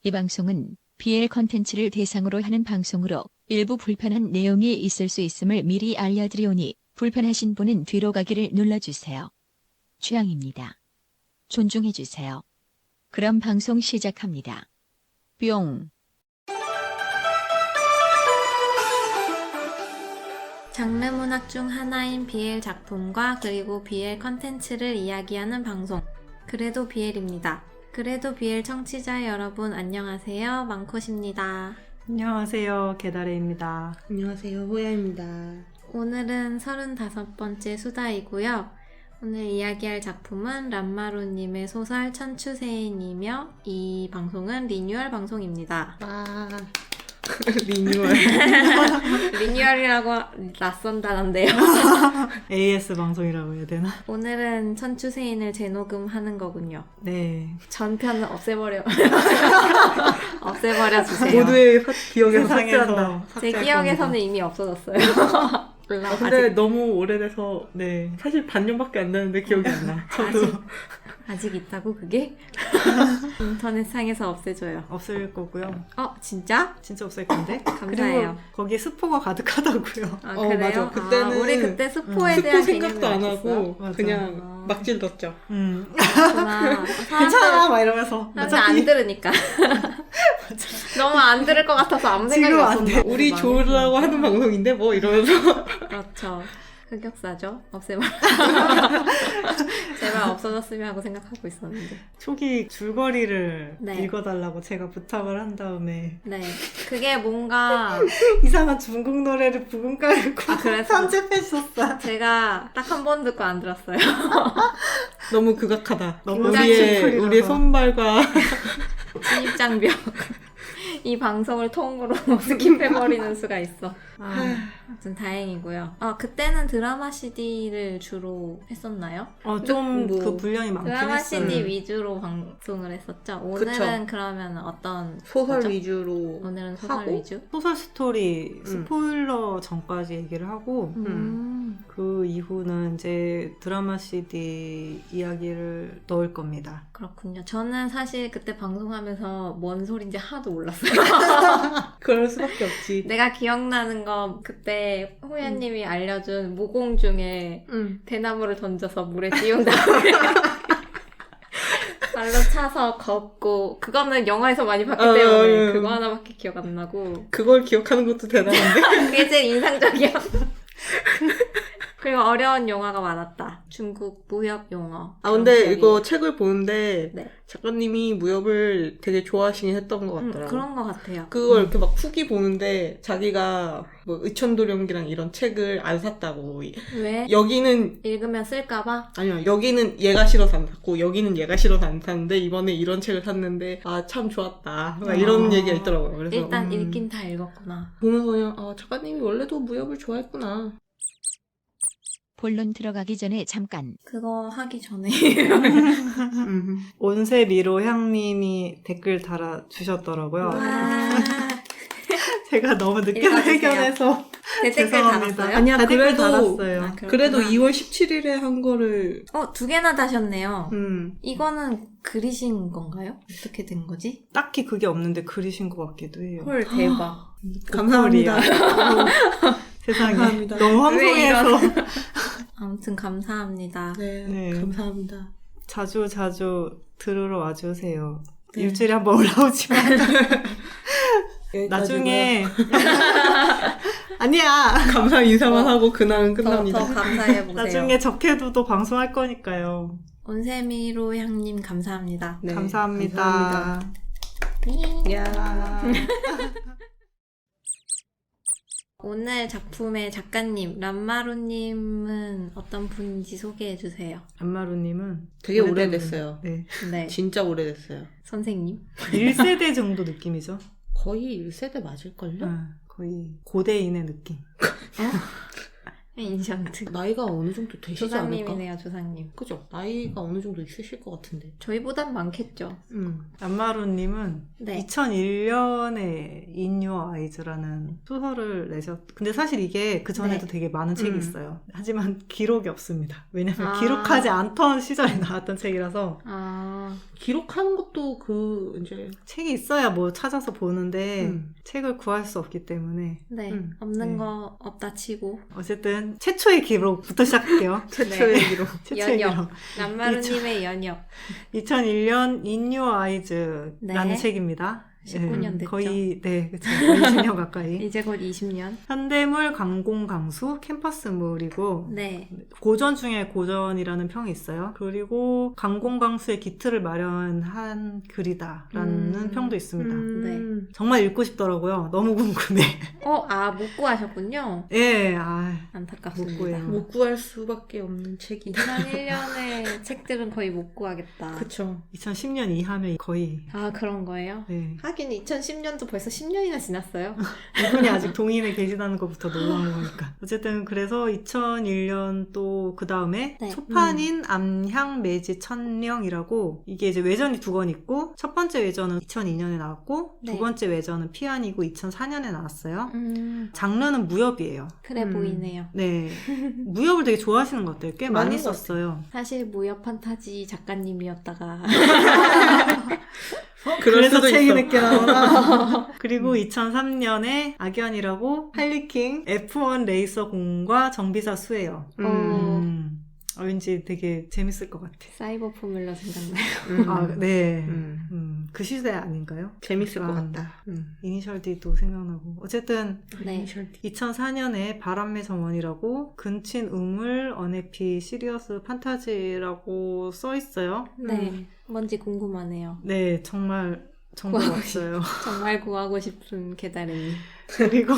이 방송은 BL 컨텐츠를 대상으로 하는 방송으로 일부 불편한 내용이 있을 수 있음을 미리 알려드리오니 불편하신 분은 뒤로 가기를 눌러주세요. 취향입니다. 존중해주세요. 그럼 방송 시작합니다. 뿅. 장르 문학 중 하나인 BL 작품과 그리고 BL 컨텐츠를 이야기하는 방송. 그래도 BL입니다. 그래도 BL 청취자 여러분 안녕하세요. 망콧입니다. 안녕하세요. 개다레입니다. 안녕하세요. 호야입니다. 오늘은 35번째 수다이고요. 오늘 이야기할 작품은 람마루님의 소설 천추세인이며 이 방송은 리뉴얼 방송입니다. 리뉴얼. 리뉴얼이라고 낯선 단어인데요. AS 방송이라고 해야 되나? 오늘은 천추세인을 재녹음하는 거군요. 네. 전편은 없애버려 주세요. 모두의 기억에서 세상에서 삭제한다. 제 기억에서는 이미 없어졌어요. 몰라. 근데 너무 오래돼서 네. 사실 반년밖에 안 되는데 기억이 안 나. 아직 있다고 그게? 인터넷상에서 없애줘요. 없을 거고요. 진짜? 진짜 없을 건데? 감사해요. 그리고 거기에 스포가 가득하다고요. 그래요? 맞아. 그때는 우리 그때 스포에 스포 대한 생각도 개념이 안 없었어요? 하고 맞아. 그냥 막 질렀죠. 그렇구나. 괜찮아! 막 이러면서. 사람들 안 들으니까. 너무 안 들을 것 같아서 아무 생각이 지금 안 돼. 없었는데. 우리 좋으라고 하는 방송인데 뭐 이러면서 그렇죠. 흑역사죠. 없애버려. 제발 없어졌으면 하고 생각하고 있었는데. 초기 줄거리를 네. 읽어달라고 제가 부탁을 한 다음에 네. 그게 뭔가 이상한 중국 노래를 부금 깔고 그래서? 편집했었어요. 제가 딱 한 번 듣고 안 들었어요. 너무 극악하다. 굉장히 심플이라서. 우리의 손발과 진입장벽. 이 방송을 통으로 스킵해버리는 수가 있어. 아무튼 다행이고요. 그때는 드라마 CD를 주로 했었나요? 좀 뭐, 그 분량이 많긴 드라마 했어요. CD 위주로 방송을 했었죠. 오늘은 그쵸. 그러면 어떤 소설 거죠? 위주로 오늘은 소설 하고? 위주? 소설 스토리 스포일러 전까지 얘기를 하고 그 이후는 이제 드라마 CD 이야기를 넣을 겁니다. 그렇군요. 저는 사실 그때 방송하면서 뭔 소린지 하나도 몰랐어요. 그럴 수밖에 없지. 내가 기억나는 건 그때 호야님이 알려준 모공 중에 대나무를 던져서 물에 띄운 다음에 발로 차서 걷고 그거는 영화에서 많이 봤기 때문에 그거 하나밖에 기억 안 나고 그걸 기억하는 것도 대단한데? 그게 제일 인상적이야. 그리고 어려운 용어가 많았다. 중국 무협 용어. 근데 그런 기억이. 이거 책을 보는데 네. 작가님이 무협을 되게 좋아하시긴 했던 것 같더라고요. 그런 것 같아요. 그걸 이렇게 막 후기 보는데 자기가 뭐 의천도령기랑 이런 책을 안 샀다고. 왜? 여기는 읽으면 쓸까봐? 아니요, 여기는 얘가 싫어서 안 샀고 여기는 얘가 싫어서 안 샀는데 이번에 이런 책을 샀는데 참 좋았다 막 이런 얘기가 있더라고요. 그래서 일단 읽긴 다 읽었구나. 보면서 그냥 작가님이 원래도 무협을 좋아했구나. 본론 들어가기 전에 잠깐. 그거 하기 전에 온세 미로 향님이 댓글 달아주셨더라고요. 와. 제가 너무 늦게 읽어주세요. 발견해서 댓글 죄송합니다. 달았어요? 아니야, 다 댓글 그래도- 달았어요. 그렇구나. 그래도 2월 17일에 한 거를 2개나 다셨네요. 음. 이거는 그리신 건가요? 어떻게 된 거지? 딱히 그게 없는데 그리신 것 같기도 해요. 헐, 대박. 감사합니다. 세상에. 감사합니다. 너무 왜 황송해서 아무튼 감사합니다. 네, 네. 감사합니다. 자주 들으러 와주세요. 네. 일주일에 한 번 올라오지만 여기까지고요. 나중에 아니야. 감사 인사만 하고 그날은 끝납니다. 더 감사해보세요. 나중에 적해두도 방송할 거니까요. 온세미로 향님 감사합니다. 네, 감사합니다. 감사합니다. 야. 오늘 작품의 작가님 람마루님은 어떤 분인지 소개해주세요. 안마루님은 되게 오래된 오래됐어요. 분. 네. 네, 진짜 오래됐어요. 선생님. 1세대 정도 느낌이죠. 거의 1세대 맞을걸요? 거의 고대인의 느낌. 인션트. 나이가 어느 정도 되시지 않을까? 조상님이네요, 조상님. 그죠? 나이가 어느 정도 있으실 것 같은데. 저희보단 많겠죠. 안마루님은 네. 2001년에 In Your Eyes라는 소설을 근데 사실 이게 그 전에도 네. 되게 많은 책이 있어요. 하지만 기록이 없습니다. 왜냐면 아. 기록하지 않던 시절에 나왔던 책이라서 아, 기록하는 것도 이제. 책이 있어야 뭐 찾아서 보는데 음. 책을 구할 수 없기 때문에 네. 네. 없는 거 없다 치고. 어쨌든 최초의 기록부터 시작할게요. 최초의 네. 기록. 최초의 연역. 기록. 남마루님의 연역. 2001년 In Your Eyes라는 네. 책입니다. 19년 됐죠. 거의 그쵸. 거의 10년 가까이. 이제 곧 20년. 현대물 강공강수 캠퍼스물이고 네. 고전 중에 고전이라는 평이 있어요. 그리고 강공강수의 기틀을 마련한 글이다라는 평도 있습니다. 정말 읽고 싶더라고요. 너무 궁금해. 못 구하셨군요. 예, 안타깝습니다. 못 구해요. 못 구할 수밖에 없는 책이. 2001년의 책들은 거의 못 구하겠다. 그쵸. 2010년 이하면 거의 아, 그런 거예요? 네. 하긴 2010년도 벌써 10년이나 지났어요. 이분이 아직 동인에 계시다는 것부터 놀라운 거니까. 어쨌든 그래서 2001년 또 그 다음에 네. 소판인 암향 매지 천령이라고 이게 이제 외전이 2권 있고 첫 번째 외전은 2002년에 나왔고 네. 두 번째 외전은 피안이고 2004년에 나왔어요. 장르는 무협이에요. 그래 보이네요. 네. 무협을 되게 좋아하시는 것 같아요. 꽤 많이 맞는 것 썼어요. 사실 무협 판타지 작가님이었다가 그래서 수도 책이 있어. 늦게 나오나. 그리고 2003년에 악연이라고 할리킹 F1 레이서 공과 정비사 수예요. 왠지 되게 재밌을 것 같아. 사이버 포뮬러 생각나요. 아, 네. 음. 그 시대 아닌가요? 재밌을 것 약간 같다. 이니셜 D도 생각나고. 어쨌든 네. 2004년에 바람의 정원이라고 근친 우물 어네피 시리어스 판타지라고 써 있어요. 네. 뭔지 궁금하네요. 네, 정말 정보가 구하고 없어요. 정말 구하고 싶은 개다름이. 그리고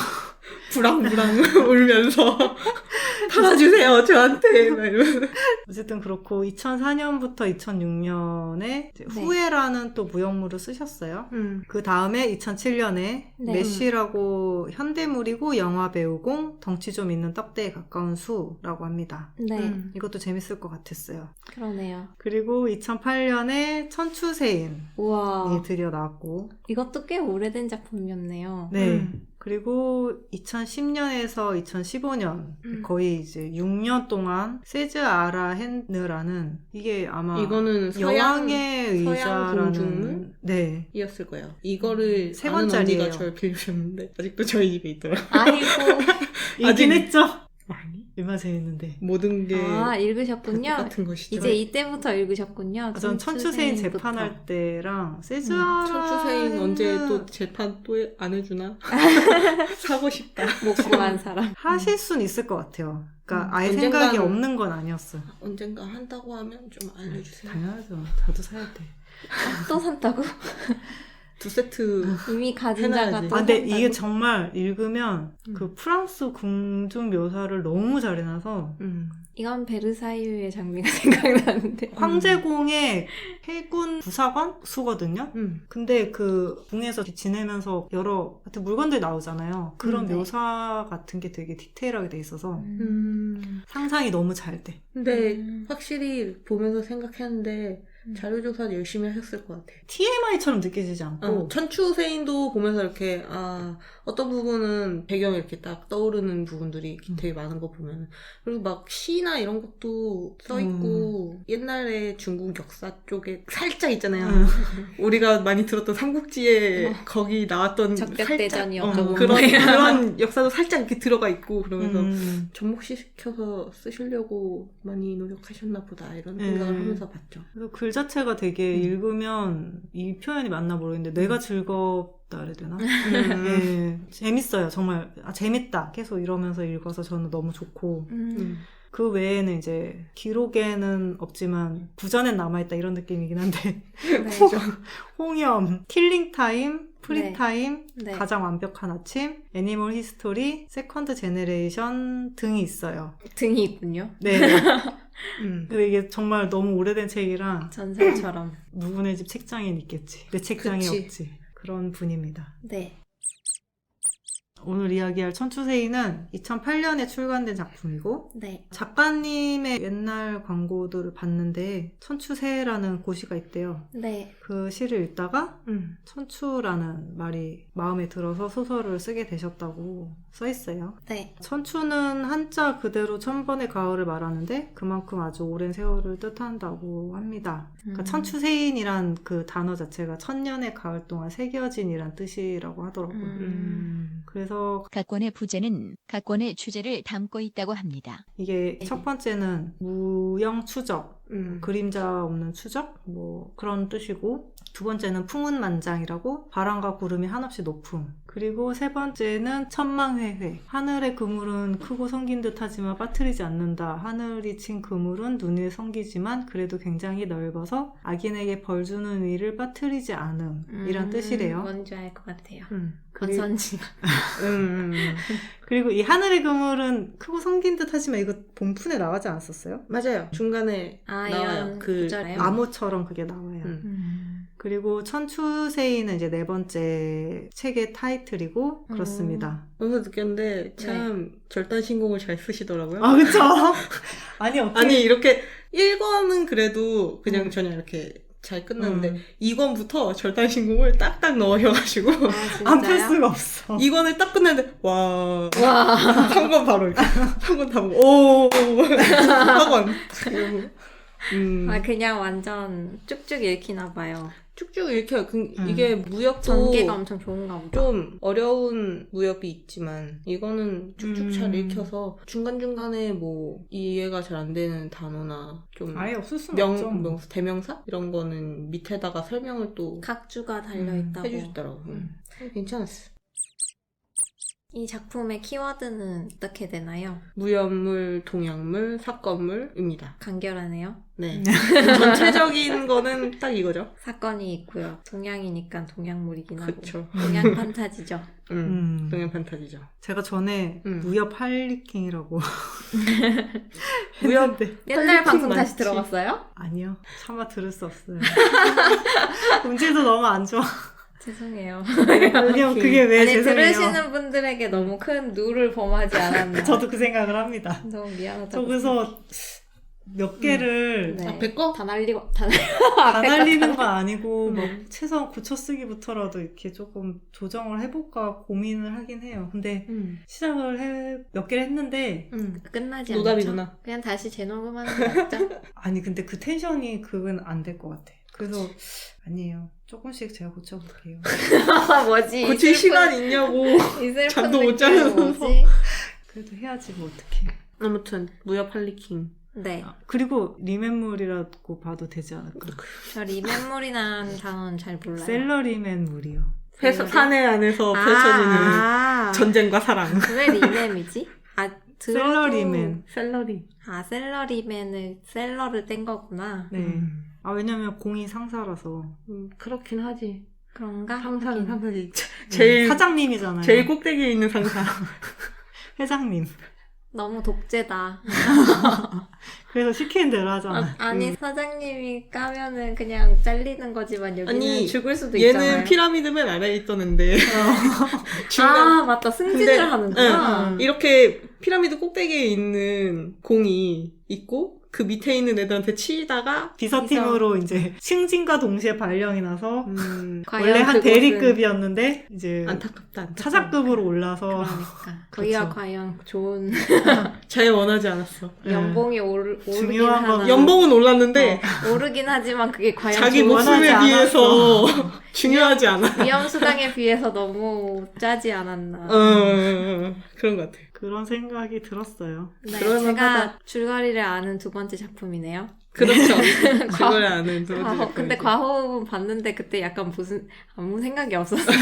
부랑부랑 울면서 팔아주세요 저한테 막 이러면서. 어쨌든 그렇고 2004년부터 2006년에 후회라는 또 무역물을 쓰셨어요. 그 다음에 2007년에 네. 메시라고 현대물이고 영화 배우공 덩치 좀 있는 떡대에 가까운 수라고 합니다. 네. 이것도 재밌을 것 같았어요. 그러네요. 그리고 2008년에 천추세인이 우와. 드디어 나왔고 이것도 꽤 오래된 작품이었네요. 네. 그리고 2010년에서 2015년 거의 이제 6년 동안 세즈 아라 핸느라는 이게 아마 이거는 여왕의 서양 의자라는 공주물? 네. 이었을 거예요. 이거를 세 아는 권짜리예요. 언니가 저를 빌려주셨는데 아직도 저희 집에 있더라고요. 아이고. 이긴 했죠? 아니 얼마나 재밌는데. 모든 게 읽으셨군요. 똑같은 것이죠. 이제 이때부터 읽으셨군요. 전 천추세인 천추세인부터. 재판할 때랑 세즈 아라 천추세인 핸느 언제 또 재판 또 안 해주나? 사고 싶다. 못 구한 사람. 하실 순 있을 것 같아요. 그러니까 아예 언젠가는- 생각이 없는 건 아니었어요. 언젠가 한다고 하면 좀 알려주세요. 당연하죠. 저도 사야 돼. 또 산다고? 2세트 이미 가진 해놔야지. 자가 또 아, 근데 산다고? 이게 정말 읽으면 그 프랑스 궁중 묘사를 너무 잘 해놔서 이건 베르사유의 장미가 생각나는데. 황제궁의 해군 부사관 수거든요. 근데 그 궁에서 지내면서 여러 하여튼 물건들 나오잖아요. 그런 네. 묘사 같은 게 되게 디테일하게 돼 있어서 상상이 너무 잘 돼. 근데 확실히 보면서 생각했는데 자료조사 열심히 하셨을 것 같아. TMI처럼 느껴지지 않고 천추세인도 보면서 이렇게 어떤 부분은 배경에 이렇게 딱 떠오르는 부분들이 되게 많은 거 보면 그리고 막 시나 이런 것도 써있고 옛날에 중국 역사 쪽에 살짝 있잖아요. 우리가 많이 들었던 삼국지에 거기 나왔던 적벽대전이 살짝, 어쩌고 그런 역사도 살짝 이렇게 들어가 있고 그러면서 음. 접목시켜서 쓰시려고 많이 노력하셨나 보다 이런 생각을 하면서 봤죠. 그래서 글 자체가 되게 읽으면 이 표현이 맞나 모르겠는데 내가 즐겁다 그래야 되나? 네, 재밌어요. 정말 재밌다. 계속 이러면서 읽어서 저는 너무 좋고 그 외에는 이제 기록에는 없지만 구전엔 남아있다 이런 느낌이긴 한데 홍염, 킬링타임, 프리타임, 네. 가장 완벽한 아침, 애니멀 히스토리, 세컨드 제네레이션 등이 있어요. 등이 있군요. 네. 근데 이게 정말 너무 오래된 책이라 전설처럼. 누구네 집 책장엔 있겠지. 내 책장에 그치. 없지. 그런 분입니다. 네. 오늘 이야기할 천추세인은 2008년에 출간된 작품이고 네. 작가님의 옛날 광고들을 봤는데 천추세라는 고시가 있대요. 네. 그 시를 읽다가 천추라는 말이 마음에 들어서 소설을 쓰게 되셨다고 써있어요. 네. 천추는 한자 그대로 천번의 가을을 말하는데 그만큼 아주 오랜 세월을 뜻한다고 합니다. 그러니까 천추세인이란 그 단어 자체가 천년의 가을 동안 새겨진이란 뜻이라고 하더라고요. 그래서 각권의 부제는 각권의 주제를 담고 있다고 합니다. 이게 첫 번째는 무영추적, 음. 그림자 없는 추적 뭐 그런 뜻이고, 두 번째는 풍운만장이라고 바람과 구름이 한없이 높음, 그리고 세 번째는 천망회회, 하늘의 그물은 크고 성긴 듯하지만 빠뜨리지 않는다. 하늘이 친 그물은 눈에 성기지만 그래도 굉장히 넓어서 악인에게 벌 주는 일을 빠뜨리지 않음, 이란 뜻이래요. 뭔지 알 것 같아요. 그리- 건선지. 그리고 이 하늘의 그물은 크고 성긴 듯하지만 이거 본푼에 나가지 않았었어요? 맞아요. 중간에 아, 나와요. 이런 그 구절에요? 암호처럼 그게 나와요. 그리고 천추세인은 이제 네 번째 책의 타이틀이고 그렇습니다. 여기서 느꼈는데 참 절단 신공을 잘 쓰시더라고요. 아, 그쵸? 아니, 어떻게. 아니 이렇게 1권은 그래도 그냥 저냥 이렇게 잘 끝났는데 2권부터 절단 신공을 딱딱 넣으셔가지고 아, 안 펼 진짜요? 수가 없어. 2권을 딱 끝냈는데 와 와. 3권 바로 이렇게 3권 다 보고 오 4권 아, 그냥 완전 쭉쭉 읽히나 봐요. 쭉쭉 이렇게 이게 무역도 전개가 엄청 좋은가 보다. 좀 어려운 무역이 있지만 이거는 쭉쭉 잘 읽혀서 중간중간에 뭐 이해가 잘 안 되는 단어나 좀 아예 없을 수는 없죠. 대명사? 이런 거는 밑에다가 설명을 또 각주가 달려있다고. 해주셨더라고요. 괜찮았어. 이 작품의 키워드는 어떻게 되나요? 무연물, 동양물, 사건물입니다. 간결하네요. 네. 전체적인 거는 딱 이거죠. 사건이 있고요. 동양이니까 동양물이긴 하고. 그쵸. 동양 판타지죠. 동양 판타지죠. 제가 전에 음. 무협 할리킹이라고. 무협 옛날 할리퀸 방송 다시 많지. 들어봤어요? 아니요. 차마 들을 수 없어요. 음질도 너무 안 좋아. 죄송해요. 왜냐면 그게 왜 아니, 죄송해요. 들으시는 분들에게 너무 큰 누를 범하지 않았나. 저도 그 생각을 합니다. 너무 미안하다고. 저 그래서 몇 개를 네. 앞에 거? 다 날리고, 다 앞에 거 날리는 건 아니고 뭐 음. 최소한 고쳐쓰기부터라도 이렇게 조금 조정을 해볼까 고민을 하긴 해요. 근데 시작을 몇 개를 했는데 끝나지 않죠? 노답이구나. 그냥 다시 재녹음하는 게 낫죠? 아니 근데 그 텐션이 그건 안 될 것 같아. 그래서 아니에요. 조금씩 제가 고쳐볼게요. 뭐지? 고칠 시간 있냐고. 이 슬픈 잠도 못 느낌은 자면서. 뭐지? 그래도 해야지 뭐 어떡해. 아무튼 무협 할리킹. 네. 그리고 리맨물이라고 봐도 되지 않을까. 저 리멤물이라는 단어는 잘 몰라요. 셀러리맨물이요. 사내 안에서 펼쳐지는 아, 전쟁과 사랑. 왜 리멤이지? 아, 들어도... 셀러리맨. 샐러리. 아, 셀러리맨을 셀러를 뗀 거구나. 네. 아 왜냐면 공이 상사라서. 그렇긴 하지. 그런가? 상사는 하긴. 상사지. 제일 사장님이잖아요. 제일 꼭대기에 있는 상사. 회장님. 너무 독재다. 그래서 시키는 대로 하잖아. 아니 사장님이 까면은 그냥 잘리는 거지만 여기는 아니, 죽을 수도 얘는 있잖아요. 피라미드맨 아래에 있었는데. 아 맞다 승진을 근데, 하는구나. 이렇게 피라미드 꼭대기에 있는 공이 있고 그 밑에 있는 애들한테 치다가 비서팀으로 이제 승진과 동시에 발령이 나서 과연 원래 한 그곳은- 대리급이었는데 이제 안타깝다. 차장급으로 올라서 그러니까 거기가 그쵸. 과연 좋은 잘 원하지 않았어. 네. 연봉이 오르긴 중요한 건 하나. 연봉은 올랐는데 오르긴 하지만 그게 과연 자기 좋은 목숨에 원하지 비해서 중요하지 않아. 위험 수당에 비해서 너무 짜지 않았나. 그런 것 같아. 그런 생각이 들었어요. 네, 그럴 제가 만하다. 줄거리를 아는 두 번째 작품이네요. 그렇죠. 그걸 아는 두 번째 근데 작품이죠. 과호흡은 봤는데 그때 약간 무슨 아무 생각이 없었어요.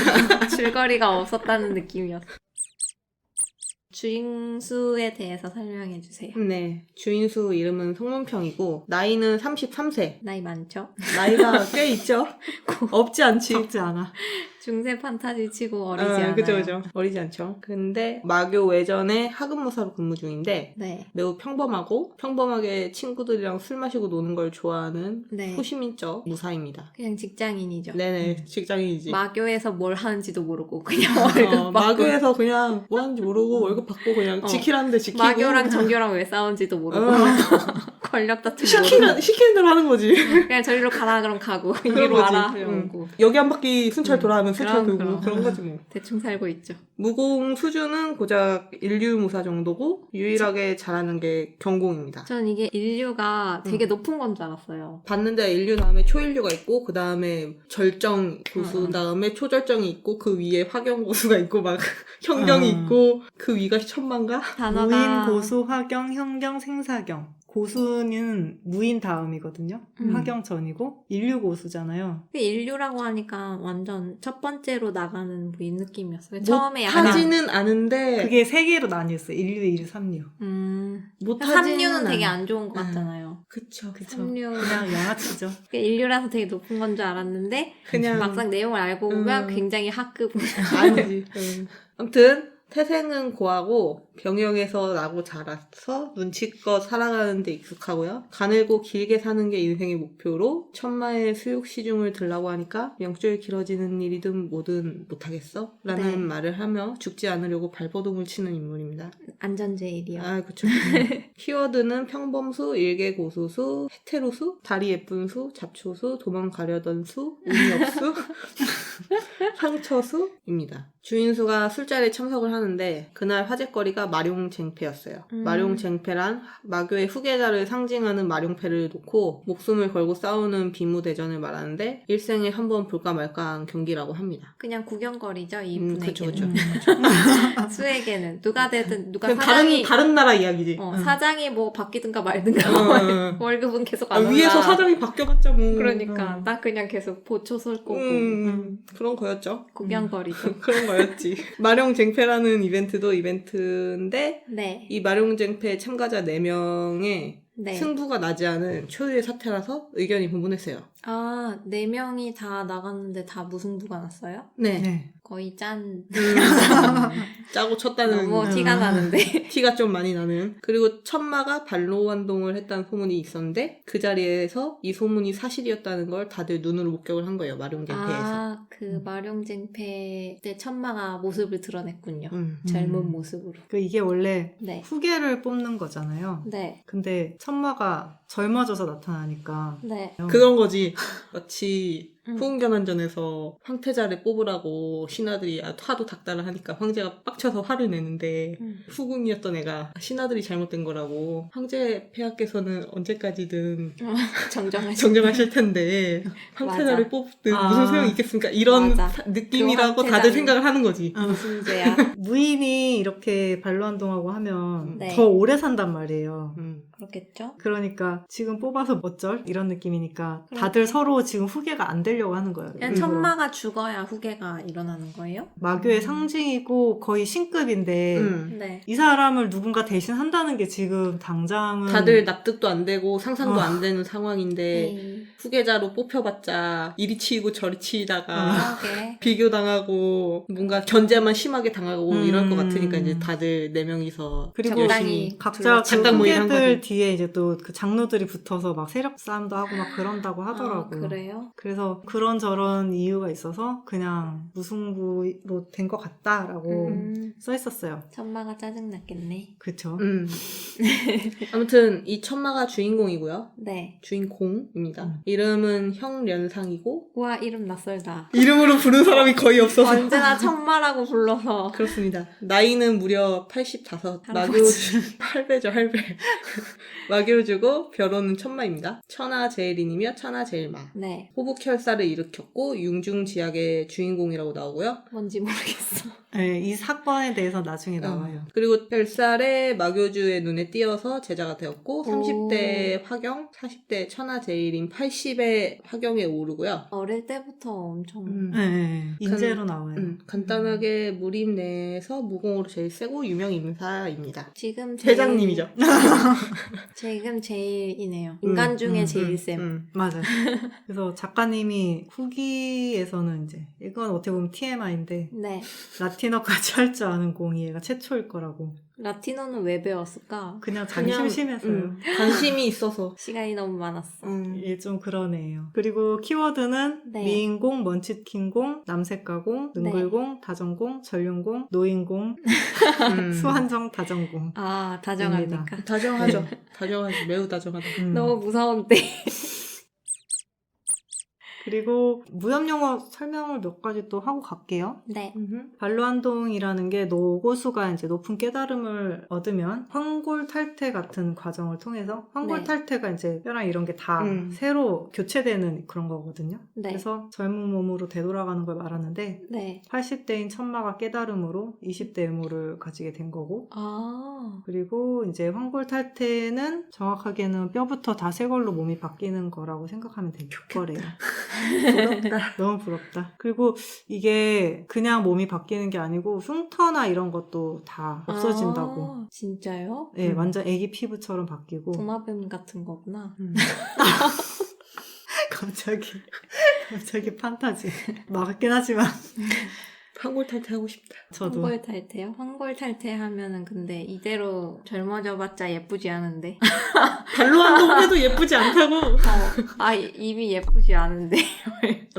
줄거리가 없었다는 느낌이었어. 주인수에 대해서 설명해 주세요. 네. 주인수 이름은 송문평이고 나이는 33세. 나이 많죠? 나이가 꽤 있죠? 없지 않지. 적지 않아. 중세 판타지 치고 어리지 않아요. 그죠. 어리지 않죠. 근데 마교 외전에 학급무사로 근무 중인데 네. 매우 평범하고 평범하게 친구들이랑 술 마시고 노는 걸 좋아하는 네. 소시민적 무사입니다. 그냥 직장인이죠. 네네, 직장인이지. 마교에서 뭘 하는지도 모르고 그냥 월급 받고. 마교에서 그냥 뭐 하는지 모르고 월급 받고 그냥 지키라는데 지키고. 마교랑 정교랑 왜 싸운지도 모르고 권력 다툼 모르고 시키는 대로 하는 거지. 그냥 저리로 가라 그럼 가고 이리로 와라 그럼 오고 여기 한 바퀴 순찰 돌아가면 순찰 그럼, 돌고 그런 거지 뭐. 대충 살고 있죠. 무공 수준은 고작 인류무사 정도고 유일하게 잘하는 게 경공입니다. 전 이게 인류가 되게 높은 건 줄 알았어요. 봤는데 인류 다음에 초인류가 있고 그 다음에 절정 고수 다음에 초절정이 있고 그 위에 화경 고수가 있고 막 현경이 있고 그 위가 천만가? 단어가 무인, 고수, 화경, 현경, 생사경. 고수는 무인 다음이거든요. 화경 전이고 인류 고수잖아요. 인류라고 하니까 완전 첫 번째로 나가는 무인 느낌이었어요. 처음에 약간 못하지는 않은데 그게 세 개로 나뉘었어요. 인류, 이류, 삼류. 삼류는 되게 안 좋은 것 같잖아요. 그쵸. 삼류 그냥 양아치죠. 인류라서 되게 높은 건 줄 알았는데 그냥 막상 내용을 알고 보면 굉장히 하급. 아니지. 아무튼 태생은 고하고 병영에서 나고 자라서 눈치껏 살아가는 데 익숙하고요. 가늘고 길게 사는 게 인생의 목표로 천마의 수육 시중을 들라고 하니까 명줄 길어지는 일이든 뭐든 못하겠어? 라는 네. 말을 하며 죽지 않으려고 발버둥을 치는 인물입니다. 안전제일이요. 그쵸. 키워드는 평범수, 일개고수수, 헤테로수, 다리 예쁜 수, 잡초수, 도망가려던 수, 운이업수, 상처수입니다. 주인수가 술자리에 참석을 하는데 그날 화제거리가 마룡쟁패였어요. 마룡쟁패란 마교의 후계자를 상징하는 마룡패를 놓고 목숨을 걸고 싸우는 비무대전을 말하는데 일생에 한 번 볼까 말까한 경기라고 합니다. 그냥 구경거리죠, 이분에게는. 그쵸. 수에게는 누가 되든 누가 그냥 사장이 다른 나라 이야기지. 사장이 뭐 바뀌든가 말든가 월급은 계속 안 올라. 위에서 사장이 바뀌어봤자 뭐. 그러니까 나 그냥 계속 보초 설 거고 그런 거였죠. 구경거리죠. 그런 거였지. 마룡쟁패라는 이벤트도 이벤트인데 네. 이 마룡쟁패 참가자 4명의 네. 승부가 나지 않은 초유의 사태라서 의견이 분분했어요. 4명이 다 나갔는데 다 무승부가 났어요? 네. 거의 짠. 짜고 쳤다는 너무 티가 나는데. 티가 좀 많이 나는. 그리고 천마가 발로 환동을 했다는 소문이 있었는데 그 자리에서 이 소문이 사실이었다는 걸 다들 눈으로 목격을 한 거예요. 마룡쟁패에서. 그 마룡쟁패 때 천마가 모습을 드러냈군요. 음. 젊은 모습으로. 이게 원래 네. 후계를 뽑는 거잖아요. 네. 근데 천마가 젊어져서 나타나니까 네. 그런 거지. 마치 후흥전환전에서 황태자를 뽑으라고 신하들이 하도 닥달을 하니까 황제가 빡쳐서 화를 내는데 후궁이었던 애가 신하들이 잘못된 거라고 황제 폐하께서는 언제까지든 정정하실 텐데 황태자를 뽑든 무슨 소용이 있겠습니까? 이런 느낌이라고 다들 생각을 하는 거지. 무슨 죄야? 무인이 이렇게 반로환동하고 하면 네. 더 오래 산단 말이에요. 그렇겠죠? 그러니까 지금 뽑아서 어쩔? 이런 느낌이니까 다들 서로 지금 후계가 안 되려고 하는 거예요. 그냥 천마가 죽어야 후계가 일어나는 거예요? 마교의 상징이고 거의 신급인데 네. 이 사람을 누군가 대신 한다는 게 지금 당장은 다들 납득도 안 되고 상상도 안 되는 상황인데 후계자로 뽑혀봤자 이리 치이고 저리 치이다가 비교당하고 뭔가 견제만 심하게 당하고 이럴 것 같으니까 이제 다들 4명이서 그리고 적당히 각자 그 작당 모의를 한 후계들 거지. 뒤에 이제 또 그 장로들이 붙어서 막 세력 싸움도 하고 막 그런다고 하더라고요. 그래요? 그래서 그런저런 이유가 있어서 그냥 무승부로 된 것 같다라고 써 있었어요. 천마가 짜증났겠네. 그쵸. 아무튼 이 천마가 주인공이고요. 네. 주인공입니다. 이름은 형련상이고 와, 이름 낯설다. 이름으로 부른 사람이 거의 없어서 언제나 천마라고 불러서. 그렇습니다. 나이는 무려 85. 마교주 8배죠, 8배. 마교주고 벼로는 천마입니다. 천하제일인이며 천하제일마. 네. 호북혈사를 일으켰고 융중지약의 주인공이라고 나오고요. 뭔지 모르겠어. 네, 이 사건에 대해서 나중에 나와요. 그리고 10살에 마교주의 눈에 띄어서 제자가 되었고 30대 화경, 40대 천하제일인 80 80에 하경에 오르고요. 어릴 때부터 엄청 네, 인재로 나와요. 간단하게 무림 내에서 무공으로 제일 세고 유명 인사입니다. 지금 제일, 회장님이죠. 지금 제일이네요. 인간 중에 제일 쌤. 맞아요. 그래서 작가님이 후기에서는 이제 이건 어떻게 보면 TMI인데 네. 라틴어까지 할 줄 아는 공이 얘가 최초일 거라고. 라틴어는 왜 배웠을까? 그냥 자기 심심해서요. 관심이 있어서. 시간이 너무 많았어. 이게 좀 그런 애예요. 그리고 키워드는 네. 미인공, 먼치킨공, 남색가공, 능글공, 다전공, 전륜공, 노인공, 수한정, 다전공. 아, 다정합니까? 다정하죠. 다정하죠. 매우 다정하다. 너무 무서운데. 그리고 무협용어 설명을 몇 가지 또 하고 갈게요. 네. 반로한동이라는 게 노고수가 이제 높은 깨달음을 얻으면 황골 탈퇴 같은 과정을 통해서 황골 네. 탈퇴가 이제 뼈랑 이런 게 다 새로 교체되는 그런 거거든요. 네. 그래서 젊은 몸으로 되돌아가는 걸 말하는데 네. 80대인 천마가 깨달음으로 20대 외모를 가지게 된 거고 아. 그리고 이제 황골 탈퇴는 정확하게는 뼈부터 다 새 걸로 몸이 바뀌는 거라고 생각하면 될 거래요. 부럽다. 너무 부럽다. 그리고 이게 그냥 몸이 바뀌는 게 아니고 흉터나 이런 것도 다 없어진다고. 아, 진짜요? 네, 완전 애기 피부처럼 바뀌고. 도마뱀 같은 거구나. 갑자기 판타지. 맞긴 하지만. 황골 탈퇴하고 싶다. 저도. 황골 탈퇴요? 황골 탈퇴하면은 근데 이대로 젊어져봤자 예쁘지 않은데. 반로한동 해도 예쁘지 않다고. 아, 이미 예쁘지 않은데.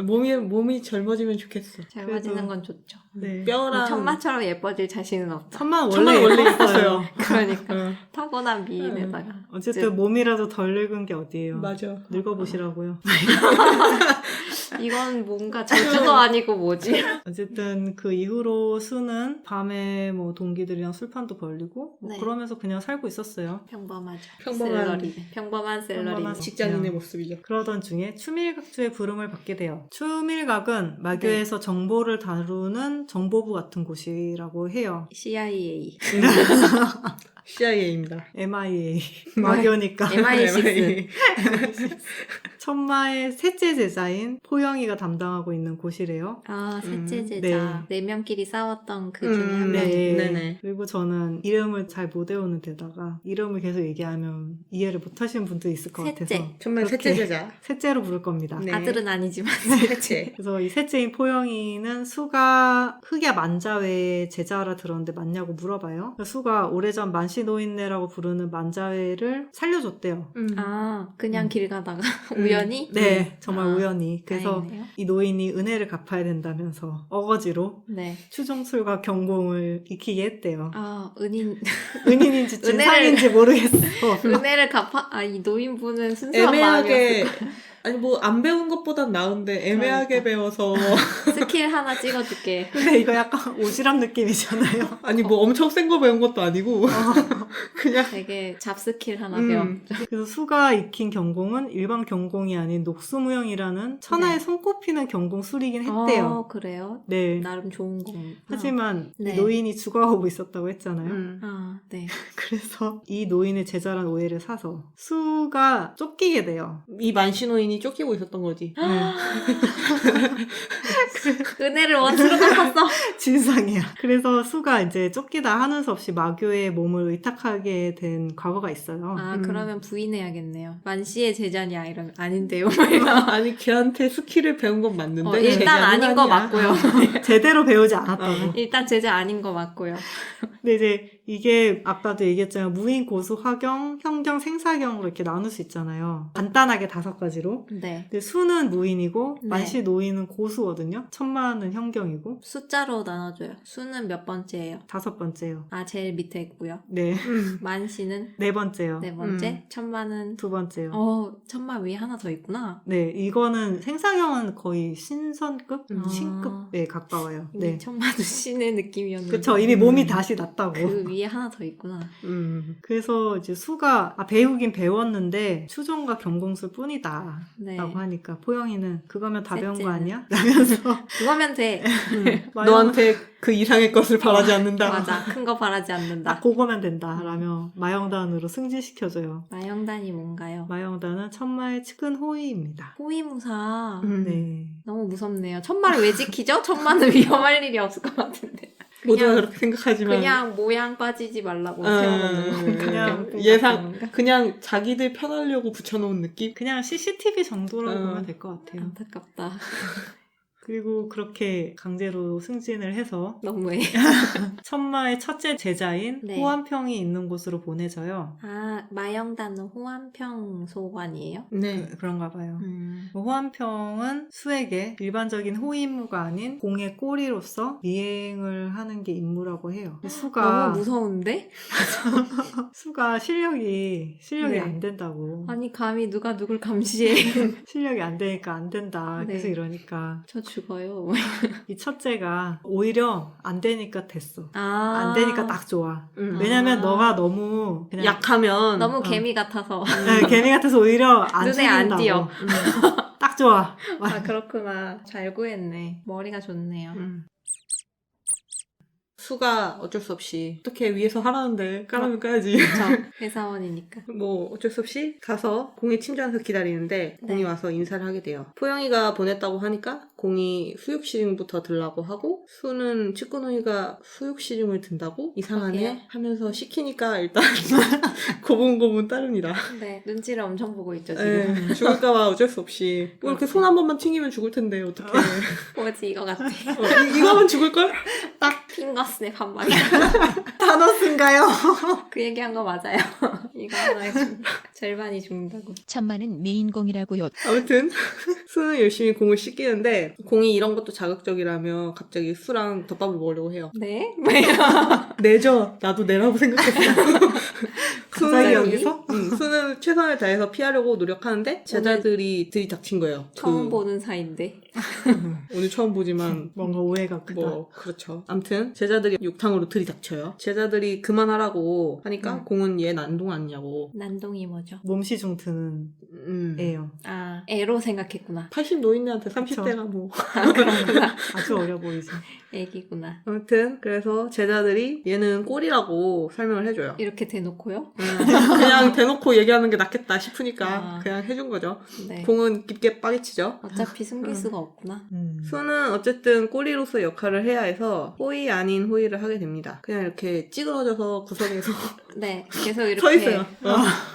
몸이 젊어지면 좋겠어. 젊어지는 건 좋죠. 네. 뼈랑 천마처럼 예뻐질 자신은 없다. 천만 천만 원래 원래 예뻤어요. 그러니까 타고난 미인에다가. 어쨌든 몸이라도 덜 늙은 게 어디예요. 맞아. 늙어보시라고요. 이건 뭔가 저주도 아니고 뭐지? 어쨌든 그 이후로 수는 밤에 뭐 동기들이랑 술판도 벌리고 뭐 네. 그러면서 그냥 살고 있었어요. 평범하죠. 평범한 샐러리네. 평범한 샐러리네. 평범한 직장인의 모습이죠. 그러던 중에 추밀각주의 부름을 받게 돼요. 추밀각은 마교에서 정보를 다루는 정보부 같은 곳이라고 해요. CIA. CIA입니다. MIA. 마교니까. MI6. 천마의 셋째 제자인 포영이가 담당하고 있는 곳이래요. 아, 셋째 제자. 네 명끼리 싸웠던 그 중에 한 명. 네. 네네. 그리고 저는 이름을 잘 못 외우는 데다가 이름을 계속 얘기하면 이해를 못 하시는 분도 있을 것 셋째. 같아서 정말 그렇게 셋째 제자. 셋째로 부를 겁니다. 네. 아들은 아니지만. 셋째. 그래서 이 셋째인 포영이는 수가 흑야 만자회의 제자라 들었는데 맞냐고 물어봐요. 수가 오래전 만시노인네라고 부르는 만자회를 살려줬대요. 아, 그냥 길 가다가 우연히? 네, 정말 아, 우연히. 그래서 다행이네요. 이 노인이 은혜를 갚아야 된다면서 어거지로 네. 추종술과 경공을 익히게 했대요. 아, 은인. 은인인지 은혜를- 진상인지 모르겠어. 은혜를 이 노인분은 순수한 애매하게 마음이었을 아니 뭐 안 배운 것보단 나은데 애매하게 배워서 스킬 하나 찍어줄게. 근데 이거 약간 오지랖 느낌이잖아요. 아니 뭐 엄청 센 거 배운 것도 아니고 그냥 되게 잡스킬 하나 배웠죠. 그래서 수가 익힌 경공은 일반 경공이 아닌 녹수무형이라는 천하에 네. 손꼽히는 경공술이긴 했대요. 아, 그래요? 네. 나름 좋은 거. 하지만 네. 이 노인이 죽어가고 있었다고 했잖아요. 아, 네. 그래서 이 노인의 제자란 오해를 사서 수가 쫓기게 돼요. 이 만신호인이 쫓기고 있었던 거지. 네. 은혜를 원수로 갚았어. 진상이야. 그래서 수가 이제 쫓기다 하는 수 없이 마교의 몸을 의탁하게 된 과거가 있어요. 아, 음. 그러면 부인해야겠네요. 만씨의 제자냐, 이러면. 아닌데요. 아니 걔한테 스킬을 배운 건 맞는데 일단 제자는 아닌 거 아니야. 맞고요. 제대로 배우지 않았다고. 일단 제자 아닌 거 맞고요. 근데 이제 이게 아까도 얘기했지만 무인, 고수, 화경, 형경, 생사경으로 이렇게 나눌 수 있잖아요. 간단하게 5가지로. 네. 근데 수는 무인이고 네. 만시 노인은 고수거든요. 천마는 형경이고 숫자로 나눠줘요. 수는 몇 번째예요? 5번째요. 아, 제일 밑에 있고요. 네. 만씨는 4번째요. 네 번째. 천마는 2번째요. 천마 위에 하나 더 있구나. 네, 이거는 생사경은 거의 신선급? 아. 신급에 가까워요. 이미 네. 천마도 신의 느낌이었는데. 그쵸. 이미 몸이 다시 났다고. 그 위에 하나 더 있구나. 그래서 이제 수가 배우긴 배웠는데 추종과 경공술 뿐이다 네. 라고 하니까 포영이는 그거면 다 배운 거 셋째는. 아니야? 라면서 그거면 돼. 너한테 그 이상의 것을 바라지 않는다. 맞아. 큰 거 바라지 않는다. 딱 그거면 된다. 라며 마영단으로 승진시켜줘요. 마영단이 뭔가요? 마영단은 천마의 측은 호의입니다. 호위무사. 네. 너무 무섭네요. 천마를 왜 지키죠? 천마는 위험할 일이 없을 것 같은데. 모두가 그렇게 생각하지만 그냥 모양 빠지지 말라고 세워놓는 건가? 그냥 예상 그냥 자기들 편하려고 붙여놓은 느낌? 그냥 CCTV 정도로 보면 될 것 같아요. 안타깝다. 그리고 그렇게 강제로 승진을 해서 너무해. 천마의 첫째 제자인 네. 호환평이 있는 곳으로 보내져요. 아, 마영단은 호환평 소관이에요? 네. 그런가 봐요. 호환평은 수에게 일반적인 호위 임무가 아닌 공의 꼬리로서 미행을 하는 게 임무라고 해요. 수가 너무 무서운데? 수가 실력이 네. 안 된다고. 아니 감히 누가 누굴 감시해. 실력이 안 되니까 안 된다. 네. 계속 이러니까 저 죽어요. 이 첫째가 오히려 안 되니까 됐어. 아, 안 되니까 딱 좋아. 음. 왜냐면 아. 너가 너무 그냥 약하면 너무 개미 같아서. 네, 개미 같아서 오히려 안 눈에 안 죽인다고. 띄어. 딱 좋아. 아 그렇구나. 잘 구했네. 머리가 좋네요. 수가 어쩔 수 없이 어떻게 위에서 하라는데 까라면 까야지. 그쵸. 회사원이니까. 뭐 어쩔 수 없이 가서 공이 침전해서 기다리는데 공이 네. 와서 인사를 하게 돼요. 포영이가 보냈다고 하니까 공이 수육시중부터 들라고 하고 수는 치꾸노이가 수육시중을 든다고 이상하네 그러게요. 하면서 시키니까 일단 고분고분 따릅니다. 네, 눈치를 엄청 보고 있죠 지금. 네, 죽을까봐 어쩔 수 없이 뭐 이렇게 손 한 번만 튕기면 죽을 텐데 어떡해. 뭐지 이거 같아. 이거면 죽을걸? 핑거 스냅 한 방에. 타노스인가요? 그 얘기한 거 맞아요. 이거 하나에 절반이 죽는다고. 천마는 미인공이라고요. 아무튼 수는 열심히 공을 씻기는데 공이 이런 것도 자극적이라며 갑자기 수랑 덮밥을 먹으려고 해요. 네? 내죠. 나도 내라고 생각했어. 갑자기 여기서? 수는 최선을 다해서 피하려고 노력하는데 제자들이 들이닥친 거예요. 처음 보는 사이인데. 오늘 처음 보지만 뭔가 오해가 크다. 뭐 그렇죠. 암튼 제자들이 욕탕으로 들이닥쳐요. 제자들이 그만하라고 하니까 공은 얘 난동 아니냐고. 난동이 뭐죠? 몸시중 드는 애요. 아, 애로 생각했구나. 80 노인네한테 30대가 뭐. 아, 그렇구나. 아주 어려 보이죠. 애기구나. 아무튼 그래서 제자들이 얘는 꼴이라고 설명을 해줘요. 이렇게 대놓고요? 그냥 대놓고 얘기하는 게 낫겠다 싶으니까 아. 그냥 해준 거죠. 네. 공은 깊게 빠개치죠. 어차피 숨길 수가 없구나. 수는 어쨌든 꼬리로서 역할을 해야 해서 호의 아닌 호의를 하게 됩니다. 그냥 이렇게 찌그러져서 구석에서 네, 계속 이렇게. 서 있어요.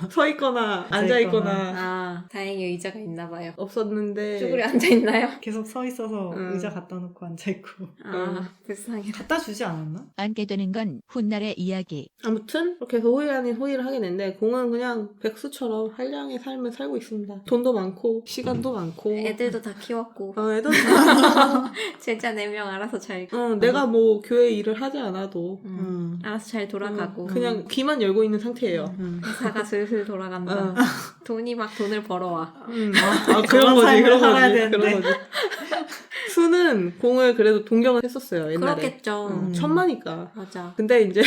서 있거나 앉아 있거나 아, 다행히 의자가 있나 봐요. 없었는데 쭈그려 앉아 있나요? 계속 서 있어서 의자 갖다 놓고 앉아있고. 아, 불쌍해. 갖다 주지 않았나? 앉게 되는 건 훗날의 이야기. 아무튼 이렇게 해서 호의 아닌 호의를 하게 되는데 공은 그냥 백수처럼 한량의 삶을 살고 있습니다. 돈도 많고 시간도 많고 애들도 다 키웠고 애도 다 제자 4명 알아서 잘 내가 뭐 교회 일을 하지 않아도 알아서 잘 돌아가고 그냥 귀만 열고 있는 상태예요. 회사가 슬슬 돌아간다. 돈이 막 돈을 벌어와. 그런 거지, 삶을 그런 살아야 거지, 되는데. 그런 거지. 수는 공을 그래도 동경을 했었어요, 옛날에. 그렇겠죠. 천마니까. 맞아. 근데 이제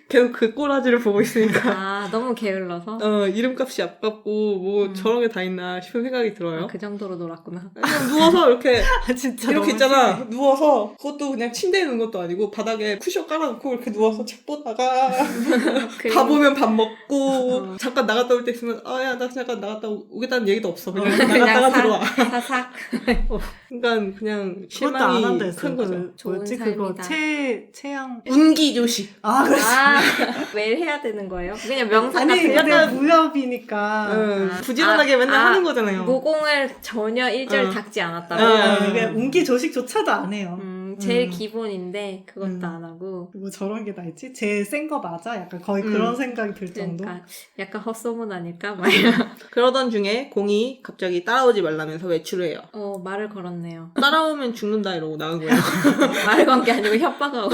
계속 그 꼬라지를 보고 있으니까 아, 너무 게을러서? 이름값이 아깝고 뭐 저런 게 다 있나 싶은 생각이 들어요. 아, 그 정도로 놀았구나. 그냥 누워서 이렇게 진짜 이렇게 너무 있잖아. 심해. 누워서 그것도 그냥 침대에 있는 것도 아니고 바닥에 쿠션 깔아놓고 이렇게 누워서 책 보다가 다 보면 밥 먹고 잠깐 나갔다 올 때 있으면 야 나 잠깐 나갔다 오겠다는 얘기도 없어. 그냥 나갔다가 들어와. 사삭. 그러니까 그냥 그것도 안 실망이 한다 했어요. 큰 거죠. 좋은 뭐였지? 그거 삶이다. 체양. 운기조식. 아, 그래. 아, 매일 해야 되는 거예요? 그냥 명상 아니, 같은 근데 약간 무협이니까. 부지런하게 맨날 하는 거잖아요. 모공을 전혀 일절 닦지 않았다고. 이게 운기 조식조차도 안 해요. 제일 기본인데 그것도 안 하고. 뭐 저런 게 다 있지? 제일 센 거 맞아? 약간 거의 그런 생각이 들 정도? 그러니까 약간 헛소문 아닐까? 막 그러던 중에 공이 갑자기 따라오지 말라면서 외출을 해요. 말을 걸었네요. 따라오면 죽는다 이러고 나간 거예요. 말을 건 게 아니고 협박하고.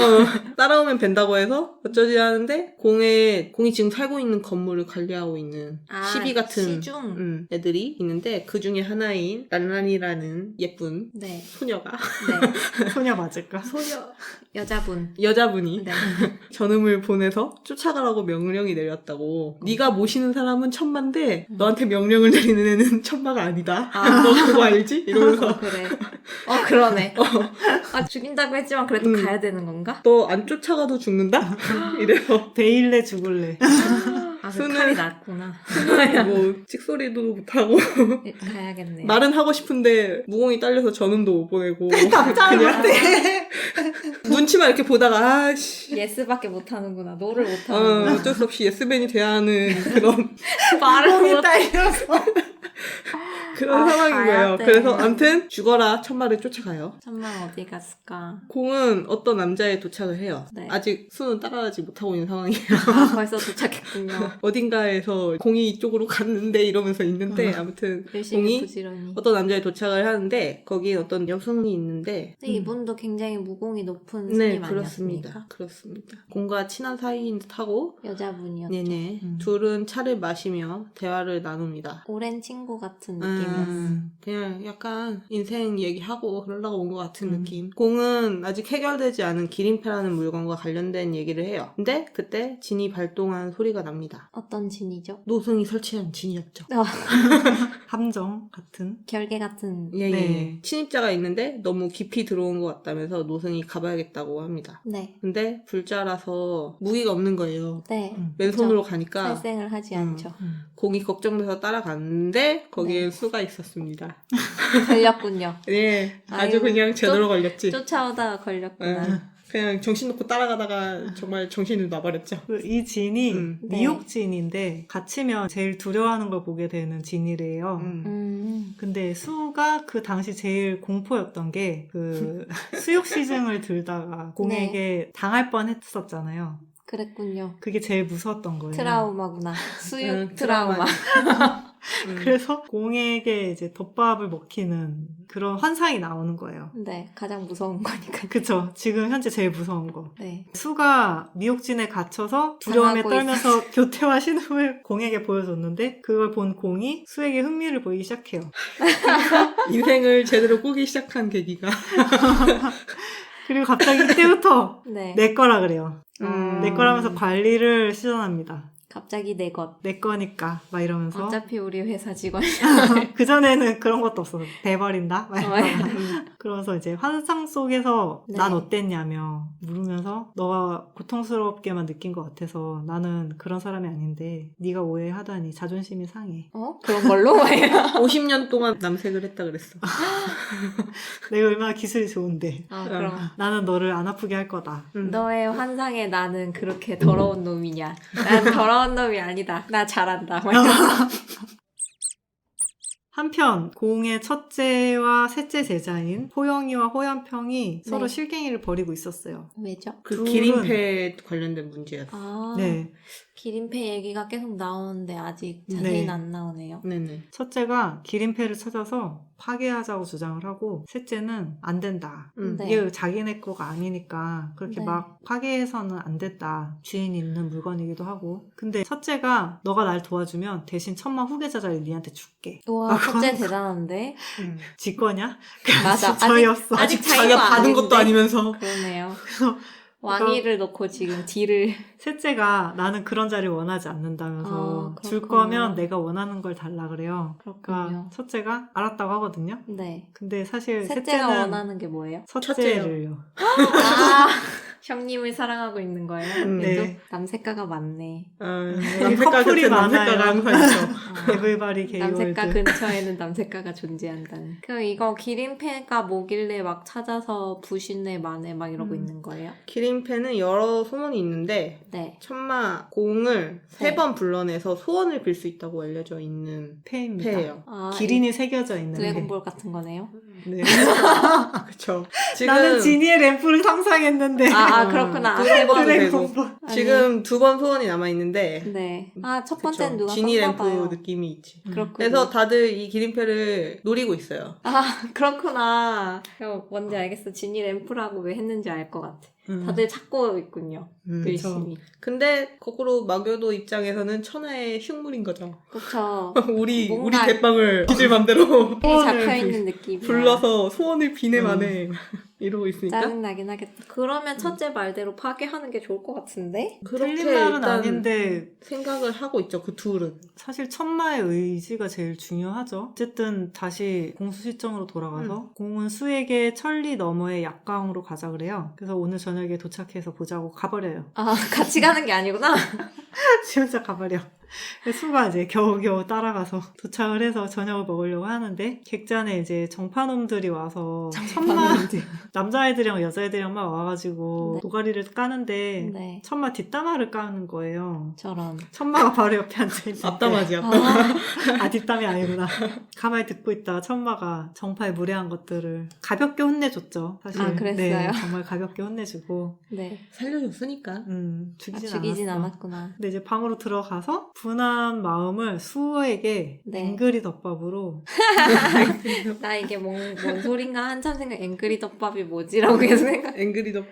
따라오면 된다고 해서 어쩌지 하는데 공이 지금 살고 있는 건물을 관리하고 있는 시비 같은 시중. 애들이 있는데 그 중에 하나인 란란이라는 예쁜 네. 소녀가 네. 소녀 맞아. 맞을까? 여자분이 네. 전음을 보내서 쫓아가라고 명령이 내렸다고. 네가 모시는 사람은 천마인데 너한테 명령을 내리는 애는 천마가 아니다. 너 그거 알지? 이러면서 그래. 그러네. 아, 죽인다고 했지만 그래도 가야 되는 건가? 너 안 쫓아가도 죽는다? 이래서 베일래 죽을래. 아, 그 수는- 칼이 났구나. 뭐 찍소리도 못하고 가야겠네. 말은 하고 싶은데 무공이 딸려서 전음도 못 보내고 답장을 그냥 못해. 눈치만 이렇게 보다가 아씨 예스밖에 못하는구나. 노를 못하는구나. 어쩔 수 없이 예스맨이 돼야 하는 그런 말을 뽕이 못 딸려서. 그런 상황인 가야 거예요. 돼. 그래서 암튼 죽어라 천마를 쫓아가요. 천만 어디 갔을까? 공은 어떤 남자에 도착을 해요. 네. 아직 수는 따라가지 못하고 있는 상황이에요. 아, 벌써 도착했군요. 어딘가에서 공이 이쪽으로 갔는데 이러면서 있는데 아무튼 열심히 공이 부지런히. 어떤 남자에 도착을 하는데 거기에 어떤 여성이 있는데 근데 이분도 굉장히 무공이 높은 네 스님 그렇습니다. 아니었습니까? 그렇습니다. 공과 친한 사이인 듯하고 여자분이었죠. 네네 음. 둘은 차를 마시며 대화를 나눕니다. 오랜 친구 같은 느낌이었어. 그냥 약간 인생 얘기하고 그러려고 온 것 같은 느낌. 공은 아직 해결되지 않은 기린패라는 물건과 관련된 얘기를 해요. 근데 그때 진이 발동한 소리가 납니다. 어떤 진이죠? 노승이 설치한 진이었죠. 함정 같은. 결계 같은. 예, 네. 예. 침입자가 있는데 너무 깊이 들어온 것 같다면서 노승이 가봐야겠다고 합니다. 네. 근데 불자라서 무기가 없는 거예요. 네. 맨손으로 그쵸. 가니까 살생을 하지 않죠. 공이 걱정돼서 따라갔는데 거기에 네. 수가 있었습니다. 걸렸군요. 예, 아주 아유, 그냥 제대로 걸렸지. 쫓아오다가 걸렸구나. 예, 그냥 정신 놓고 따라가다가 정말 정신을 놔버렸죠. 이 진이 네. 미혹진인데 갇히면 제일 두려워하는 걸 보게 되는 진이래요. 근데 수가 그 당시 제일 공포였던 게 그 수욕 시즌을 들다가 공에게 당할 뻔했었잖아요. 그랬군요. 그게 제일 무서웠던 거예요. 트라우마구나. 수육 응, 트라우마. 그래서 공에게 이제 덮밥을 먹히는 그런 환상이 나오는 거예요. 네. 가장 무서운 거니까. 그쵸. 지금 현재 제일 무서운 거. 네. 수가 미혹진에 갇혀서 두려움에 당하고 떨면서 교태와 신음을 공에게 보여줬는데 그걸 본 공이 수에게 흥미를 보이기 시작해요. 인생을 제대로 꾸기 시작한 계기가. 그리고 갑자기 이때부터 네. 내 거라 그래요. 음. 내 거라면서 관리를 시전합니다. 갑자기 내 것. 내 거니까 막 이러면서 어차피 우리 회사 직원. 그전에는 그런 것도 없었어. 돼버린다? 막 어, 이러면서. 그러면서 이제 환상 속에서 네. 난 어땠냐며 물으면서 너가 고통스럽게만 느낀 것 같아서 나는 그런 사람이 아닌데 네가 오해하다니 자존심이 상해. 그런 걸로? 50년 동안 남색을 했다 그랬어. 내가 얼마나 기술이 좋은데 그럼. 나는 너를 안 아프게 할 거다. 너의 환상에 나는 그렇게 더러운 놈이냐. 난 더러운 놈이 아니다. 나 잘한다. 막 이러면서. 한편 공의 첫째와 셋째 제자인 호영이와 호연평이 서로 실갱이를 벌이고 있었어요. 왜죠? 그 둘은- 기린패 관련된 문제였어. 아, 네. 기린패 얘기가 계속 나오는데 아직 자세히는 네. 안 나오네요. 네네. 첫째가 기린패를 찾아서 파괴하자고 주장을 하고 셋째는 안 된다. 네. 이게 자기네 거가 아니니까 그렇게 네. 막 파괴해서는 안 됐다. 주인이 있는 물건이기도 하고. 근데 첫째가 너가 날 도와주면 대신 천마 후계자를 니한테 줄게. 와, 첫째 대단한데? 지 거냐? 맞아. 저희 없어. 아직 자기가 자기가 받은 것도 아닌데? 아니면서. 그러네요. 왕위를 놓고 지금 딜을. 셋째가 나는 그런 자리를 원하지 않는다면서 아, 줄 그렇구나. 거면 내가 원하는 걸 달라 그래요. 그렇군요. 그러니까 첫째가 알았다고 하거든요. 네. 근데 사실 셋째가 셋째는 원하는 게 뭐예요? 첫째를요. 아, 형님을 사랑하고 있는 거예요? 네. 그래도 남색가가 많네. 남색가 커플이 곁에 남색가가 많아요. 항상 있어. 에블바리 게이월드. 남색가 근처에는 남색가가 존재한다는. 그럼 이거 기린패가 뭐길래 막 찾아서 부신내 만에 막 이러고 있는 거예요? 기린패는 여러 소문이 있는데 네. 천마 공을 네. 3번 불러내서 소원을 빌 수 있다고 알려져 있는 패입니다. 패예요. 아, 기린이 새겨져 있는 드래곤볼 같은 거네요. 네. 그쵸. 나는 지니의 램프를 상상했는데 아, 그렇구나. 드래곤 세 번. 드래곤볼. 지금 2번 소원이 남아있는데 네. 아, 첫 번째는 그쵸. 누가 지니 썼나 램프 봐요. 느낌이 있지. 그렇군요. 그래서 다들 이 기린패를 노리고 있어요. 아, 그렇구나. 뭔지 알겠어. 지니 램프라고 왜 했는지 알 것 같아. 다들 찾고 있군요. 열심히. 근데 거꾸로 마교도 입장에서는 천하의 흉물인 거죠. 그쵸. 우리 뭔가- 대빵을 지들 맘대로 잡혀있는 느낌이야. 불러서 소원을 비네 만에 이러고 있으니까. 짜증나긴 하겠다. 그러면 첫째 말대로 파괴하는 게 좋을 것 같은데? 그렇게 틀린 말은 일단 아닌데 생각을 하고 있죠. 그 둘은. 사실 천마의 의지가 제일 중요하죠. 어쨌든 다시 공수 시점으로 돌아가서 공은 수에게 천리 너머의 약강으로 가자 그래요. 그래서 오늘 저녁에 도착해서 보자고 가버려요. 아, 같이 가는 게 아니구나. 지 혼자 가버려. 수가 이제 겨우겨우 따라가서 도착을 해서 저녁을 먹으려고 하는데 객잔에 이제 정파놈들이 와서 천마 남자애들이랑 여자애들이랑 막 와가지고 네. 노가리를 까는데 네. 천마 뒷담화를 까는 거예요. 저런. 천마가 바로 옆에 앉아있는데 앞담하지, 앞담. 아 뒷담이 아니구나. 가만히 듣고 있다가 천마가 정파의 무례한 것들을 가볍게 혼내줬죠. 사실. 아, 그랬어요? 네, 정말 가볍게 혼내주고 네. 살려줬으니까. 죽이진 않았어. 않았구나. 근데 이제 방으로 들어가서 분한 마음을 수호에게 네. 앵그리 덮밥으로 나 이게 뭔 소린가 한참 생각, 앵그리 덮밥이 뭐지라고 계속 생각. 앵그리더.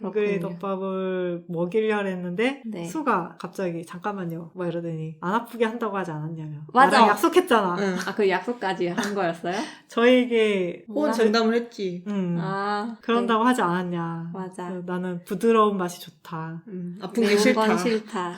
앵그리 그렇군요. 덮밥을 먹이려 했는데 네. 수가 갑자기 잠깐만요 막 이러더니 안 아프게 한다고 하지 않았냐며. 맞아. 나랑 약속했잖아. 응. 아, 그 약속까지 한 거였어요? 저에게 호언 장담을 했지. 아. 그런다고 하지 않았냐. 맞아. 그래서 나는 부드러운 맛이 좋다. 아픈 네. 게 매운 싫다. 건 싫다.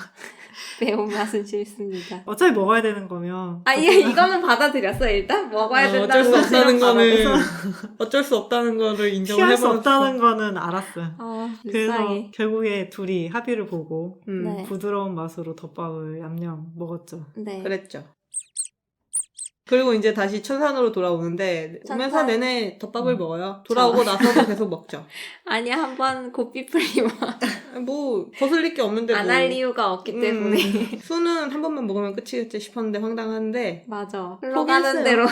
매운 맛은 싫습니다. 어차피 먹어야 되는 거면 아, 이거는 받아들였어, 일단? 먹어야 어쩔 된다는 수 없다는 거는 받아들여서. 어쩔 수 없다는 거를 인정을 피할 수 해버렸어. 없다는 거는 알았어요. 아, 그래서 불쌍해. 결국에 둘이 합의를 보고 네. 부드러운 맛으로 덮밥을 얌얌 먹었죠. 네. 그랬죠. 그리고 이제 다시 천산으로 돌아오는데 천산. 오면서 내내 덮밥을 먹어요. 돌아오고 나서도 계속 먹죠. 아니, 한번 고삐풀리면 뭐 거슬릴 게 없는데 안 뭐. 할 이유가 없기 때문에. 수는 한 번만 먹으면 끝이겠지 싶었는데 황당한데 맞아. 흘러가는 포기했어요. 대로.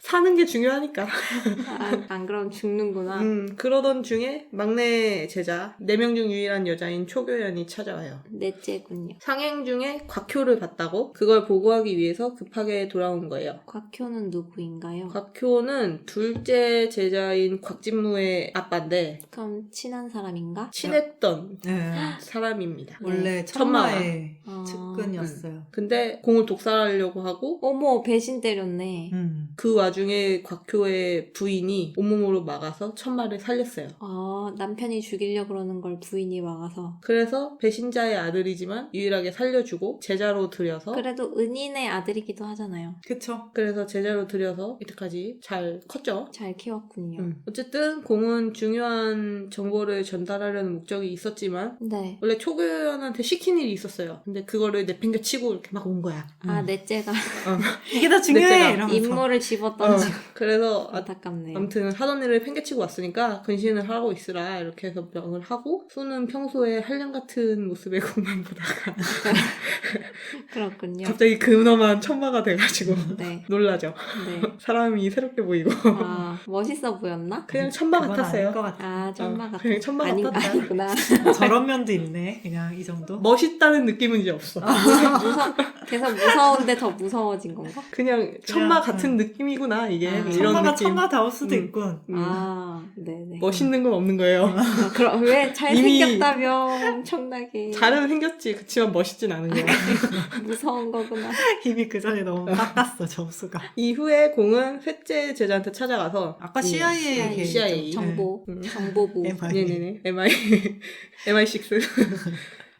사는 게 중요하니까. 아, 안 그럼 죽는구나. 그러던 중에 막내 제자 4명 중 유일한 여자인 초교연이 찾아와요. 넷째군요. 상행 중에 곽효를 봤다고 그걸 보고하기 위해서 급하게 돌아온 거예요. 곽효는 누구인가요? 곽효는 둘째 제자인 곽진무의 아빠인데 그럼 친한 사람인가? 친했던 네. 사람입니다. 원래 천마와. 천마의 아. 측근이었어요. 근데 공을 독살하려고 하고 어머, 배신 때렸네. 그 와중에 곽효의 부인이 온몸으로 막아서 천마를 살렸어요. 아, 남편이 죽이려고 그러는 걸 부인이 막아서. 그래서 배신자의 아들이지만 유일하게 살려주고 제자로 들여서 그래도 은인의 아들이기도 하잖아요. 그쵸. 그래서 제자로 들여서 이때까지 잘 컸죠. 잘 키웠군요. 어쨌든 공은 중요한 정보를 전달하려는 목적이 있었지만 네. 원래 초교연한테 시킨 일이 있었어요. 근데 그거를 내팽개치고 이렇게 막 온 거야. 아, 넷째가 이게 더 중요해! 넷째가 이러면서. 임무를 집어던지고. 그래서 안타깝네요. 아무튼 하던 일을 팽개치고 왔으니까 근신을 하고 있으라 이렇게 해서 명을 하고 수는 평소에 한량 같은 모습의 공만 보다가 그렇군요. 갑자기 근엄한 천마가 돼가지고 네. 놀라죠. 네. 사람이 새롭게 보이고 아, 멋있어 보였나? 그냥 천마 그건 같았어요. 아닐 것 같아. 아, 천마 같아. 그냥 천마 아니, 같았다. 아니구나. 저런 면도 있네. 그냥 이 정도. 멋있다는 느낌은 이제 없어. 계속 무서운데 더 무서워진 건가? 그냥 천마 같은 느낌이구나 이게 아, 이런 천마가 느낌. 천마다울 수도 있군. 아, 네네. 멋있는 건 없는 거예요. 아, 그럼 왜 잘생겼다며 엄청나게 잘은 생겼지. 그치만 멋있진 않은 거야. 무서운 거구나. 이미 그 전에 너무 깎았어, 점수가. 이후에 공은 셋째 제자한테 찾아가서 아까 CIA 걔 CIA. 있죠. 정보, 음. 정보부. MI. 네네네 MI6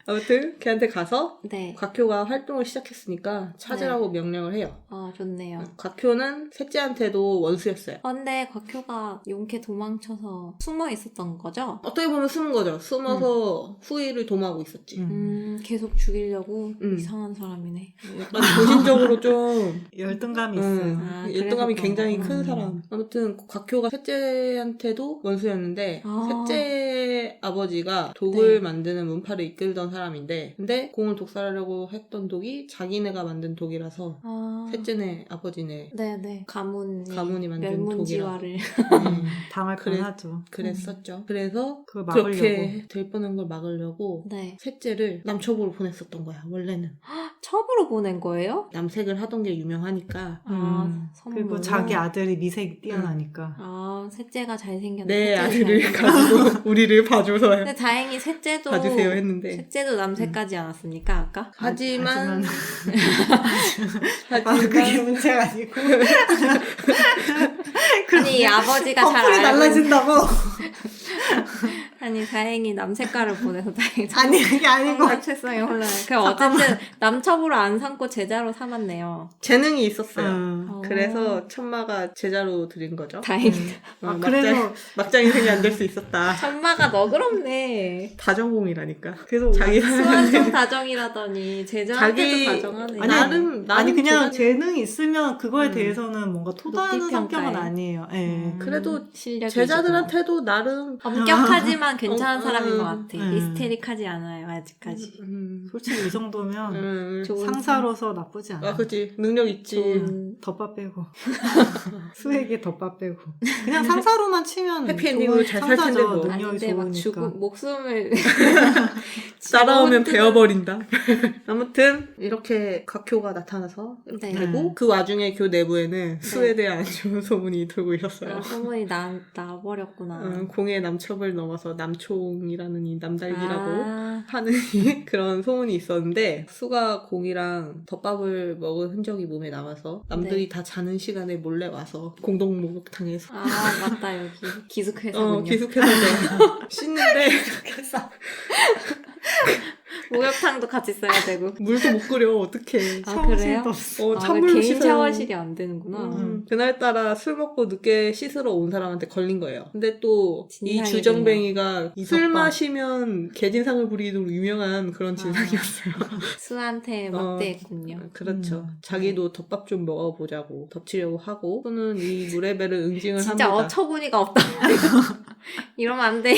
아무튼 걔한테 가서 네. 곽효가 활동을 시작했으니까 찾으라고 명령을 해요. 아, 좋네요. 곽효는 셋째한테도 원수였어요. 근데 곽효가 용케 도망쳐서 숨어 있었던 거죠? 어떻게 보면 숨은 거죠. 숨어서 후위를 도모하고 있었지. 계속 죽이려고 음. 이상한 사람이네. 약간 정신적으로 좀 열등감이 있어요. 아, 열등감이 그래서 굉장히 그런 큰 거구나. 사람. 아무튼 곽효가 셋째한테도 원수였는데 아. 셋째 아버지가 독을 네. 만드는 문파를 이끌던 사람인데 근데 공을 독살하려고 했던 독이 자기네가 만든 독이라서 아. 셋째네 아버지네 네네. 가문이 만든 멸문지화를. 당할 그래. 뻔하죠. 그랬었죠. 그래서 그걸 막으려고. 그렇게 될 뻔한 걸 막으려고 네. 셋째를 남첩으로 보냈었던 거야. 원래는 첩으로 보낸 거예요? 남색을 하던 게 유명하니까 아, 선물. 그리고 자기 아들이 미색이 뛰어나니까. 아, 셋째가 잘생겼네. 내 셋째가 아들을 잘생겼네. 가지고 우리를 봐줘서 근데 다행히 셋째도 봐주세요 했는데 셋째도 남색까지 않았습니까 아까? 하지만 아, 그게 문제가 아니고. 아니 아버지가 잘 커플이 알고 달라진다고. 아니 다행히 남 색깔을 보내서 다행이죠. 아니 그게 아니고. 성적체성이 혼란해. 그럼 어쨌든 남첩으로 안 삼고 제자로 삼았네요. 재능이 있었어요. 어. 그래서 천마가 제자로 드린 거죠. 다행이다. 아, 그래서 막장 인생이 안 될 수 있었다. 천마가 너그럽네. 다정공이라니까. 그래서 자기 수완성 다정이라더니 제자한테도 다정하네. 아니, 나름 아니 그냥 제자- 재능이 있으면 그거에 대해서는 뭔가 토다하는 높이 성격은 평가해. 아니에요. 예. 그래도 실력이 제자들한테도 나름 엄격하지만 괜찮은 어, 사람인 것 같아. 음. 히스테릭하지 않아요 아직까지. 솔직히 이 정도면 좋은 상사로서 나쁘지 않아. 아 그치 능력 있지. 좋은 덮밥 빼고 수에게 덮밥 빼고 그냥 상사로만 치면 해피엔딩으로 좋은 잘살 텐데 상사죠. 뭐. 능력이 아닌데 막 좋으니까. 죽음 목숨을 따라오면 지금 베어버린다. 아무튼 이렇게 각효가 나타나서 네. 되고 그 와중에 교 내부에는 수에 대한 안 좋은 소문이 돌고 있었어요. 그런 소문이 나버렸구나. 공의 남첩을 넘어서 남총이라는 이 남달기라고 아, 하는 그런 소문이 있었는데 수가 공이랑 덮밥을 먹은 흔적이 몸에 남아서 남들이 네. 다 자는 시간에 몰래 와서 공동 목욕탕에서 아 맞다 여기 기숙회사군요. 기숙해서 씻는데 목욕탕도 같이 써야 되고. 물도 못 끓여 어떡해. 아 그래요? 샤워실도 없어. 아, 찬물로 개인 씻어요. 샤워실이 안 되는구나. 그날따라 술 먹고 늦게 씻으러 온 사람한테 걸린 거예요. 근데 또 이 진상이군요. 주정뱅이가 이 술 덮밥. 마시면 개진상을 부리기로 유명한 그런 진상이었어요. 수한테 막대했군요. 그렇죠. 자기도 덮밥 좀 먹어보자고 덮치려고 하고 또는 이 무레배를 응징을 진짜 합니다. 어처구니가 없다. 이러면 안 돼.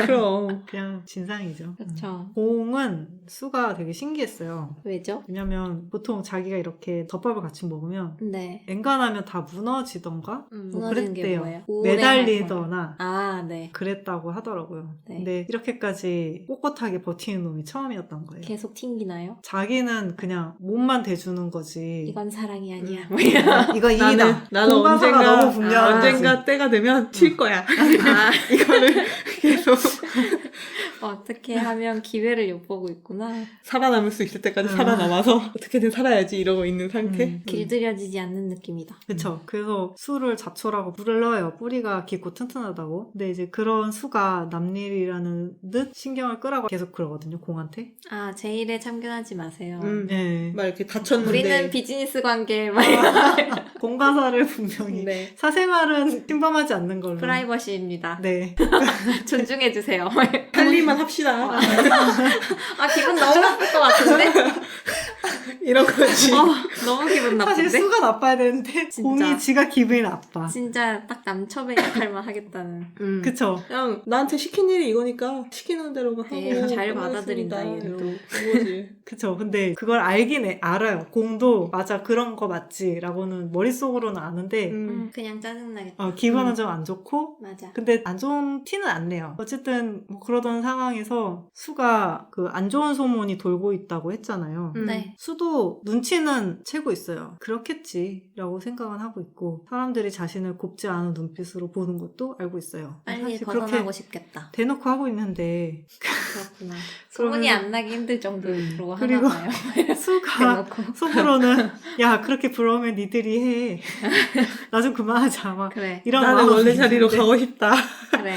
그럼 그냥 진상이죠. 그렇죠. 공은 수가 되게 신기했어요. 왜죠? 왜냐면 보통 자기가 이렇게 덮밥을 같이 먹으면 네. 엔간하면 다 무너지던가 뭐 무너지는 게 그랬대요. 뭐예요? 매달리거나 아, 네. 그랬다고 하더라고요. 네. 근데 이렇게까지 꼿꼿하게 버티는 놈이 처음이었던 거예요. 계속 튕기나요? 자기는 그냥 몸만 대주는 거지. 이건 사랑이 아니야. 뭐 이거 이기다. 나는 공과사가 언젠가 너무 분명하지. 언젠가 때가 되면 칠 거야. 아, 이거를 계속 어떻게 하면 기회를 엿보고 있구나. 살아남을 수 있을 때까지 살아남아서 어떻게든 살아야지 이러고 있는 상태. 길들여지지 않는 느낌이다. 그쵸. 그래서 수를 잡초라고 불러요. 뿌리가 깊고 튼튼하다고. 근데 이제 그런 수가 남일이라는 듯 신경을 끄라고 계속 그러거든요, 공한테. 아, 제 일에 참견하지 마세요. 네. 막 이렇게 다쳤는데 우리는 비즈니스 관계, 막 공과사를 분명히. 네. 사생활은 침범하지 않는 걸로. 프라이버시입니다. 네. 존중해주세요. 할 일만 합시다. 아, 기분 너무 나쁠 것 같은데? 이런 거지. 너무 기분 사실 나쁜데? 수가 나빠야 되는데 진짜. 공이 지가 기분이 나빠. 진짜 딱 남첩의 역할만 하겠다는. 그쵸. 그냥 나한테 시킨 일이 이거니까 시키는 대로만 하고 네, 잘 끝났습니다. 받아들인다, 얘도. 그거지. 그쵸. 근데 그걸 알아요. 공도 맞아 그런 거 맞지 라고는 머릿속으로는 아는데 그냥 짜증나겠다. 기분은 좀 안 좋고 맞아. 근데 안 좋은 티는 안 내요. 어쨌든 뭐 그러던 상황에서 수가 그 안 좋은 소문이 돌고 있다고 했잖아요. 네. 수도 눈치는 채고 있어요. 그렇겠지라고 생각은 하고 있고 사람들이 자신을 곱지 않은 눈빛으로 보는 것도 알고 있어요. 빨리 사실 벗어나고 그렇게 싶겠다. 대놓고 하고 있는데 그렇구나. 소문이 그러면은- 안 나기 힘들 정도로 하나 그리고 봐요. 수가 대놓고. 속으로는 야 그렇게 부러우면 니들이 해. 나 좀 그만하자. 막 그래. 이런 나는 마음이 원래 자리로 있는데. 가고 싶다. 그래.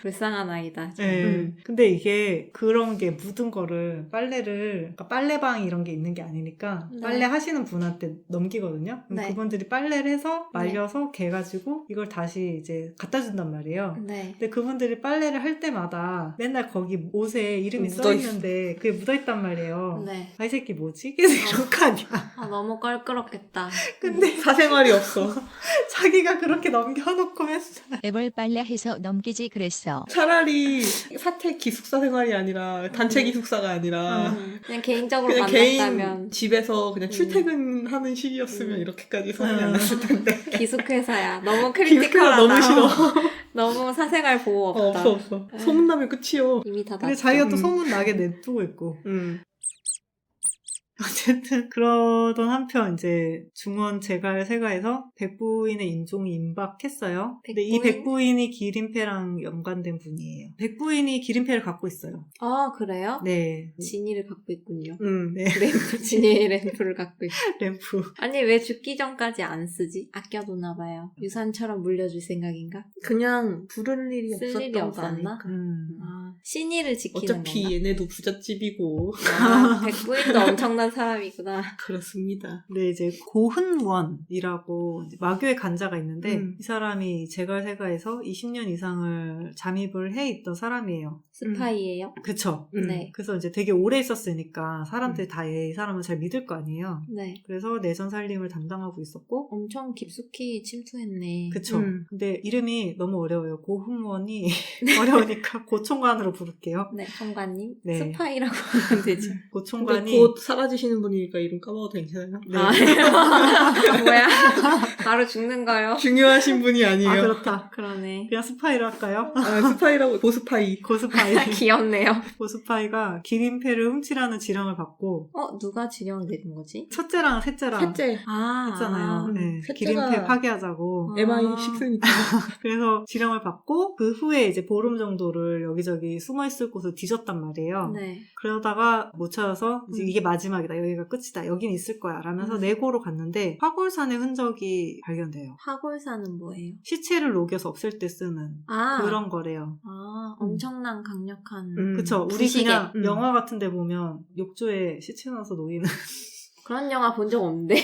불쌍한 아이다. 좀. 네. 근데 이게 그런 게 묻은 거를 그러니까 빨래방 이런 게 있는 게 아니니까 네. 빨래 하시는 분한테 넘기거든요. 그럼 네. 그분들이 빨래를 해서 말려서 개가지고 이걸 다시 이제 갖다 준단 말이에요. 네. 근데 그분들이 빨래를 할 때마다 맨날 거기 옷에 이름이 써 묻어있어. 있는데 그게 묻어있단 말이에요. 네. 아, 이 새끼 뭐지? 계속 이럴 거 아니야. 아, 너무 껄끄럽겠다. 근데 사생활이 없어. 자기가 그렇게 넘겨놓고 맨날 애벌 빨래해서 넘기지 그랬어. 차라리 사택 기숙사 생활이 아니라 단체 기숙사가 아니라 그냥 개인적으로 그냥 만났다면 개인 집에서 그냥 출퇴근하는 시기였으면 이렇게까지 소문이 안 났을 텐데. 기숙회사야. 너무 기숙회가 크리티컬하다. 너무 싫어. 너무 사생활 보호 없다. 없어. 소문나면 끝이요. 이미 다 근데 났어. 자기가 또 소문 나게 냅두고 있고 어쨌든 그러던 한편 이제 중원 제갈 세가에서 백부인의 인종이 임박했어요. 근데 이 백부인? 백부인이 기린패랑 연관된 분이에요. 백부인이 기린패를 갖고 있어요. 아, 그래요? 네. 진이를 갖고 있군요. 네. 램프, 진이 램프를 갖고 있어. 램프. 아니, 왜 죽기 전까지 안 쓰지? 아껴두나 봐요. 유산처럼 물려줄 생각인가? 그냥 부를 일이 쓸 없었던 일이 거 없었나? 아닐까? 아, 신의를 지키는 어차피 건가? 얘네도 부잣집이고 아, 백부인도 엄청난 사람이구나. 그렇습니다. 근데 이제 고흔원이라고 이제 마교의 간자가 있는데 이 사람이 제갈세가에서 20년 이상을 잠입을 해 있던 사람이에요. 스파이예요? 그쵸? 네. 그래서 이제 되게 오래 있었으니까 사람들이 다 이 사람을 잘 믿을 거 아니에요. 네. 그래서 내전 살림을 담당하고 있었고 엄청 깊숙이 침투했네. 그쵸. 근데 이름이 너무 어려워요. 고흥원이 어려우니까 고총관으로 부를게요. 네, 총관님. 네. 스파이라고 하면 되죠. 근데 고총관이 곧 사라지시는 분이니까 이름 까먹어도 괜찮아요? 네. 뭐야? 바로 죽는 거요? 중요하신 분이 아니에요. 아 그렇다. 그러네. 그냥 스파이로 할까요? 스파이라고 고스파이. 고스파이. 귀엽네요. 고스파이가 기린패를 훔치라는 지령을 받고 누가 지령을 내린 거지? 첫째랑 셋째랑 셋째. 했잖아요. 네. 셋째가- 기린패 파괴하자고. MI6니까. 그래서 지령을 받고 그 후에 이제 보름 정도를 여기저기 숨어있을 곳을 뒤졌단 말이에요. 네. 그러다가 못 찾아서 이제 이게 마지막이다. 여기가 끝이다. 여긴 있을 거야. 라면서 내고로 갔는데 화골산의 흔적이 발견돼요. 화골사는 뭐예요? 시체를 녹여서 없앨 때 쓰는 그런 거래요. 엄청난 강력한. 그쵸. 우리 부시개. 그냥 영화 같은 데 보면 욕조에 시체 넣어서 놓이는 그런 영화 본 적 없는데.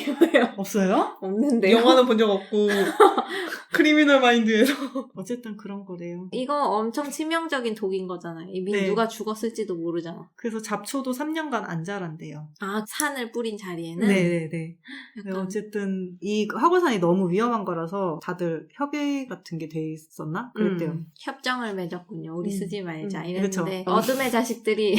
없어요? 없는데요? 영화는 본 적 없고 크리미널 마인드에서 어쨌든 그런 거래요. 이거 엄청 치명적인 독인 거잖아요. 이미 네. 누가 죽었을지도 모르잖아. 그래서 잡초도 3년간 안 자란대요. 아, 산을 뿌린 자리에는? 네네네. 약간 어쨌든 이 화골산이 너무 위험한 거라서 다들 협의 같은 게 돼 있었나? 그랬대요. 협정을 맺었군요. 우리 쓰지 말자. 이랬는데 그쵸. 어둠의 자식들이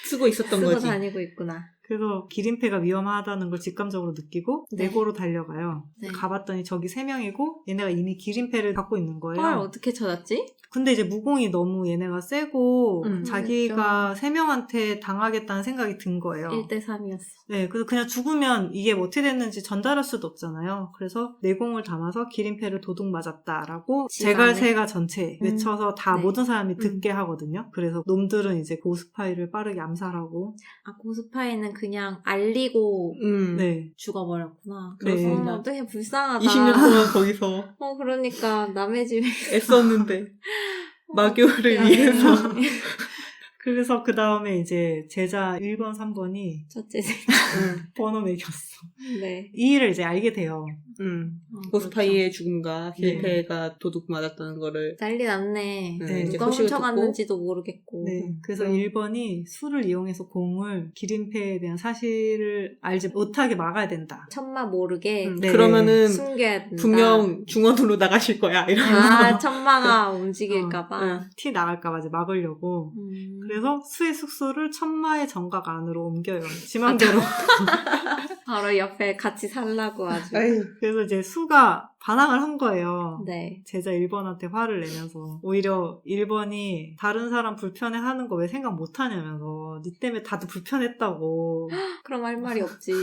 쓰고 있었던 쓰고 거지. 다니고 있구나. 그래서 기린패가 위험하다는 걸 직감적으로 느끼고 네. 내고로 달려가요. 네. 가봤더니 저기 3명이고 얘네가 이미 기린패를 갖고 있는 거예요. 헐, 어떻게 찾았지? 근데 이제 무공이 너무 얘네가 세고 자기가 3명한테 당하겠다는 생각이 든 거예요. 1대3이었어. 네, 그래서 그냥 죽으면 이게 뭐 어떻게 됐는지 전달할 수도 없잖아요. 그래서 내공을 담아서 기린패를 도둑 맞았다라고 집 안에? 제갈세가 전체 외쳐서 다 네. 모든 사람이 듣게 하거든요. 그래서 놈들은 이제 고스파이를 빠르게 암살하고 아, 고스파이는 그냥 알리고 네. 죽어버렸구나. 그렇습니다. 어떻게 불쌍하다. 20년 동안 거기서 그러니까 남의 집에 애썼는데 마교를 어떡해. 위해서 그래서 그 다음에 이제 제자 1번, 3번이 첫째 집. 번호 매겼어. 네. 이 일을 이제 알게 돼요. 고스파이의 죽음과 기린패가 도둑 맞았다는 거를 난리 났네. 네, 이제 누가 소식을 훔쳐갔는지도 모르겠고. 네. 그래서 1번이 술을 이용해서 공을 기린패에 대한 사실을 알지 못하게 막아야 된다. 천마 모르게 네. 그러면은 숨겨야 된다. 분명 중원으로 나가실 거야 이런 천마가 움직일까봐. 티 나갈까봐 이제 막으려고. 그래서 수의 숙소를 천마의 정각 안으로 옮겨요. 지맘대로. 바로 옆에 같이 살라고 아주. 아유, 그래서 이제 수가 반항을 한 거예요. 네. 제자 1번한테 화를 내면서 오히려 1번이 다른 사람 불편해하는 거 왜 생각 못하냐면서 니 때문에 다들 불편했다고. 그럼 할 말이 없지.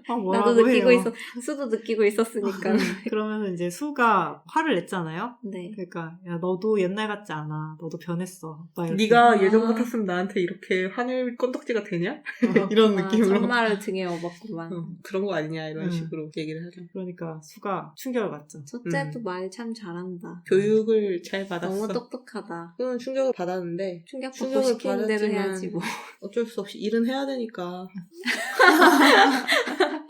뭐라고 나도 느끼고 해요. 수도 느끼고 있었으니까. 그러면서 이제 수가 화를 냈잖아요. 네. 그러니까 야 너도 옛날 같지 않아. 너도 변했어. 막 이렇게. 네가 예전 같았으면 나한테 이렇게 화낼 건덕지가 되냐? 이런 느낌으로 천마를 등에 업었구만. 그런 거 아니냐 이런 식으로 얘기를 하죠. 그러니까 수가 충격을 받죠. 첫째도 말 참 잘한다. 교육을 잘 받았어. 너무 똑똑하다. 그건 충격을 받았는데 충격받고 충격을 시키는 대로 받았지만 해야지 뭐. 어쩔 수 없이 일은 해야 되니까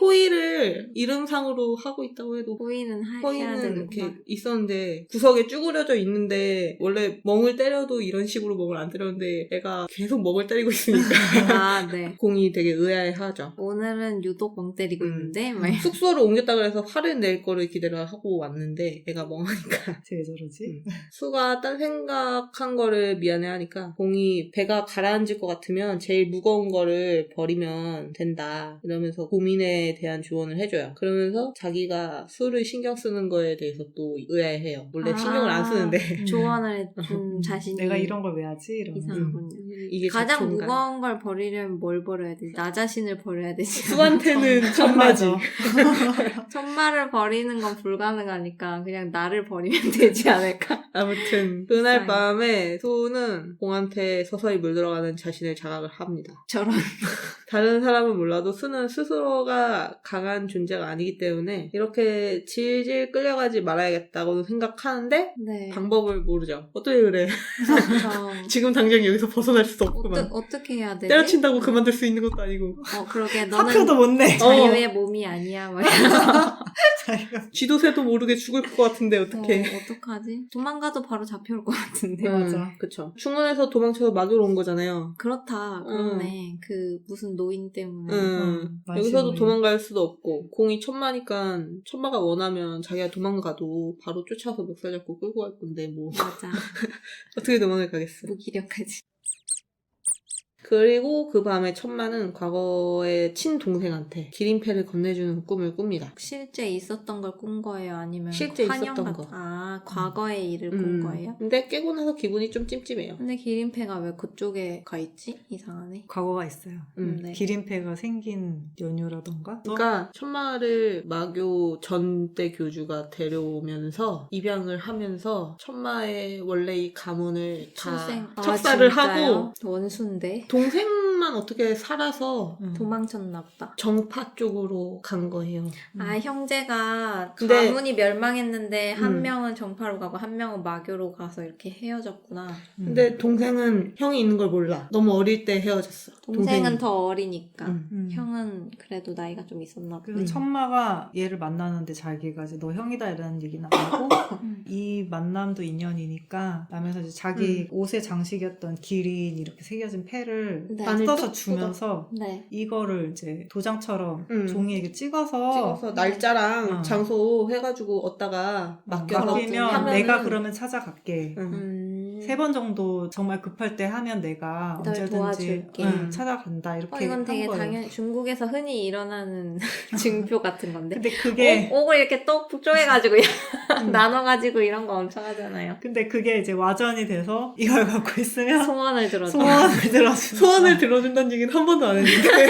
호의를 이름상으로 하고 있다고 해도 호의는 해야 호의는 되는구나. 이렇게 있었는데 구석에 쭈그려져 있는데 원래 멍을 때려도 이런 식으로 멍을 안 때렸는데 애가 계속 멍을 때리고 있으니까 아, 네. 공이 되게 의아해하죠. 오늘은 유독 멍 때리고 있는데 막 숙소를 옮겼다 그래서 화를 낼 거를 기대를 하고 왔는데 애가 멍하니까 쟤왜 저러지? 수가 딴 생각한 거를 미안해하니까 공이 배가 가라앉을 것 같으면 제일 무거운 거를 버리면 된다 이러면서 고민에 건강에 대한 조언을 해줘요. 그러면서 자기가 술을 신경 쓰는 거에 대해서 또 의아해해요. 원래 신경을 안 쓰는데 조언을 준 자신이 내가 이런 걸 왜 하지? 이러면서. 이상하군요. 이게 가장 자존감. 무거운 걸 버리려면 뭘 버려야 되지? 나 자신을 버려야 되지. 수한테는 천마지. 천마를 버리는 건 불가능하니까 그냥 나를 버리면 되지 않을까? 아무튼 그날 불쌍해. 밤에 소는 공한테 서서히 물들어가는 자신을 자각을 합니다. 저런. 다른 사람은 몰라도 수는 스스로가 강한 존재가 아니기 때문에 이렇게 질질 끌려가지 말아야겠다고는 생각하는데 네. 방법을 모르죠. 어떻게 그래? 그렇죠. 지금 당장 여기서 벗어날 수도 없구만. 어떻게 해야 되지? 때려친다고 그만둘 수 있는 것도 아니고. 그러게 사표도 너는 못 내. 자유의 몸이 아니야. 뭐 자기가. 쥐도새도 모르게 죽을 것 같은데 어떡해. 어떡하지? 도망가도 바로 잡혀올 것 같은데. 맞아. 그쵸. 충원에서 도망쳐서 막으러 온 거잖아요. 그렇다. 그러네. 그 무슨 노인 때문에. 여기서도 맛있네. 도망갈 수도 없고 공이 천마니까 천마가 원하면 자기가 도망가도 바로 쫓아서 멱살 잡고 끌고 갈 건데 뭐 맞아. 어떻게 도망을 가겠어. 무기력하지. 그리고 그 밤에 천마는 과거의 친동생한테 기린패를 건네주는 꿈을 꿉니다. 실제 있었던 걸 꾼 거예요? 아니면 실제 환영 있었던 같은- 거. 아, 과거의 일을 꾼 거예요? 근데 깨고 나서 기분이 좀 찜찜해요. 근데 기린패가 왜 그쪽에 가 있지? 이상하네. 과거가 있어요. 네. 기린패가 생긴 연유라던가. 그러니까 천마를 마교 전대 교주가 데려오면서 입양을 하면서 천마의 원래 이 가문을 다 출생. 척사를 진짜요? 하고 원수인데 동생만 어떻게 살아서 도망쳤나 보다. 정파 쪽으로 간 거예요. 아, 형제가 근데- 가문이 멸망했는데 한 음. 명은 정파로 가고 한 명은 마교로 가서 이렇게 헤어졌구나. 근데 동생은 형이 있는 걸 몰라. 너무 어릴 때 헤어졌어. 동생은 동생이. 더 어리니까. 음. 형은 그래도 나이가 좀 있었나 보다. 그래서 천마가 얘를 만나는데 자기가 이제 너 형이다 이라는 얘기는 안 하고 이 만남도 인연이니까 라면서 이제 자기 옷의 장식이었던 기린 이렇게 새겨진 패를 네. 바늘 뜯어서 뚝 주면서 네. 이거를 이제 도장처럼 음. 종이에 찍어서 찍어서 날짜랑 어. 장소 해가지고 얻다가 맡겨서 맡기면 하면은- 내가 그러면 찾아갈게. 응. 3번 정도 정말 급할 때 하면 내가 널 언제든지 도와줄게. 찾아간다 이렇게 이건 한 되게 거예요. 당연히 중국에서 흔히 일어나는 증표 같은 건데. 근데 그게 옥을 이렇게 똑 쪼개가지고 나눠가지고 이런 거 엄청 하잖아요. 근데 그게 이제 와전이 돼서 이걸 갖고 있으면 소원을 들어줘. 소원을 들어준다. 소원을 들어준다는 얘기는 한 번도 안 했는데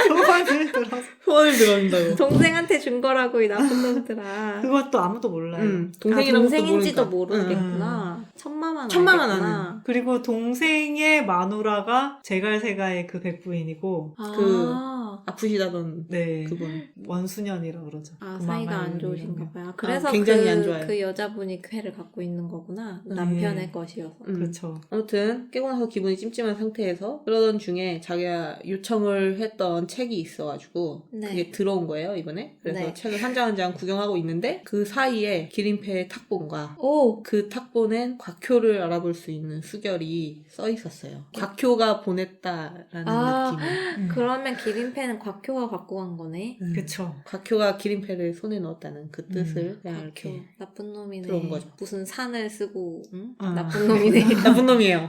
소원을 들어서 소원을 들어준다고. 동생한테 준 거라고 이 나쁜 놈들아. 그것도 아무도 몰라요. 동생이라는 것도 동생인지도 모르니까. 모르겠구나. 천마만 천마만 알겠구나. 그리고 동생의 마누라가 제갈세가의 그 백부인이고 아, 아프시다던 네 그분. 원수년이라고 그러죠. 아 그 사이가 망할 안 좋으신가 이름이. 봐요. 그래서 굉장히 그, 안 좋아요. 그 여자분이 그 패를 갖고 있는 거구나. 남편의 것이어서. 그렇죠. 아무튼 깨고 나서 기분이 찜찜한 상태에서 그러던 중에 자기가 요청을 했던 책이 있어가지고 네. 그게 들어온 거예요 이번에. 그래서 네. 책을 한 장 한 장 구경하고 있는데 그 사이에 기린패의 탁본과 오! 그 탁본엔 곽효를 알아볼 수 있는 수결이 써 있었어요. 곽효가 보냈다라는 아. 느낌. 그러면 기린패는 곽효가 갖고 간 거네. 그쵸. 곽효가 기린패를 손에 넣었다는 그 뜻을 그냥 곽효. 이렇게 나쁜 놈이네. 들어온 거죠. 무슨 산을 쓰고 응? 아. 나쁜 놈이네. 나쁜 놈이에요.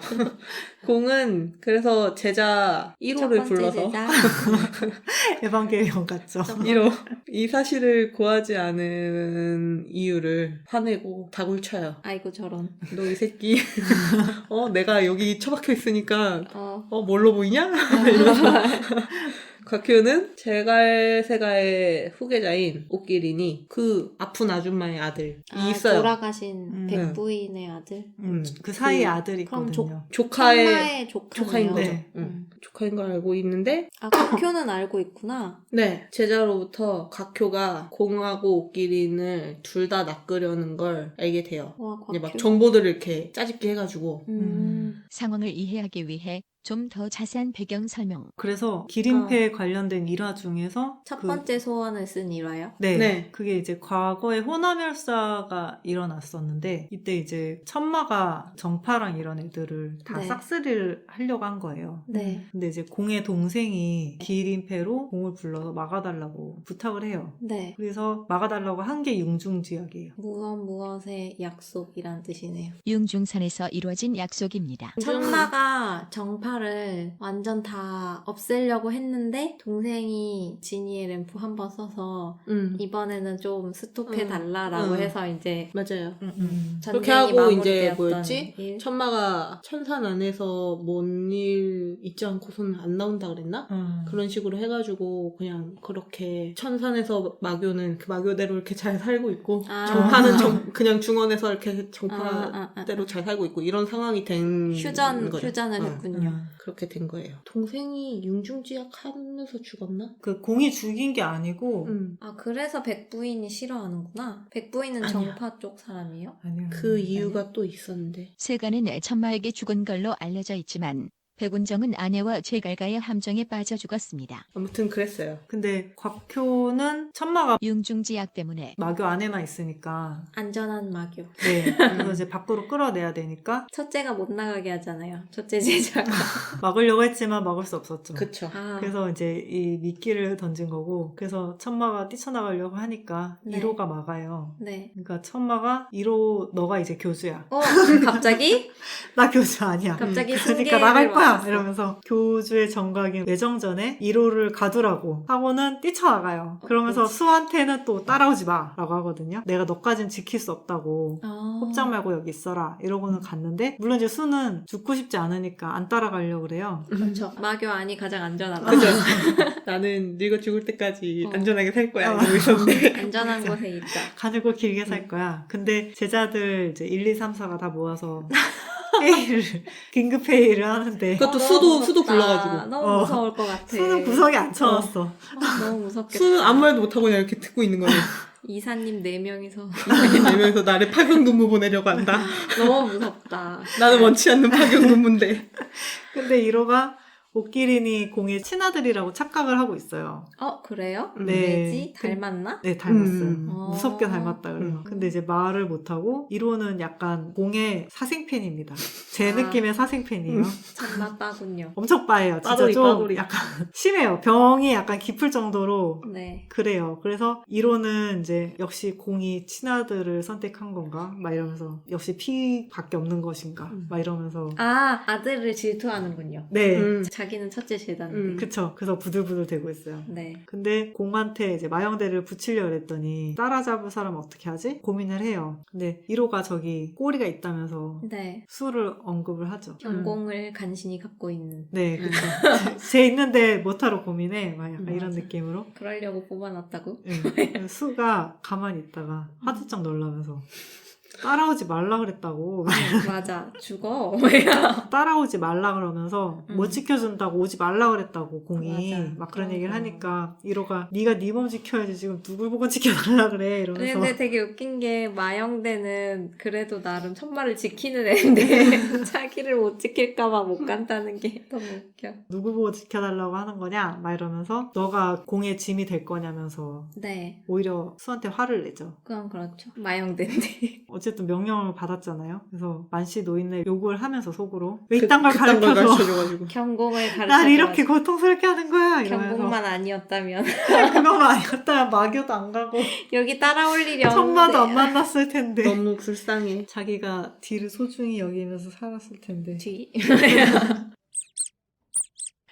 공은 그래서 제자 1호를 첫 번째 불러서 제자. 에반게리온 같죠. 1호 이 사실을 고하지 않은 이유를 화내고 닭을 쳐요. 아이고 저런. 너 이 새끼 내가 여기 처박혀 있으니까 어. 뭘로 보이냐? 이러면서 곽효는 제갈세가의 후계자인 옥기린이 그 아픈 아줌마의 아들이 있어요. 돌아가신 백부인의 아들. 그 사이에 그- 아들이 그럼 있거든요. 조카의 천마의 조카인 조카네요. 거죠. 네. 응. 조카인 걸 알고 있는데 아, 곽효는 알고 있구나. 네, 제자로부터 곽효가 공하고 옥기린을 둘 다 낚으려는 걸 알게 돼요. 와, 이제 곽효. 막 정보들을 이렇게 짜집기 해가지고 상황을 이해하기 위해 좀 더 자세한 배경 설명. 그래서 기린패에 관련된 일화 중에서 첫 그- 번째 소원을 쓴 일화요? 네, 네. 그게 이제 과거에 호남열사가 일어났었는데 이때 이제 천마가 정파랑 이런 애들을 다 네. 싹쓸이를 하려고 한 거예요. 네. 근데 이제 공의 동생이 기린패로 공을 불러서 막아달라고 부탁을 해요. 네. 그래서 막아달라고 한 게 융중지약이에요. 무엇의 약속이란 뜻이네요. 융중산에서 이루어진 약속입니다. 천마가 정파가 불화를 완전 다 없애려고 했는데 동생이 지니의 램프 한 번 써서 이번에는 좀 스톱해달라라고 해서 이제 맞아요. 전쟁이 그렇게 하고 이제 마무리되었던 뭐였지? 일. 천마가 천산 안에서 뭔 일 있지 않고서는 안 나온다 그랬나? 그런 식으로 해가지고 그냥 그렇게 천산에서 마교는 그 마교대로 이렇게 잘 살고 있고 정파는 그냥 중원에서 이렇게 정파대로 잘 살고 있고 이런 상황이 된 거죠. 휴전을 했군요. 그렇게 된 거예요. 동생이 융중지약 하면서 죽었나? 그 공이 죽인 게 아니고 아, 그래서 백부인이 싫어하는구나. 백부인은 아니야. 정파 쪽 사람이에요? 아니요. 그 이유가 또 있었는데. 세가는 천마에게 죽은 걸로 알려져 있지만 백운정은 아내와 제갈가의 함정에 빠져 죽었습니다. 아무튼 그랬어요. 근데 곽효는 천마가 융중지약 때문에 마교 안에만 있으니까 안전한 마교. 네. 그래서 이제 밖으로 끌어내야 되니까 첫째가 못 나가게 하잖아요. 첫째 제자가. 막으려고 했지만 막을 수 없었죠. 그쵸. 아, 그래서 이제 이 미끼를 던진 거고 그래서 천마가 뛰쳐나가려고 하니까 네. 1호가 막아요. 네. 그러니까 천마가 1호 너가 이제 교주야. 갑자기? 나 교주 아니야. 갑자기 그러니까 승계를 나갈 거야 맡았어. 이러면서 교주의 정각인 외정전에 1호를 가두라고 하고는 뛰쳐나가요. 그러면서 그렇지. 수한테는 또 따라오지 마 라고 하거든요. 내가 너까진 지킬 수 없다고 꼼짝 말고 여기 있어라 이러고는 갔는데 물론 이제 수는 죽고 싶지 않으니까 안 따라가려고 그래요. 그렇죠. 마교 안이 가장 안전하다. 그죠? 나는 늙어 죽을 때까지 어. 안전하게 살 거야. 이러고 있었는데. 안전한 곳에 있자. 가늘고 길게 살 거야. 근데 제자들 이제 1, 2, 3, 4가 다 모아서 회의를 긴급 회의를 하는데 그것도 너무 수도 무섭다. 불러가지고. 너무 무서울 것 같아. 수는 구석에 앉혀놨어. 너무 무섭겠다. 수는 아무 말도 못하고 그냥 이렇게 듣고 있는 거예요. 이사님 4명이서 이사님 내면서 나를 파견 근무 보내려고 한다. 너무 무섭다. 나는 원치 않는 파견 근무인데. 근데 1호가 옥기린이 공의 친아들이라고 착각을 하고 있어요. 그래요? 네. 왜지? 닮았나? 네, 닮았어요. 어. 무섭게 닮았다 그래요. 근데 이제 말을 못하고 1호는 약간 공의 사생팬입니다. 제 아. 느낌의 사생팬이에요. 참나 빠군요. 엄청 빠예요. 진짜 빠돌이, 좀 빠돌이. 약간 심해요. 병이 약간 깊을 정도로 네. 그래요. 그래서 1호는 이제 역시 공이 친아들을 선택한 건가? 막 이러면서 역시 피밖에 없는 것인가? 막 이러면서 아, 아들을 질투하는군요. 네. 자기는 첫째 제자인데. 그쵸. 그래서 부들부들 대고 있어요. 네. 근데 공한테 이제 마영대를 붙이려고 했더니 따라잡을 사람 어떻게 하지? 고민을 해요. 근데 1호가 저기 꼬리가 있다면서 네. 수를 언급을 하죠. 경공을 간신히 갖고 있는. 네, 그쵸. 쟤 있는데 못하러 고민해. 막 약간 이런 맞아. 느낌으로. 그러려고 뽑아놨다고? 네. 수가 가만히 있다가 화들짝 놀라면서 따라오지 말라 그랬다고. 맞아. 죽어. 따라오지 말라 그러면서 못 지켜준다고 오지 말라 그랬다고 공이 맞아. 막 그런 얘기를 그런 거. 하니까 1호가 네가 네 몸 지켜야지 지금 누굴 보고 지켜달라 그래 이러면서 근데 되게 웃긴 게 마영대는 그래도 나름 천마를 지키는 애인데 자기를 못 지킬까봐 못 간다는 게 너무 웃겨. 누구 보고 지켜달라고 하는 거냐 막 이러면서 너가 공의 짐이 될 거냐면서 네. 오히려 수한테 화를 내죠. 그건 그렇죠. 마영대인데. 어쨌든 명령을 받았잖아요. 그래서 만시 노인네 욕을 하면서 속으로 왜 이딴 걸 그딴 걸 가르쳐서 가르쳐줘가지고. 경공을 가르쳐. 날 이렇게 고통스럽게 하는 거야 이러면서 경공만 아니었다면 그것만 아니었다면 마교도 안 가고 여기 따라올 일이 없는데. 천마도 안 만났을 텐데 너무 불쌍해. 자기가 딜을 소중히 여기면서 살았을 텐데 뒤.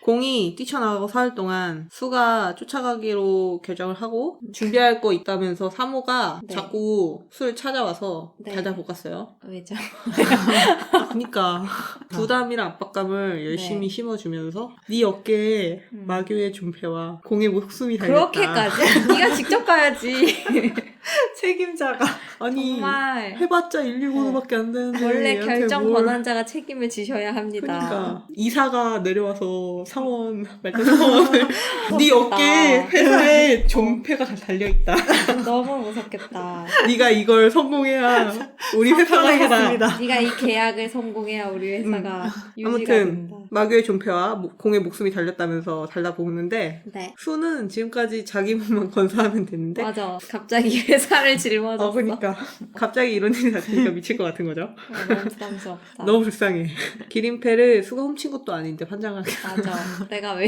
공이 뛰쳐나가고 사흘 동안 수가 쫓아가기로 결정을 하고 준비할 거 있다면서 사모가 네. 자꾸 수를 찾아와서 네. 달달 볶았어요. 왜죠? 그러니까 부담이랑 압박감을 열심히 네. 심어주면서 네 어깨에 마교의 존폐와 공의 목숨이 달렸다. 그렇게까지? 네가 직접 가야지. 책임자가 아니 정말. 해봤자 119도밖에 안 되는데 원래 얘한테 결정 뭘. 권한자가 책임을 지셔야 합니다. 그러니까 이사가 내려와서 상원 말단 상원을 네 어깨에 무섭다. 회사에 존폐가 달려있다. 너무 무섭겠다. 네가 이걸 성공해야 우리 회사가 살아. 선포하겠습니다. 네가 이 계약을 성공해야 우리 회사가 유지가 아무튼 된다. 마교의 존폐와 공의 목숨이 달렸다면서 달라붙는데 네. 수는 지금까지 자기 몸만 건사하면 됐는데 맞아. 갑자기 회사 살을 짊어졌어. 그러니까 갑자기 이런 일이 닥치니까 미칠 것 같은 거죠. 너무 부담스럽다. 너무 불쌍해. 기린패를 수가 훔친 것도 아닌데 판장하게. 맞아. 내가 왜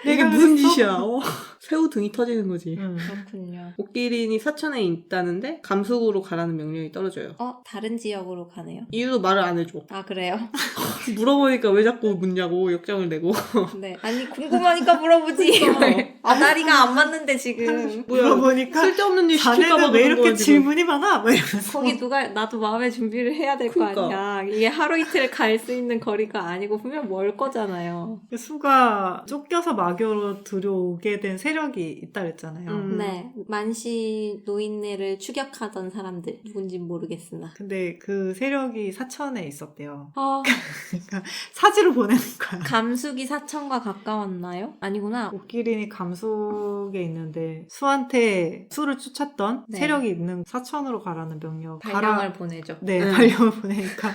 이게 무슨 짓이야. 새우 등이 터지는 거지. 그렇군요. 옥기린이 사천에 있다는데 감숙으로 가라는 명령이 떨어져요. 다른 지역으로 가네요. 이유도 말을 안 해줘. 아 그래요? 물어보니까 왜 자꾸 묻냐고 역정을 내고. 네. 아니 궁금하니까 물어보지. 다리가 안 맞는데 지금. 물어보니까 쓸데없는 일 시킬까봐 자네는 왜 이렇게 그런 거야, 지금. 질문이 많아? 막 이러면서. 거기 누가 나도 마음의 준비를 해야 될 거 그러니까. 아니야. 이게 하루 이틀 갈 수 있는 거리가 아니고 분명 멀 거잖아요. 수가 쫓겨서 마교로 들어오게 된 세력이 있다 그랬잖아요. 네. 만시 노인네를 추격하던 사람들 누군진 모르겠으나. 근데 그 세력이 사천에 있었대요. 그러니까 사지로 보내는 거야. 감숙이 사천과 가까웠나요? 아니구나. 옥기린이 감속에 있는데 수한테 수를 쫓았던 네. 세력이 있는 사천으로 가라는 명령. 발령을 보내죠. 네, 응. 발령을 보내니까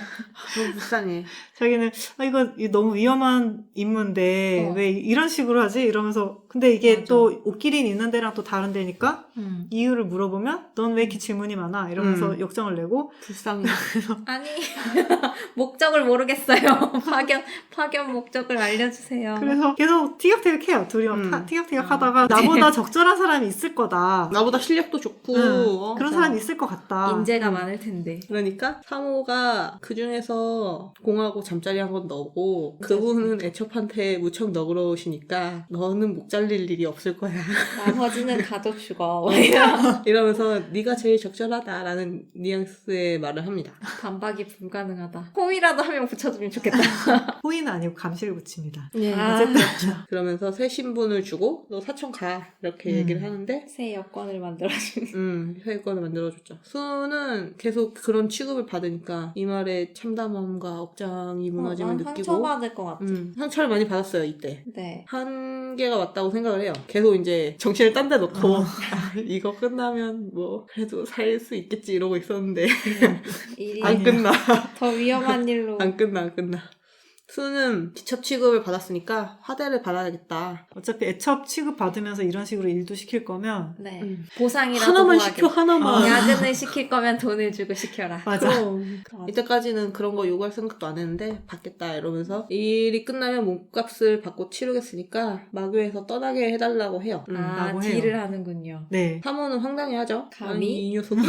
너무 불쌍해. 자기는 이거 너무 위험한 임무인데 왜 이런 식으로 하지? 이러면서 근데 이게 맞아. 또 옥기린 있는 데랑 또 다른 데니까 음. 이유를 물어보면 넌 왜 이렇게 질문이 많아? 이러면서 역정을 내고 불쌍해. 아니 목적을 모르겠어요. 파견 목적을 알려주세요. 그래서 계속 티격태격해요. 둘이 막 티격태격 하다가 나보다 적절한 사람이 있을 거다. 나보다 실력도 좋고 그런 사람이 있을 것 같다. 인재가 많을 텐데. 그러니까 사모가 그 중에서 공하고 잠자리 한 건 너고 그분은 애첩한테 무척 너그러우시니까 너는 목 잘릴 일이 없을 거야. 나머지는 가도 죽어. 이러면서 네가 제일 적절하다라는 뉘앙스의 말을 합니다. 반박이 불가능하다. 호의라도 한 명 붙여주면 좋겠다. 호의는 아니고 감시를 붙입니다. 예. 어쨌든 그러면서 새 신분을 주고 너 사촌 가 이렇게 얘기를 하는데 새 여권을 만들어주는. 회의권을 만들어줬죠. 수는 계속 그런 취급을 받으니까 이 말에 참담함과 억장이 무너짐을 난 느끼고 상처받을 것 같아. 상처를 많이 받았어요 이때. 네. 한계가 왔다고 생각을 해요. 계속 이제 정신을 딴 데 놓고 이거 끝나면 뭐 그래도 살 수 있겠지 이러고 있었는데 일이 안 끝나. 더 위험한 일로. 안 끝나. 수는 기첩 취급을 받았으니까 화대를 받아야겠다. 어차피 애첩 취급 받으면서 이런 식으로 일도 시킬 거면 네. 보상이라도 하나만 구하게. 시켜 하나만. 야근을 시킬 거면 돈을 주고 시켜라. 맞아. 그럼 이때까지는 그런 거 요구할 생각도 안 했는데 받겠다 이러면서 일이 끝나면 몸값을 받고 치르겠으니까 마교에서 떠나게 해달라고 해요. 라고 해요. 딜을 하는군요. 네. 사모는 황당해하죠. 감히? 아니, 이 녀석이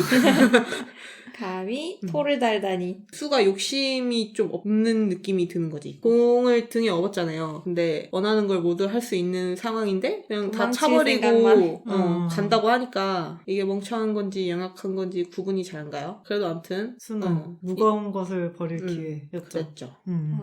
감히 토를 달다니. 수가 욕심이 좀 없는 느낌이 드는 거지. 공을 등에 업었잖아요. 근데 원하는 걸 모두 할 수 있는 상황인데 그냥 다 도망칠 차버리고 생각만. 간다고 하니까 이게 멍청한 건지 양악한 건지 구분이 잘 안 가요. 그래도 아무튼 수는 무거운 것을 버릴 기회였죠. 그랬죠. 자존심?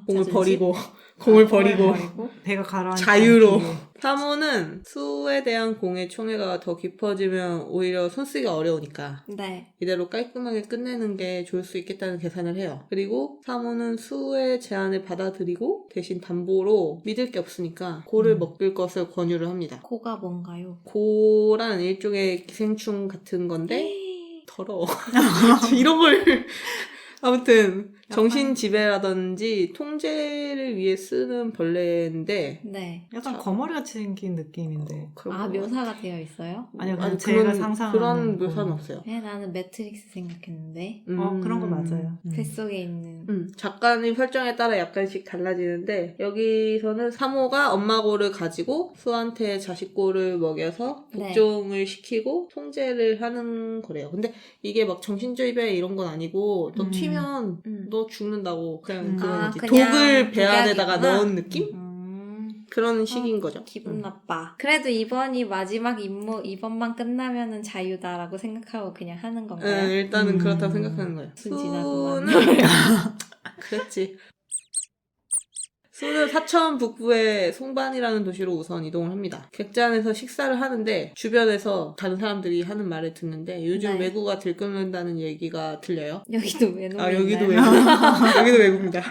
공을 버리고 공을 버리고 배가 가라앉지 자유로. 않기 위해. 사모는 수에 대한 공의 총애가 더 깊어지면 오히려 손쓰기가 어려우니까 네. 이대로 깔끔하게 끝내는 게 좋을 수 있겠다는 계산을 해요. 그리고 사모는 수의 제안을 받아들이고 대신 담보로 믿을 게 없으니까 고를 먹을 것을 권유를 합니다. 고가 뭔가요? 고란 일종의 기생충 같은 건데 더러워. 이런 걸 아무튼 정신지배라든지 통제를 위해 쓰는 벌레인데 네. 약간 거머리같이 생긴 느낌인데. 그런 아 거 묘사가 되어 있어요? 아니요, 그냥 아니, 제가 상상하는 그런 거. 묘사는 없어요. 네, 나는 매트릭스 생각했는데 그런 거 맞아요. 뱃속에 있는 작가님 설정에 따라 약간씩 달라지는데 여기서는 사모가 엄마고를 가지고 수한테 자식고를 먹여서 네. 복종을 시키고 통제를 하는 거래요. 근데 이게 막 정신지배 이런 건 아니고 너 튀면 너 죽는다고 그냥 그런 아, 거지. 그냥 독을 배 안에다가 독약이구나. 넣은 느낌? 그런 식인 거죠. 기분 나빠. 그래도 이번이 마지막 임무, 이번만 끝나면은 자유다라고 생각하고 그냥 하는 건가요? 일단은 그렇다고 생각하는 거예요. 순진하구만. 그랬지. 수는 사천 북부의 송반이라는 도시로 우선 이동을 합니다. 객잔에서 식사를 하는데 주변에서 다른 사람들이 하는 말을 듣는데 요즘 네. 외구가 들끓는다는 얘기가 들려요. 여기도 외놈이 아 여기도 있나요? 외구. 여기도 외구입니다.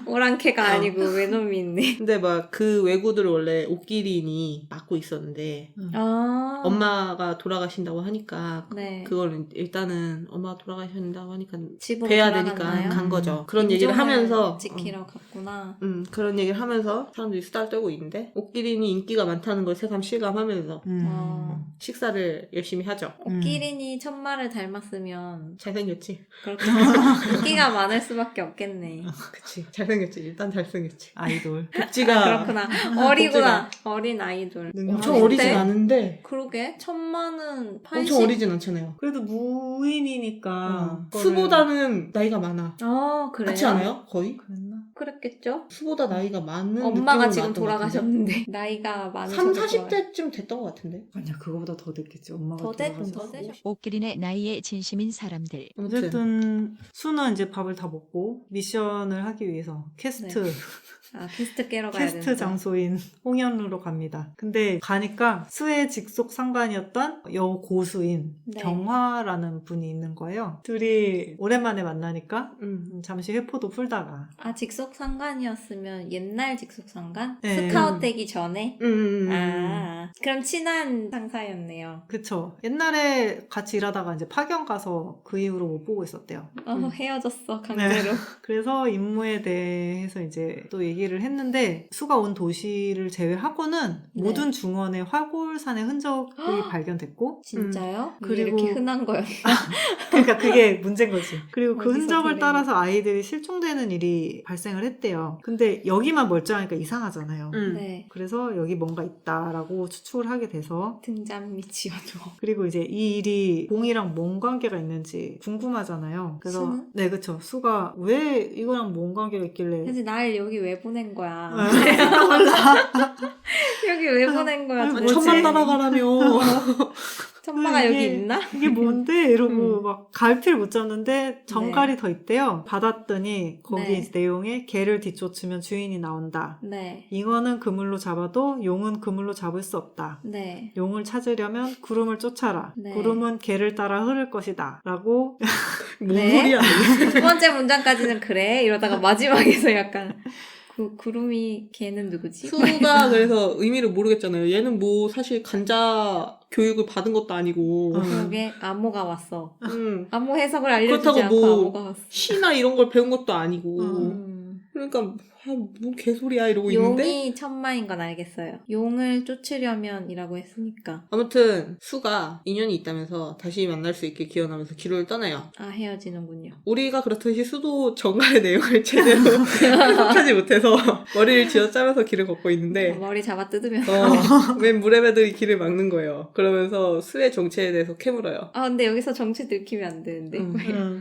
오랑캐가 아니고 외놈이 있네. 근데 막 그 외구들을 원래 옥기린이 맡고 있었는데 아. 엄마가 돌아가신다고 하니까 네. 그걸 일단은 엄마가 돌아가신다고 하니까 집으로 뵈야 돌아갔나요? 되니까 간 거죠. 그런 얘기를 인종을 하면서 지키러 갔구나. 그런 얘기를 하면서 사람들이 수다를 떨고 있는데 옷기린이 인기가 많다는 걸 새삼 실감하면서 식사를 열심히 하죠. 옷기린이 천마를 닮았으면 잘생겼지? 그렇게 인기가 많을 수밖에 없겠네. 그치. 잘생겼지. 일단 잘생겼지. 아이돌. 복지가 그렇구나. 어리구나. 어린 아이돌. 엄청 근데 어리진 않은데 그러게 천마는 80. 엄청 어리진 않잖아요. 그래도 무인이니까. 그거를- 수보다는 나이가 많아. 그래요? 그렇지 않아요? 거의? 그랬나? 그랬겠죠? 수보다 나이가 많은 엄마가 느낌은 지금 나왔던 것 돌아가셨는데 나이가 많으셔서 3, 40대쯤 됐던 것 같은데. 아니야, 그거보다 더 됐겠지. 엄마가 더 됐- 돌아가셨어. 더 되셨- 옷기린의 나이에 진심인 사람들. 아무튼 어쨌든 수는 이제 밥을 다 먹고 미션을 하기 위해서 캐스트 퀘스트 깨러 가야 캐스트 된다. 장소인 홍현루로 갑니다. 근데 가니까 수의 직속 상관이었던 여우 고수인 네. 경화라는 분이 있는 거예요. 둘이 오랜만에 만나니까 잠시 회포도 풀다가 직속 상관이었으면 옛날 직속 상관? 네. 스카웃 되기 전에? 음. 그럼 친한 상사였네요. 그쵸. 옛날에 같이 일하다가 이제 파견 가서 그 이후로 못 보고 있었대요. 헤어졌어 강제로. 그래서 임무에 대해서 이제 또 얘기를 했는데 수가 온 도시를 제외하고는 네. 모든 중원에 화골산의 흔적이 발견됐고 진짜요? 그리고- 이렇게 흔한 거였나? 그러니까 그게 문제인 거지. 그리고 그 어디서 흔적을 들리는- 따라서 아이들이 실종되는 일이 발생을 했대요. 근데 여기만 멀쩡하니까 이상하잖아요. 네. 그래서 여기 뭔가 있다라고 추측을 하게 돼서 등잔 밑이어도. 그리고 이제 이 일이 공이랑 뭔 관계가 있는지 궁금하잖아요. 그래서 수는? 네, 그쵸. 수가 왜 이거랑 뭔 관계가 있길래 그래서 날 여기 왜 보낸 거야? 몰라. 여기 왜 보낸 거야? 아니, 도대체? 천만 따라가라며. 천마가 이게- 여기 있나? 이게 뭔데? 이러고 막 갈피를 못 잡는데 정갈이 네. 더 있대요. 받았더니 거기 네. 이제 내용에 개를 뒤쫓으면 주인이 나온다. 네. 잉어는 그물로 잡아도 용은 그물로 잡을 수 없다. 네. 용을 찾으려면 구름을 쫓아라. 네. 구름은 개를 따라 흐를 것이다. 라고 뭔 네. 소리야. 두 번째 문장까지는 그래. 이러다가 마지막에서 약간 구름이 걔는 누구지? 수가 그래서 의미를 모르겠잖아요. 얘는 뭐 사실 간자 교육을 받은 것도 아니고 그러게 암호가 왔어. 음, 암호 해석을 알려주지 그렇다고 않고 뭐 암호가 왔어. 시나 이런 걸 배운 것도 아니고 음. 그러니까 뭔 개소리야 이러고 있는데 용이 천마인 건 알겠어요. 용을 쫓으려면이라고 했으니까. 아무튼 수가 인연이 있다면서 다시 만날 수 있게 기원하면서 기로를 떠나요. 헤어지는군요. 우리가 그렇듯이 수도 정갈의 내용을 제대로 해석하지 못해서 머리를 쥐어짜면서 길을 걷고 있는데 머리 잡아 뜯으면서. 웬 무레배들이 길을 막는 거예요. 그러면서 수의 정체에 대해서 캐물어요. 근데 여기서 정치 들키면 안 되는데.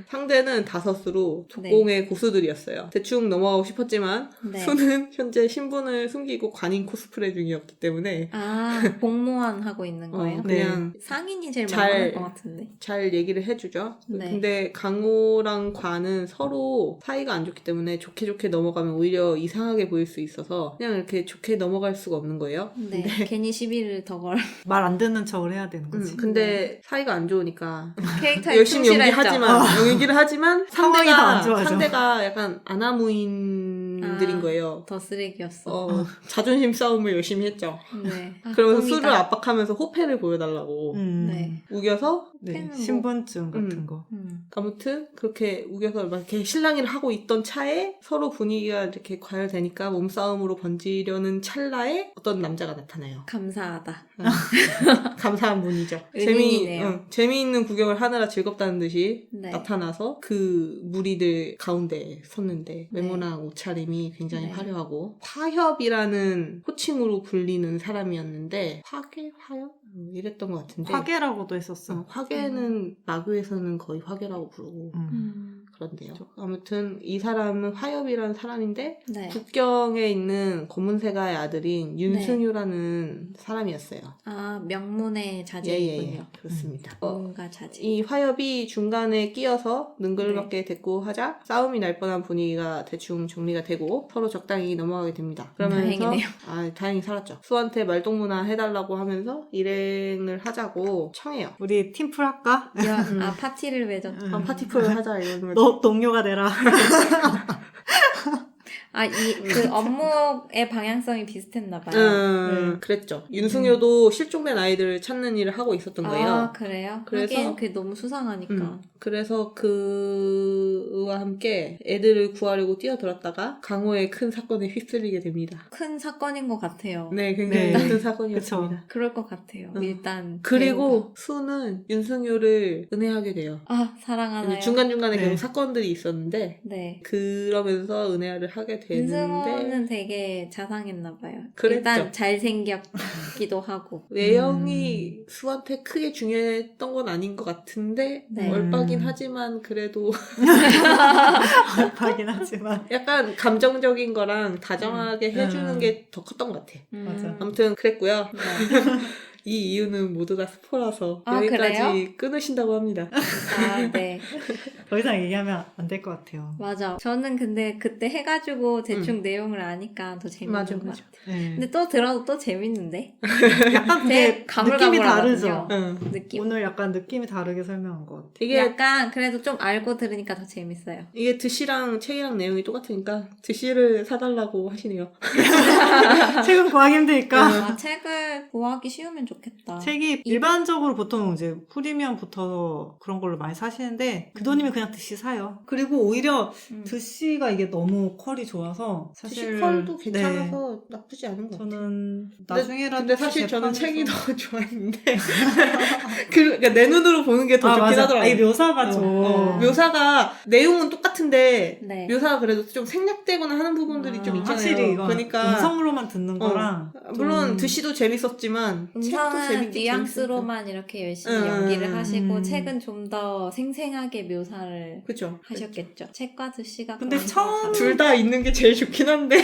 상대는 다섯으로 족공의 고수들이었어요. 대충 넘어가고 싶었지만 네. 수는 현재 신분을 숨기고 관인 코스프레 중이었기 때문에 공무원 하고 있는 거예요? 그냥 상인이 제일 잘- 많을 것 같은데. 잘 얘기를 해주죠. 네. 근데 강호랑 관은 서로 사이가 안 좋기 때문에 좋게 좋게 넘어가면 오히려 이상하게 보일 수 있어서 그냥 이렇게 좋게 넘어갈 수가 없는 거예요. 네. 괜히 시비를 더 걸. 말 안 듣는 척을 해야 되는 거지. 근데 사이가 안 좋으니까 캐릭터에 열심히 충실했죠. 연기를 하지만 상황이 더안 좋아져. 상대가 약간 아나무인들인 거예요. 더 쓰레기였어. 자존심 싸움을 열심히 했죠. 네. 그러면서 똥이다. 수를 압박하면서 호패를 보여달라고 네. 우겨서 네, 팬은 뭐- 신분증 같은 거. 아무튼 그렇게 우겨서 막 이렇게 실랑이를 하고 있던 차에 서로 분위기가 이렇게 과열되니까 몸싸움으로 번지려는 찰나에 어떤 남자가 나타나요. 감사하다. 감사한 분이죠. 은인이네요. 재미있는 구경을 하느라 즐겁다는 듯이 네. 나타나서 그 무리들 가운데 섰는데 외모나 옷차림이 굉장히 네. 화려하고 화협이라는 호칭으로 불리는 사람이었는데 화협? 이랬던 것 같은데 화계라고도 했었어. 화계는 마교에서는 거의 화계라고 부르고 그런데요. 아무튼 이 사람은 화협이라는 사람인데 네. 국경에 있는 검은세가의 아들인 윤승유라는 사람이었어요. 명문의 자제이군요. 예, 그렇습니다. 뭔가 자제. 이 화협이 중간에 끼어서 능글맞게 됐고 하자 싸움이 날 뻔한 분위기가 대충 정리가 되고 서로 적당히 넘어가게 됩니다. 그러면서 다행이네요. 다행히 살았죠. 수한테 말동무나 해달라고 하면서 일행을 하자고 청해요. 우리 팀플 할까? 파티를 맺었. 파티풀을 하자 이러는 너 동료가 되라. 그 업무의 방향성이 비슷했나 봐요. 그랬죠. 윤승효도 실종된 아이들을 찾는 일을 하고 있었던 거예요. 아, 그래요? 그래서- 하긴 그게 너무 수상하니까. 그래서 그와 함께 애들을 구하려고 뛰어들었다가 강호의 큰 사건에 휩쓸리게 됩니다. 큰 사건인 것 같아요. 네, 굉장히 네. 큰 사건이었습니다. 그쵸. 그럴 것 같아요. 일단. 그리고 수는 윤승효를 은혜하게 돼요. 배우가. 사랑하나요? 중간중간에 네. 계속 사건들이 있었는데 네. 그러면서 은혜를 하게 되는데 윤승호는 되게 자상했나 봐요. 그랬죠. 일단 잘생겼기도 하고. 외형이 수한테 크게 중요했던 건 아닌 것 같은데 네. 얼빠긴 하지만 그래도 하긴 하지만. 약간 감정적인 거랑 다정하게 해주는 음. 게 더 컸던 것 같아. 맞아. 아무튼 그랬고요. 네. 이 이유는 모두 다 스포라서 아, 여기까지 그래요? 끊으신다고 합니다. 아, 네. 더 이상 얘기하면 안 될 것 같아요. 맞아. 저는 근데 그때 해가지고 대충 내용을 아니까 더 재밌는 맞아, 것 맞아. 같아요. 네. 근데 또 들어도 또 재밌는데? 약간 되게 근데 느낌이 다르죠. 가물가물하거든요. 느낌. 오늘 약간 느낌이 다르게 설명한 것 같아. 이게 약간 그래도 좀 알고 들으니까 더 재밌어요. 이게 드시랑 책이랑 내용이 똑같으니까 드시를 사달라고 하시네요. 책은 구하기 힘드니까. 아, 책을 구하기 쉬우면 좋겠다. 책이 일반적으로 보통 이제 프리미엄 붙어서 그런 걸로 많이 사시는데 그 돈이면 그냥 드시 사요. 그리고 오히려 드시가 이게 너무 퀄이 좋아서 드시 사실 컬도 네, 괜찮아서 나쁘지 않은 것 같아요. 저는 나중에라도 근데 사실 저는 재판에서- 책이 더 좋았는데 그러니까 내 눈으로 보는 게 더 좋긴 맞아. 하더라고요. 이 묘사가 좀 묘사가 내용은 똑같은데 네. 묘사가 그래도 좀 생략되거나 하는 부분들이 좀 있잖아요. 확실히 이거 그러니까 음성으로만 듣는 거랑 물론 좀- 드시도 재밌었지만 책도 음성은 재밌게 뉘앙스로만 이렇게 열심히 연기를 하시고 책은 좀 더 생생하게 묘사를 그죠. 하셨겠죠. 책과 드시가 근데 그런 처음 거 둘 다 있는 게 제일 좋긴 한데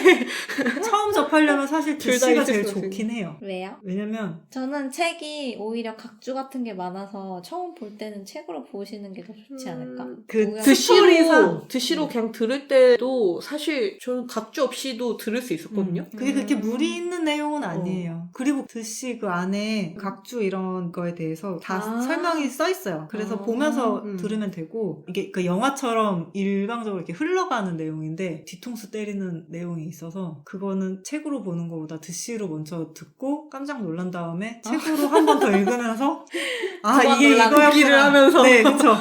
처음 접하려면 사실 둘다 드시가 있을 제일 수 있어요. 좋긴 해요. 왜요? 왜냐면 저는 책이 오히려 각주 같은 게 많아서 처음 볼 때는 책으로 보시는 게 더 좋지 않을까? 그 우연히. 스토리상 드시로 그냥 들을 때도 사실 저는 각주 없이도 들을 수 있었거든요. 그게 그렇게 무리 있는 내용은 아니에요. 그리고 드시 그 안에 각주 이런 거에 대해서 다 아. 설명이 써 있어요. 그래서 아. 보면서 들으면 되고 이게 그 영화처럼 일방적으로 이렇게 흘러가는 내용인데 뒤통수 때리는 내용이 있어서 그거는 책으로 보는 것보다 드시로 먼저 듣고 깜짝 놀란 다음에 책으로 한 번 더 읽으면서 아 두번 이게 놀란 이거였구나. 듣기를 하면서. 네 그쵸.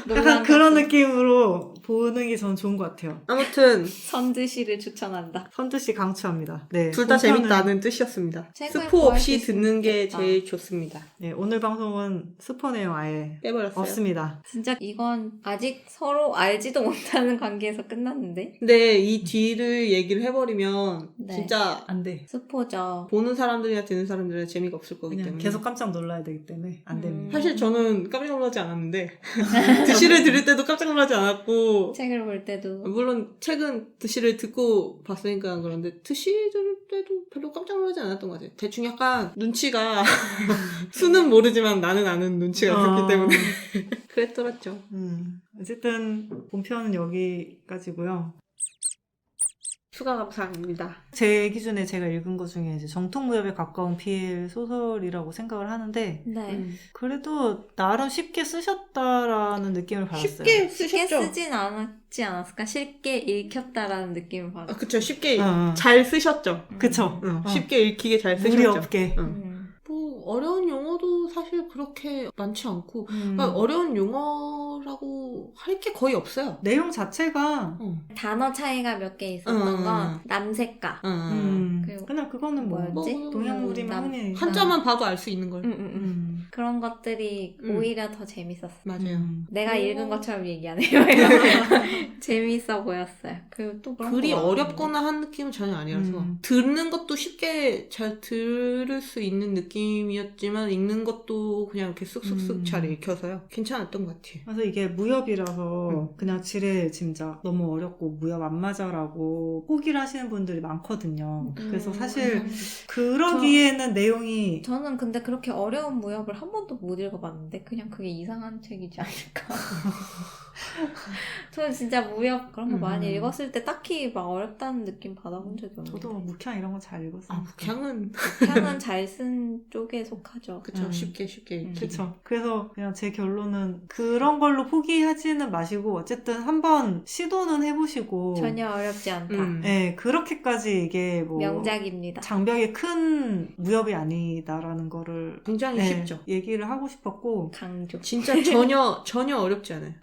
놀란 약간 그런 것도. 느낌으로 보는 게 저는 좋은 것 같아요. 아무튼 선드시를 추천한다. 선두씨 강추합니다. 네, 둘 다 본편은- 재밌다는 뜻이었습니다. 책을 스포 구할 없이 수 듣는 게 있겠다. 제일 좋습니다. 네, 오늘 방송은 스포 내용 아예 빼버렸어요. 없습니다. 진짜 이건 아직 서로 알지도 못하는 관계에서 끝났는데? 근데 이 뒤를 얘기를 해버리면 네. 진짜 안 돼. 스포죠. 보는 사람들이나 듣는 사람들은 재미가 없을 거기 그냥 때문에 계속 깜짝 놀라야 되기 때문에 안 됩니다. 사실 저는 깜짝 놀라지 않았는데 드시를 들을 때도 깜짝 놀라지 않았고 책을 볼 때도 물론 책은 드시를 듣고 봤으니까 그런데 드시 들을 때도 별로 깜짝 놀라지 않았던 것 같아요. 대충 약간 눈치가 수는 모르지만 나는 아는 눈치가 있었기 때문에 그랬더랬죠. 어쨌든 본편은 여기까지고요. 추가 감사합니다. 제 기준에 제가 읽은 것 중에 이제 정통무협에 가까운 BL 소설이라고 생각을 하는데 네. 그래도 나름 쉽게 쓰셨다라는 느낌을 받았어요. 쉽게 쉽게 쓰셨죠? 쓰진 않았지 않았을까? 쉽게 읽혔다라는 느낌을 받아. 그쵸. 쉽게 어. 잘 쓰셨죠. 그쵸. 쉽게 읽히게 잘 쓰셨죠. 무리 없게. 뭐 어려운 용어도 사실 그렇게 많지 않고 그러니까 어려운 용어라고 할 게 거의 없어요. 내용 자체가 단어 차이가 몇 개 있었던 건 남색가. 그리고 그냥 그거는 뭐 뭐였지? 동양물이면 흔히 한자만 봐도 알 수 있는 걸. 그런 것들이 오히려 더 재밌었어. 맞아요. 내가 음. 읽은 것처럼 얘기 안 해요. 재밌어 보였어요. 그리고 또 그런 글이 거 많은데. 어렵거나 한 느낌은 전혀 아니라서 듣는 것도 쉽게 잘 들을 수 있는 느낌이었지만 읽는 것도 그냥 이렇게 쑥쑥쑥 잘 읽혀서요. 괜찮았던 것 같아요. 그래서 이게 무협이라서 그냥 지레 짐작 너무 어렵고 무협 안 맞아라고 포기를 하시는 분들이 많거든요. 그래서 사실 그러기에는 내용이 저는 근데 그렇게 어려운 무협을 한 번도 못 읽어봤는데 그냥 그게 이상한 책이지 않을까. 저는 진짜 무협 그런 거 많이 읽었을 때 딱히 막 어렵다는 느낌 받아본 적이 없는데. 저도 묵향 이런 거 잘 읽었어요. 북향은 북향은 잘 쓴 쪽에 속하죠. 그쵸 쉽게 그렇죠. 그래서 그냥 제 결론은 그런 걸로 포기하지 하시는 마시고 어쨌든 한번 시도는 해보시고 전혀 어렵지 않다. 네, 그렇게까지 이게 뭐 명작입니다. 장벽이 큰 무협이 아니다라는 거를 굉장히 네, 쉽죠. 얘기를 하고 싶었고 강조. 진짜 전혀 어렵지 않아요.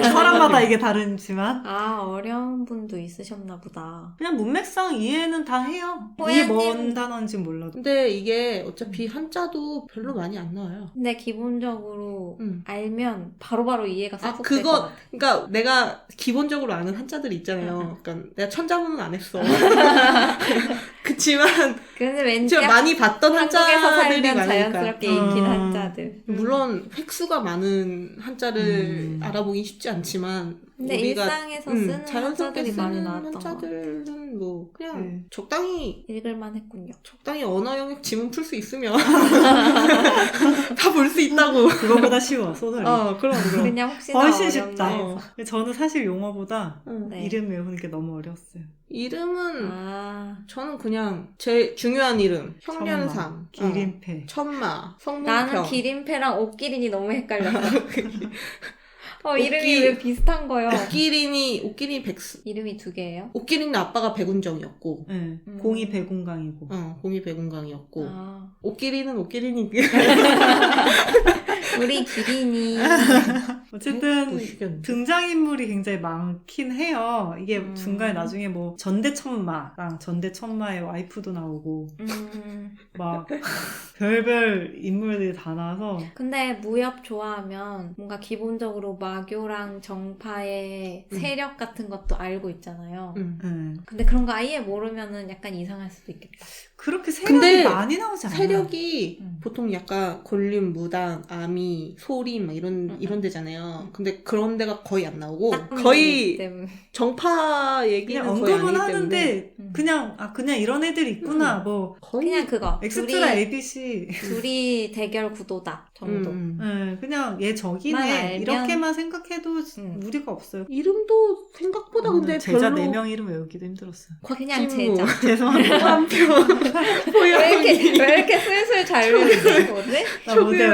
사람마다 이게 다르지만 아, 어려운 분도 있으셨나 보다. 그냥 문맥상 이해는 다 해요. 호야님- 이게 뭔 단어인지 몰라도. 근데 이게 어차피 한자도 별로 많이 안 나와요. 근데 기본적으로 음. 알면 바로바로 이해가 싹 아, 될것 같아. 그러니까 내가 기본적으로 아는 한자들이 있잖아요. 그러니까 내가 천자문은 안 했어. 그치만 근데 왠지 제가 많이 봤던 한국에서 한자들이 살면 많으니까. 자연스럽게 익힌 음. 한자들. 물론 획수가 많은 한자를 알아보긴 쉽지 않지만 근데 우리가 일상에서 쓰는 자연스럽게 한자들이 많이 쓰는 나왔던 것 같아. 한자들은 뭐 그냥 네. 적당히 읽을만 했군요. 언어 영역 지문 풀 수 있으면 다 볼 수 있다고. 그거보다 쉬워 소설이. 그럼. 그냥 혹시나 훨씬 어렵나 쉽다. 해서. 저는 사실 용어보다 네. 이름 외우는 게 너무 어려웠어요. 이름은 아, 저는 그냥 제 중요한 이름 형련상, 기린패. 천마, 성문평. 나는 기린패랑 옥기린이 너무 헷갈렸어. 이름이 옥기- 왜 비슷한 거요? 옥기린이 백수. 이름이 두 개예요? 옥기린은 아빠가 백운정이었고, 네. 공이 백운강이고. 공이 백운강이었고, 아, 옥기린이 우리 기린이. 어쨌든 무식했는데. 등장인물이 굉장히 많긴 해요. 이게 중간에 음. 나중에 뭐 전대천마랑 전대천마의 와이프도 나오고 막 별별 인물들이 다 나와서 근데 무협 좋아하면 뭔가 기본적으로 마교랑 정파의 세력 같은 것도 알고 있잖아요. 네. 근데 그런 거 아예 모르면은 약간 이상할 수도 있겠다. 그렇게 세력이 근데 많이 나오지 않아요. 세력이 음. 보통 약간 권림, 무당, 아미, 소리 막 이런 데잖아요. 근데 그런 데가 거의 안 나오고 거의 때문에. 정파 얘기는 그냥 거의 언급은 아니기 때문에 하는데 그냥 이런 애들이 있구나. 뭐 거의 그냥 그거. 엑스트라 둘이, ABC. 둘이 대결 구도다 정도. 네, 그냥 얘 만 적이네 알면- 이렇게만 생각해도 무리가 없어요. 이름도 생각보다 근데 제자 별로 4명 이름 외우기도 힘들었어요. 그냥 곽진무, 제자. 죄송합니다. 한표, 왜 이렇게 슬슬 잘 외우지? 뭐지? 나 못해요.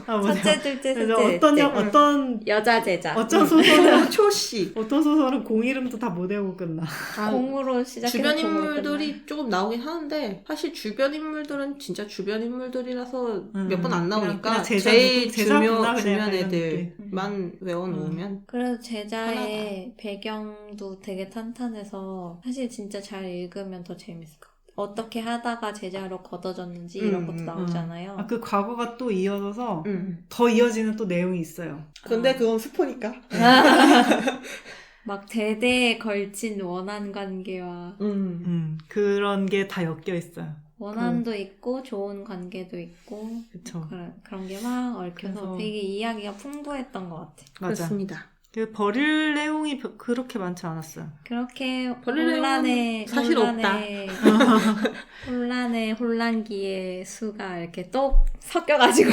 나 못해요. 첫째, 둘째, 그래서 셋째, 넷째. 어떤 여자 제자. 소설은 초씨. 어떤 소설은 공 이름도 다 못 외우고 끝나. 공으로 시작해서 주변 공으로 끝나. 인물들이 조금 나오긴 하는데 사실 주변 인물들은 진짜 주변 인물들이라서 몇 번 안 나오니까 그냥 제자 제일 누구, 제자구나, 그냥 주변 약간 이런 애들만 외워놓으면 그래도 제자의 배경도 되게 탄탄해서 사실 진짜 잘 읽으면 더 재밌을 것 같아요. 어떻게 하다가 제자로 걷어졌는지 이런 것도 나오잖아요. 그 과거가 또 이어져서 음. 더 이어지는 또 내용이 있어요. 근데 그건 스포니까 막 대대에 걸친 원한 관계와 그런 게 다 엮여 있어요. 원한도 있고 좋은 관계도 있고 그쵸. 그런 게 막 얽혀서 그래서- 되게 이야기가 풍부했던 것 같아. 맞아. 그렇습니다. 그 버릴 내용이 그렇게 많지 않았어요. 그렇게 벌레는 혼란의 사실 혼란기의 수가 이렇게 똑 섞여가지고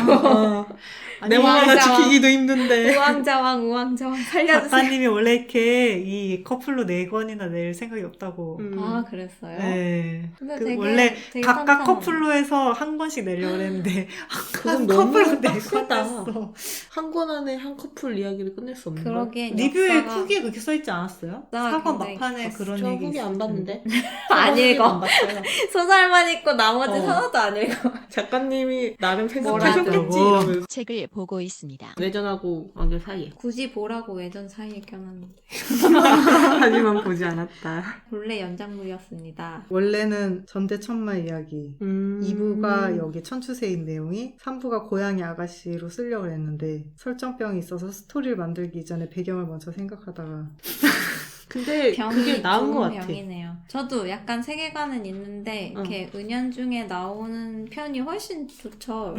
내 마음 하나 우왕좌왕. 지키기도 힘든데 우왕좌왕 살려주세요. 작가님이 원래 이렇게 이 커플로 4권이나 낼 생각이 없다고. 아 그랬어요? 네. 근데 그 되게- 원래 되게 각각 탄탄하네. 커플로 해서 한 권씩 내려고 했는데 그건 한 너무 커플로 4권 빡세다. 했어. 한 권 안에 한 커플 이야기를 끝낼 수 없는 걸. 그러게 리뷰에 역사가- 후기에 그렇게 써있지 않았어요? 역사가 4권 굉장히 막판에 깊었어. 그런 저 얘기 후기 안 있었는데. 봤는데 안 읽어. 안 봤어요. 소설만 읽고 나머지 어. 하나도 안 읽어. 작가님이 나름 뭐라고. 생각하셨겠지 이러면서 책을 보고 있습니다. 외전하고 완결 사이에 굳이 보라고 외전 사이에 껴놨는데 하지만 보지 않았다. 본래 연장물이었습니다. 원래는 전대천마 이야기 2부가 여기 천추세인 내용이 3부가 고양이 아가씨로 쓰려고 했는데 설정병이 있어서 스토리를 만들기 이전에 배경을 먼저 생각하다가 근데 그게 나은 것 같아. 병이네요. 저도 약간 세계관은 있는데 이렇게 은연중에 나오는 편이 훨씬 좋죠.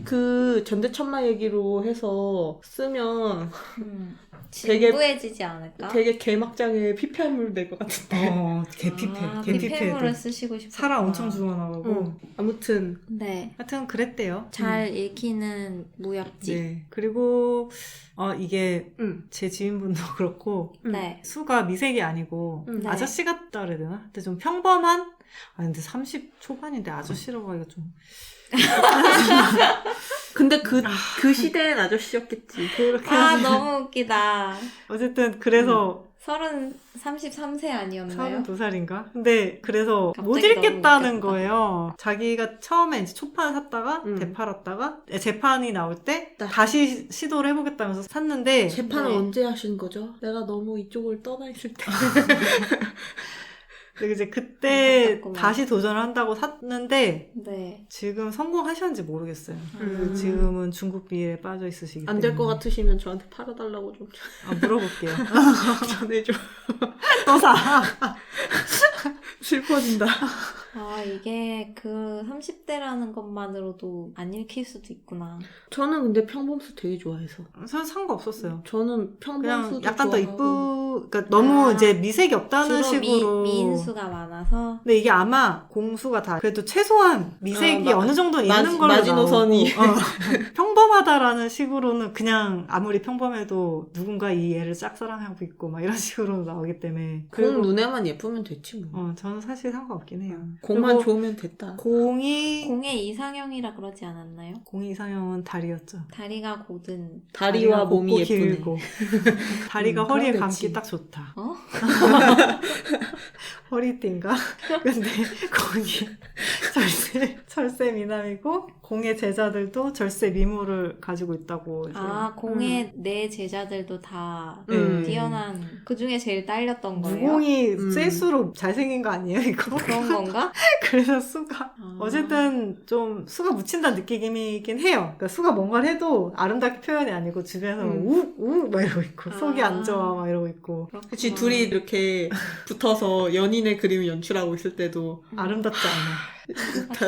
그 전대천마 얘기로 해서 쓰면 되게- 진부해지지 않을까? 되게 개막장에 피폐한물 될 것 같은데. 개피패. 아, 개피패. 피폐물을 쓰시고 싶었구나. 살아 엄청 죽어나가고. 아무튼 네. 하여튼 그랬대요. 잘 읽히는 무협지. 네. 그리고 이게 음. 제 지인분도 그렇고 네. 수가 미색이 아니고 네. 아저씨 같다 그래야 되나? 근데 좀 평범한 아 근데 30 초반인데 아저씨라고 하기가 좀 근데 그 시대엔 아저씨였겠지. 그렇게 아, 하지. 너무 웃기다. 어쨌든 그래서 33세 아니었나요? 32살인가? 근데 그래서 못 갑자기 너무 읽겠다는 웃겼다. 거예요. 자기가 처음에 이제 초판 샀다가 되팔았다가 재판이 나올 때 다시 시도를 해보겠다면서 샀는데 재판을 네. 언제 하신 거죠? 내가 너무 이쪽을 떠나 있을 때. 근데 이제 그때 안타깝구나. 다시 도전을 한다고 샀는데 네. 지금 성공하셨는지 모르겠어요. 지금은 중국 비에 빠져 있으시기 때문에 안 될 것 같으시면 저한테 팔아달라고 좀 물어볼게요. 전해줘. 또 사. 슬퍼진다. 아, 이게 그 30대라는 것만으로도 안 읽힐 수도 있구나. 저는 근데 평범수 되게 좋아해서. 전 상관없었어요. 저는 평범수도 그냥 약간 더 좋아하고. 그러니까 너무 아, 이제 미색이 없다는 주로 식으로. 미인수가 많아서. 근데 이게 아마 공수가 다 그래도 최소한 미색이 어느 정도 있는 걸로 마지노선이. 나오고 평범하다라는 식으로는 그냥 아무리 평범해도 누군가 이 애를 짝사랑하고 있고 막 이런 식으로 나오기 때문에 공 눈에만 예쁘면 됐지 뭐. 저는 사실 상관없긴 해요. 공만 그리고 좋으면 됐다. 공이 공의 이상형이라 그러지 않았나요? 공이 이상형은 다리였죠. 다리가 곧은. 다리와 몸이 곱고 예쁘네. 길고 다리가 허리에 그럼 감기 됐지. 딱 좋다. 어? 허리띠인가? 근데 공이 절세 미남이고 공의 제자들도 절세 미모를 가지고 있다고 이제 아, 공의 네 제자들도 다 네. 뛰어난, 그 중에 제일 딸렸던 거예요? 무공이 셀수록 잘생긴 거 아니에요 이거? 그런 건가? 그래서 수가 아. 어쨌든 좀 수가 묻힌다는 느낌이긴 해요. 그러니까 수가 뭔가를 해도 아름답게 표현이 아니고 주변에서 우우 막 이러고 있고 속이 안 좋아 막 이러고 있고 그렇구나. 그치, 둘이 이렇게 붙어서 연인의 그림을 연출하고 있을 때도 아름답지 않아.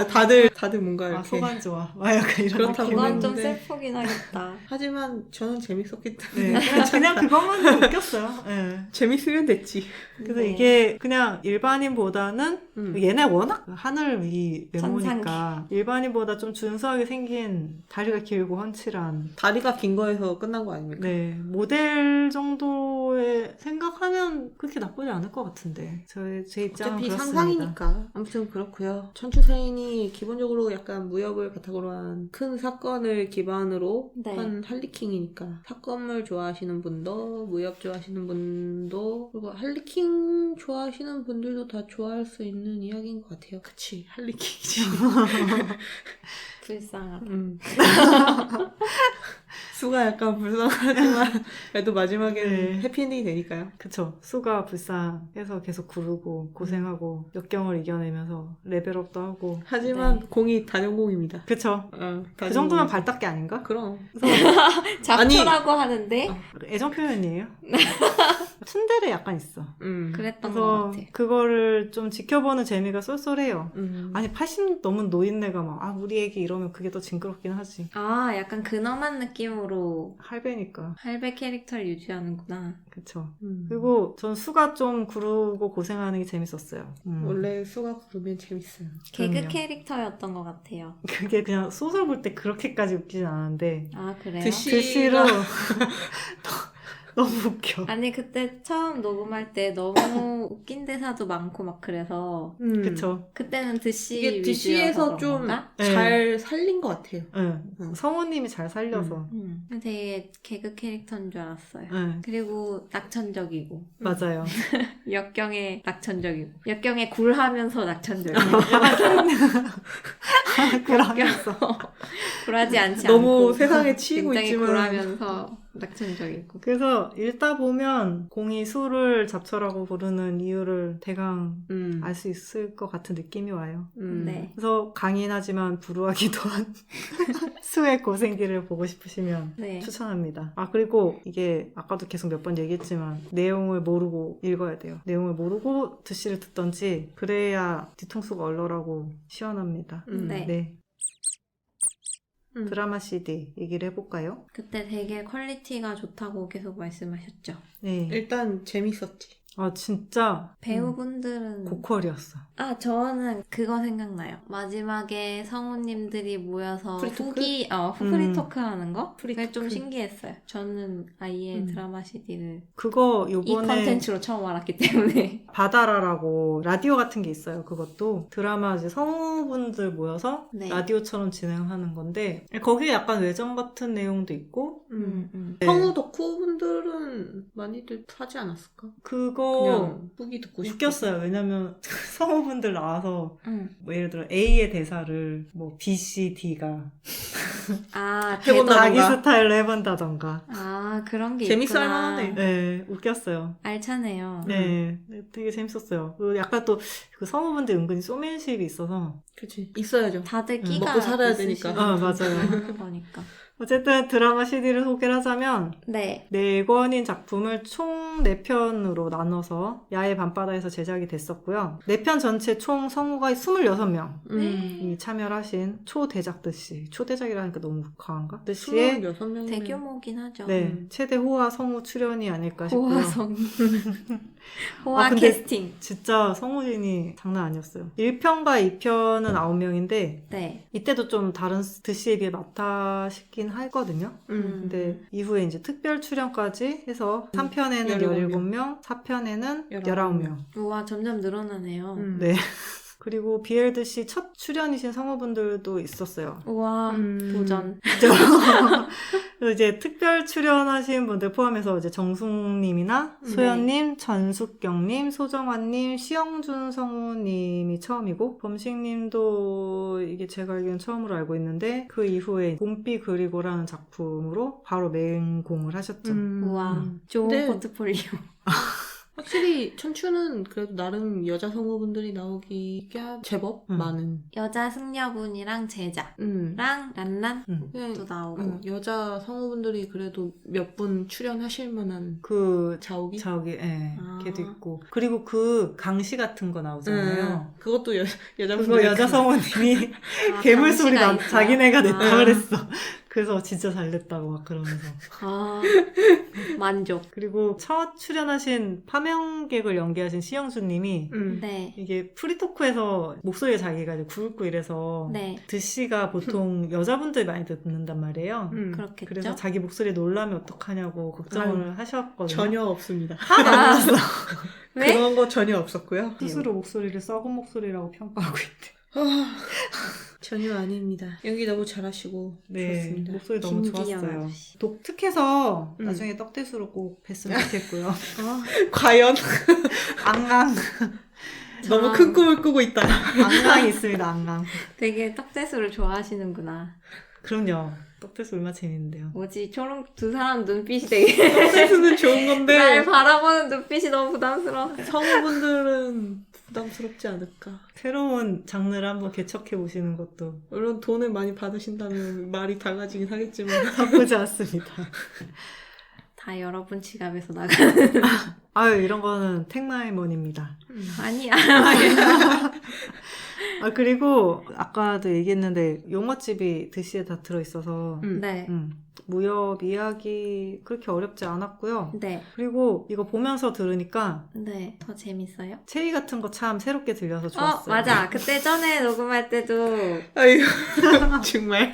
다들 뭔가 아, 이렇게. 속 안 좋아. 막 약간 이런 그렇다고 느낌. 그건 좀 근데- 슬프긴 하겠다. 하지만 저는 재밌었기 때문에. 네, 그냥 그것만 웃겼어요. 네. 재밌으면 됐지. 그래서 네. 이게 그냥 일반인보다는 얘네 워낙 하늘 위 외모니까 천상계. 일반인보다 좀 준수하게 생긴 다리가 길고 훤칠한 다리가 긴 거에서 끝난 거 아닙니까? 네 모델 정도의 생각하면 그렇게 나쁘지 않을 것 같은데 제 입장은 어차피 그렇습니다. 상상이니까. 아무튼 그렇고요. 천추세인이 기본적으로 약간 무협을 바탕으로 한 큰 사건을 기반으로 네. 한 할리킹이니까 사건물 좋아하시는 분도 무협 좋아하시는 분도 그리고 할리킹 좋아하시는 분들도 다 좋아할 수 있는 이야기인 것 같아요. 그치, 할리킹이지. 불쌍하다. 수가 약간 불쌍하지만 그래도 마지막에는 네. 해피엔딩이 되니까요. 그쵸. 수가 불쌍해서 계속 구르고 고생하고 역경을 이겨내면서 레벨업도 하고 하지만 네. 공이 단연공입니다. 그쵸. 그 단연공이. 정도면 발닦기 아닌가? 그럼. 잡초라고 하는데 애정 표현이에요. 츤데레 약간 있어. 그랬던 것 그래서 같아. 그거를 좀 지켜보는 재미가 쏠쏠해요. 음. 아니 80 넘은 노인네가 막 우리 애기 이러면 그게 더 징그럽긴 하지. 아, 약간 근엄한 느낌으로 할배니까. 할배 캐릭터를 유지하는구나. 그쵸. 음. 그리고 전 수가 좀 구르고 고생하는 게 재밌었어요. 원래 수가 구르면 재밌어요. 개그 그럼요. 캐릭터였던 것 같아요. 그게 그냥 소설 볼 때 그렇게까지 웃기진 않았는데 아, 그래요? 글씨로 너무 웃겨. 아니, 그때 처음 녹음할 때 너무 웃긴 대사도 많고 막 그래서 그쵸. 그때는 드씨 이게 위주여서 DC에서 그런 좀 건가? 잘 살린 것 같아요. 응. 성우님이 잘 살려서. 되게 개그 캐릭터인 줄 알았어요. 응. 그리고 낙천적이고 맞아요. 역경에 낙천적이고 역경에 굴하면서 낙천적이고 그러면서. 굴하지 않지 너무 않고 세상에 치이고 굉장히 있지만. 굴하면서 낙천적이고 그래서 읽다 보면 공이 수를 잡초라고 부르는 이유를 대강 알 수 있을 것 같은 느낌이 와요. 네. 그래서 강인하지만 불우하기도 한 수의 고생길을 보고 싶으시면 네. 추천합니다. 그리고 이게 아까도 계속 몇 번 얘기했지만 내용을 모르고 읽어야 돼요. 내용을 모르고 드시를 듣던지 그래야 뒤통수가 얼얼하고 시원합니다. 네. 드라마 CD 얘기를 해볼까요? 그때 되게 퀄리티가 좋다고 계속 말씀하셨죠. 네. 일단 재밌었지. 아 진짜 배우분들은 고퀄이었어. 아 저는 그거 생각나요. 마지막에 성우님들이 모여서 프리토크? 프리토크 하는 거? 그게 프리토크. 좀 신기했어요. 저는 아예 드라마 CD를 그거 이 요번에 컨텐츠로 처음 알았기 때문에 바다라라고 라디오 같은 게 있어요. 그것도 드라마 이제 성우분들 모여서 네. 라디오처럼 진행하는 건데 거기에 약간 외전 같은 내용도 있고 네. 성우 덕후분들은 많이들 사지 않았을까? 그거 그냥 후기 듣고 싶어. 웃겼어요. 왜냐면 성우분들 나와서 음. 뭐 예를 들어 A의 대사를 뭐 B, C, D가 아 해본다던가. 자기 스타일로 해본다던가. 아 그런 게 재밌을 있구나. 만하네. 네, 웃겼어요. 알차네요. 네, 되게 재밌었어요. 그리고 약간 또 그 성우분들 은근히 소맨십이 있어서. 그치. 있어야죠. 다들 끼가 먹고 살아야 있으시고 되니까. 맞아요. 하는 거니까. 어쨌든 드라마 CD를 소개를 하자면 네. 4권인 작품을 총 4편으로 나눠서 야외 밤바다에서 제작이 됐었고요. 4편 전체 총 성우가 26명이 참여를 하신 초대작듯이 초대작이라니까 너무 강한가? 뜻이의 26명이면 대규모긴 하죠. 네, 최대 호화 성우 출연이 아닐까 싶고요. 호화성. 호화 아, 근데 캐스팅. 진짜 성우진이 장난 아니었어요. 1편과 2편은 9명인데 네. 이때도 좀 다른 드시에 비해 많다 싶긴 하거든요. 근데 이후에 이제 특별 출연까지 해서 3편에는 17명, 4편에는 19명. 우와 점점 늘어나네요. 네. 그리고 BLDC 첫 출연이신 성우분들도 있었어요. 우와 도전. 그래서 이제 특별 출연하신 분들 포함해서 이제 정숙님이나 소연님, 전숙경님, 소정환님, 시영준 성우님이 처음이고 범식님도 이게 제가 알기로는 처음으로 알고 있는데 그 이후에 봄비 그리고라는 작품으로 바로 맹공을 하셨죠. 우와 좋은 근데- 포트폴리오. 확실히 천추는 그래도 나름 여자 성우분들이 나오기가 제법 많은. 여자 승려분이랑 제자랑 란란 그냥 도 나오고. 여자 성우분들이 그래도 몇 분 출연하실 만한 그 자욱이? 저기 아. 걔도 있고 그리고 그 강시 같은 거 나오잖아요. 그것도 여자분들. 그거 여자 성우님이 아, 괴물 소리 강시가 나 있어요? 자기네가 냈다 아. 그랬어. 그래서 진짜 잘 냈다고 막 그러면서. 아 만족. 그리고 첫 출연하신 파명객을 연기하신 시영수님이 네. 이게 프리토크에서 목소리가 자기가 이제 굵고 이래서 네. 드씨가 보통 여자분들이 많이 듣는단 말이에요. 그렇겠죠. 그래서 자기 목소리 놀라면 어떡하냐고 걱정을 하셨거든요. 전혀 없습니다. 아, 왜? 그런 거 전혀 없었고요. 스스로 목소리를 썩은 목소리라고 평가하고 있대. 전혀 아닙니다. 연기 너무 잘하시고 네, 좋습니다. 목소리 너무 김기영 좋았어요. 아저씨. 독특해서 나중에 떡대수로 꼭 뵀으면 좋겠고요. 과연 앙앙. 너무 큰 꿈을 꾸고 있다. 앙앙이 있습니다, 앙앙. 되게 떡대수를 좋아하시는구나. 그럼요. 떡대수 얼마나 재밌는데요. 뭐지 초롱 두 사람 눈빛이 되게 센스는 좋은 날 건데 바라보는 눈빛이 너무 부담스러워. 성우분들은 부담스럽지 않을까. 새로운 장르를 한번 개척해 보시는 것도 물론 돈을 많이 받으신다면 말이 달라지긴 하겠지만 나쁘지 않습니다. 다 여러분 지갑에서 나가는. 아유, 이런 거는 택마이먼입니다. 아니야. 아, 그리고 아까도 얘기했는데 용어집이 드시에 다 들어있어서 네. 무협 이야기 그렇게 어렵지 않았고요. 네. 그리고 이거 보면서 들으니까 네. 더 재밌어요? 체이 같은 거 참 새롭게 들려서 좋았어요. 맞아. 그때 전에 녹음할 때도 아유 정말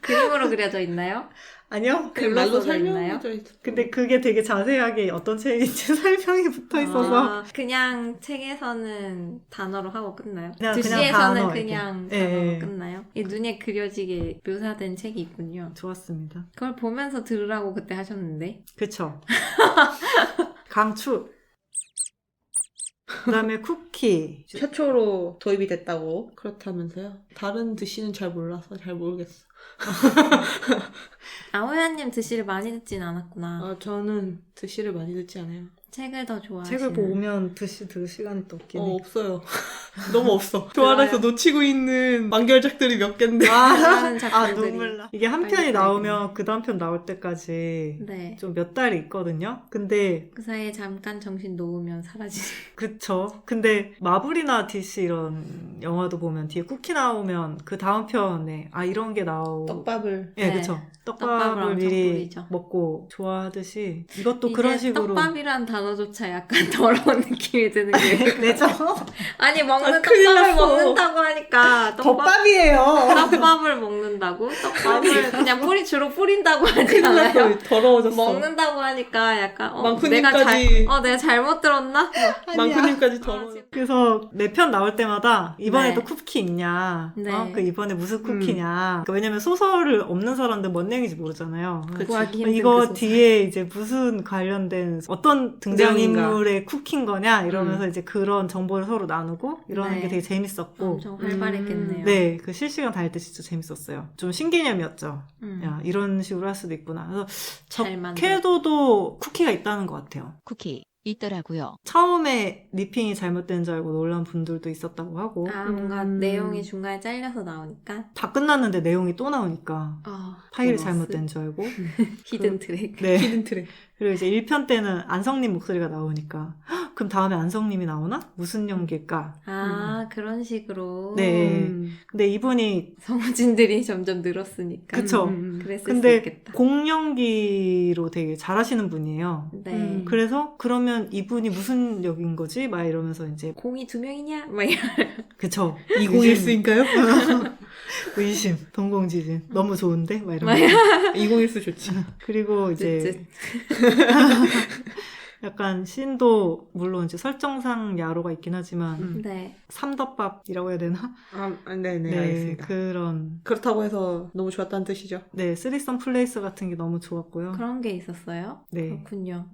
그림으로 그려져 있나요? 아니요. 글로 말로 써져 있나요? 설명해져 있어. 근데 그게 되게 자세하게 어떤 체이인지 설명이 붙어 있어서 아, 그냥 책에서는 단어로 하고 끝나요? 그냥 드시에서는 단어 그냥 이렇게. 단어로 예. 끝나요? 이 눈에 그려지게 묘사된 책이 있군요. 좋았습니다. 그걸 보면서 들으라고 그때 하셨는데. 그쵸. 강추. 그 다음에 쿠키. 최초로 도입이 됐다고 그렇다면서요? 다른 드시는 잘 몰라서 잘 모르겠어. 아오야님 드시를 많이 듣진 않았구나. 저는 드시를 많이 듣지 않아요. 책을 더 좋아하시는. 책을 보면 드시 들을 시간이 또 없긴 해. 없어요. 너무 없어. 좋아해서 놓치고 있는 완결작들이 몇 갠데. 좋아하는 작품들이. 눈물 나. 이게 한 빨리 편이 빨리. 나오면 그 다음 편 나올 때까지 네. 좀 몇 달이 있거든요. 근데 그 사이에 잠깐 정신 놓으면 사라지는. 그쵸. 근데 마블이나 DC 이런 영화도 보면 뒤에 쿠키 나오면 그 다음 편에 이런 게 떡밥을. 예, 네. 그쵸. 떡밥을 떡밥을 엄청 미리 뿌리죠. 먹고 좋아하듯이 이것도 이제 그런 식으로 떡밥이란 단어 단어조차 약간 더러운 느낌이 드는 게 왜죠? 아니 먹는 큰일 떡밥을 났어. 먹는다고 하니까 덮밥이에요. 떡밥을 먹는다고? 떡밥을 그냥 주로 뿌린다고 하지 않아요? 더러워졌어. 먹는다고 하니까 약간 망쿠님까지. 내가 잘못 들었나? 망쿠님까지 더러워졌어. 그래서 내 편 나올 때마다 이번에도 네. 쿠키 있냐? 네. 그 이번에 무슨 쿠키냐? 그러니까 왜냐면 소설을 없는 사람들 뭔 내용인지 모르잖아요. 구하기 힘든 이거 그 소설. 뒤에 이제 무슨 관련된 어떤 등장인물의 쿠키인 거냐 이러면서 이제 그런 정보를 서로 나누고 이러는 네. 게 되게 재밌었고 엄청 활발했겠네요. 네, 그 실시간 다닐 때 진짜 재밌었어요. 좀 신개념이었죠. 음. 야, 이런 식으로 할 수도 있구나. 그래서 잘 만들- 적해도도 쿠키가 있다는 것 같아요. 쿠키 있더라고요. 처음에 리핑이 잘못된 줄 알고 놀란 분들도 있었다고 하고 아 뭔가 내용이 중간에 잘려서 나오니까 다 끝났는데 내용이 또 나오니까 파일이 보너스. 잘못된 줄 알고 히든 트랙. 네. 히든 트랙. 그리고 이제 1편 때는 안성님 목소리가 나오니까 헉, 그럼 다음에 안성님이 나오나? 무슨 연기일까? 그런 식으로. 네. 근데 이분이 성우진들이 점점 늘었으니까. 그쵸. 그랬을 수 근데 있겠다. 공연기로 되게 잘하시는 분이에요. 네. 그래서 그러면 이분이 무슨 역인 거지? 막 이러면서 이제 공이 2명이냐? 막 이런. 그쵸. 2014인가요? 의심, 동공지진. 너무 좋은데? 막 이러면서. 2014 좋지. 그리고 이제 약간 신도 물론 이제 설정상 야로가 있긴 하지만 네. 삼덮밥이라고 해야 되나? 네네, 알겠습니다. 그런 그렇다고 해서 너무 좋았다는 뜻이죠. 네 쓰리썸 플레이스 같은 게 너무 좋았고요. 그런 게 있었어요? 네. 그렇군요.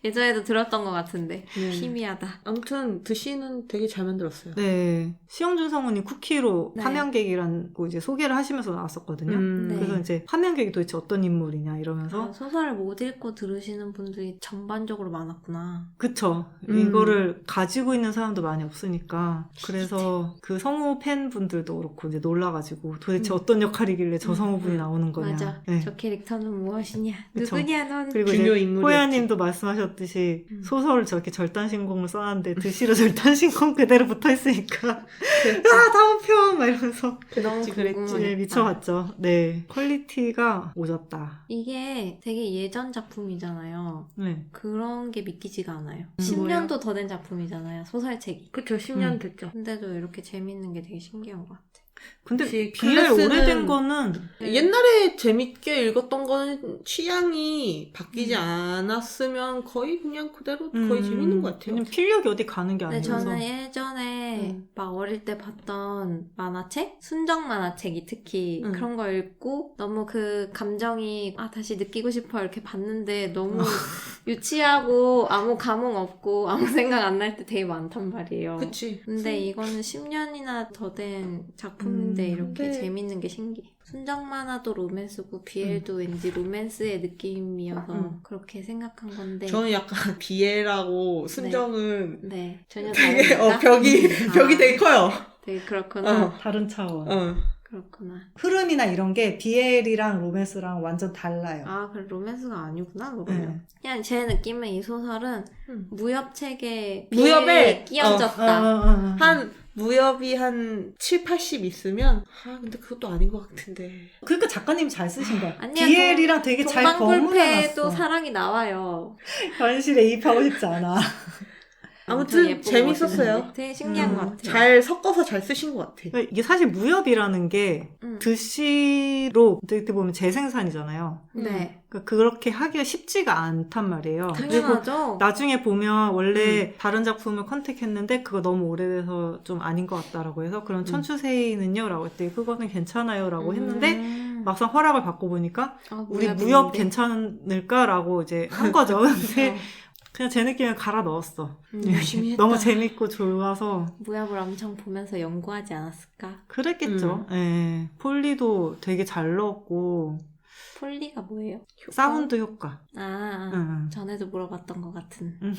예전에도 들었던 것 같은데. 네. 희미하다. 아무튼 드시는 되게 잘 만들었어요. 네. 시영준 성우님 쿠키로 네. 파면객이라고 이제 소개를 하시면서 나왔었거든요. 네. 그래서 이제 파면객이 도대체 어떤 인물이냐 이러면서 소설을 못 읽고 들으시는 분들이 전반적으로 많았구나. 그쵸. 이거를 가지고 있는 사람도 많이 없으니까. 그래서 그 성우 팬분들도 그렇고 이제 놀라가지고 도대체 어떤 역할이길래 저 성우분이 나오는 거냐. 맞아. 네. 저 캐릭터는 무엇이냐? 그쵸. 누구냐 넌? 그리고 중요 이제 인물이었지. 호야님도 말씀하셨듯이 소설을 저렇게 절단신공을 써놨는데 드시로 절단신공 그대로 붙어있으니까 아 다음 편! 막 이러면서 너무 그랬지. 궁금하겠다. 네, 미쳐봤죠. 네. 퀄리티가 오졌다. 이게 되게 예전 작품이잖아요. 네. 그런 게 믿기지가 않아요. 뭐예요? 10년도 더 된 작품이잖아요. 소설책이. 그쵸, 10년 됐죠. 근데도 이렇게 재밌는 게 되게 신기한 것 같아. 근데 역시 BL 클래스는 오래된 거는 옛날에 재밌게 읽었던 거는 취향이 바뀌지 않았으면 거의 그냥 그대로 거의 재밌는 것 같아요. 왜냐면 필력이 어디 가는 게 근데 아니라서. 저는 예전에 막 어릴 때 봤던 만화책? 순정 만화책이 특히 그런 거 읽고 너무 그 감정이 다시 느끼고 싶어 이렇게 봤는데 너무 유치하고 아무 감흥 없고 아무 생각 안 날 때 되게 많단 말이에요. 그치. 근데 이거는 10년이나 더 된 작품인데 이렇게 근데- 재밌는 게 신기해. 순정 만화도 로맨스고 BL도 왠지 로맨스의 느낌이어서 그렇게 생각한 건데 저는 약간 비애라고 순정은 네 전혀 되게 다르니까 벽이 되게 커요. 되게 그렇구나. 다른 차원. 그렇구나. 흐름이나 이런 게 BL이랑 로맨스랑 완전 달라요. 아, 그래 로맨스가 아니구나 그러면. 네. 그냥 제 느낌은 이 소설은 무협책에 무협에 끼얹었다. 한 무협이 한 7, 80 있으면 근데 그것도 아닌 것 같은데. 그러니까 작가님이 잘 쓰신 거야. 아니야, BL이랑 되게 잘 동방불패도 버무려놨어. 사랑이 나와요. 현실에 이입하고 싶지 않아. 엄청 아무튼 예쁘고 재밌었어요. 멋있는데 되게 신기한 것 같아요. 잘 섞어서 잘 쓰신 것 같아. 그러니까 이게 사실 무협이라는 게 드시로 어떻게 보면 재생산이잖아요. 네. 그러니까 그렇게 하기가 쉽지가 않단 말이에요. 그리고 당연하죠. 나중에 보면 원래 다른 작품을 컨택했는데 그거 너무 오래돼서 좀 아닌 것 같다라고 해서 그런 천추세이는요? 라고 했더니 그거는 괜찮아요 라고 했는데 막상 허락을 받고 보니까 우리 무협 괜찮을까? 라고 이제 한 거죠. 근데 그냥 제 느낌에 갈아 넣었어. 열심히 했다. 너무 재밌고 좋아서 무협을 엄청 보면서 연구하지 않았을까? 그랬겠죠. 예. 폴리도 되게 잘 넣었고 폴리가 뭐예요? 사운드 효과. 아, 전에도 물어봤던 것 같은 응.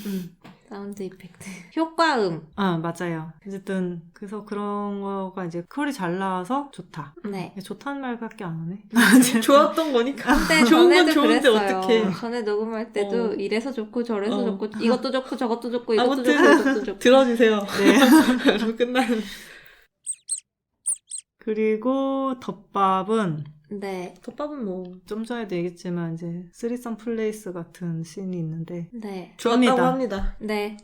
사운드 이펙트. 효과음. 아, 맞아요. 어쨌든 그래서 그런 거가 이제 퀄이 잘 나와서 좋다. 네. 좋다는 말밖에 안 하네. 좋았던 거니까. 근데 좋은 건 전에도 좋은데 그랬어요. 어떡해. 전에 녹음할 때도 이래서 좋고 저래서 좋고 이것도 좋고 저것도 좋고 이것도 아무튼 좋고 이것도 좋고. 들어주세요. 네. 그럼 끝나는. 그리고 덮밥은 네. 덮밥은 뭐 좀 전에도 얘기했지만 이제 쓰리썸 플레이스 같은 씬이 있는데 네. 좋았다고 줍니다. 합니다. 네.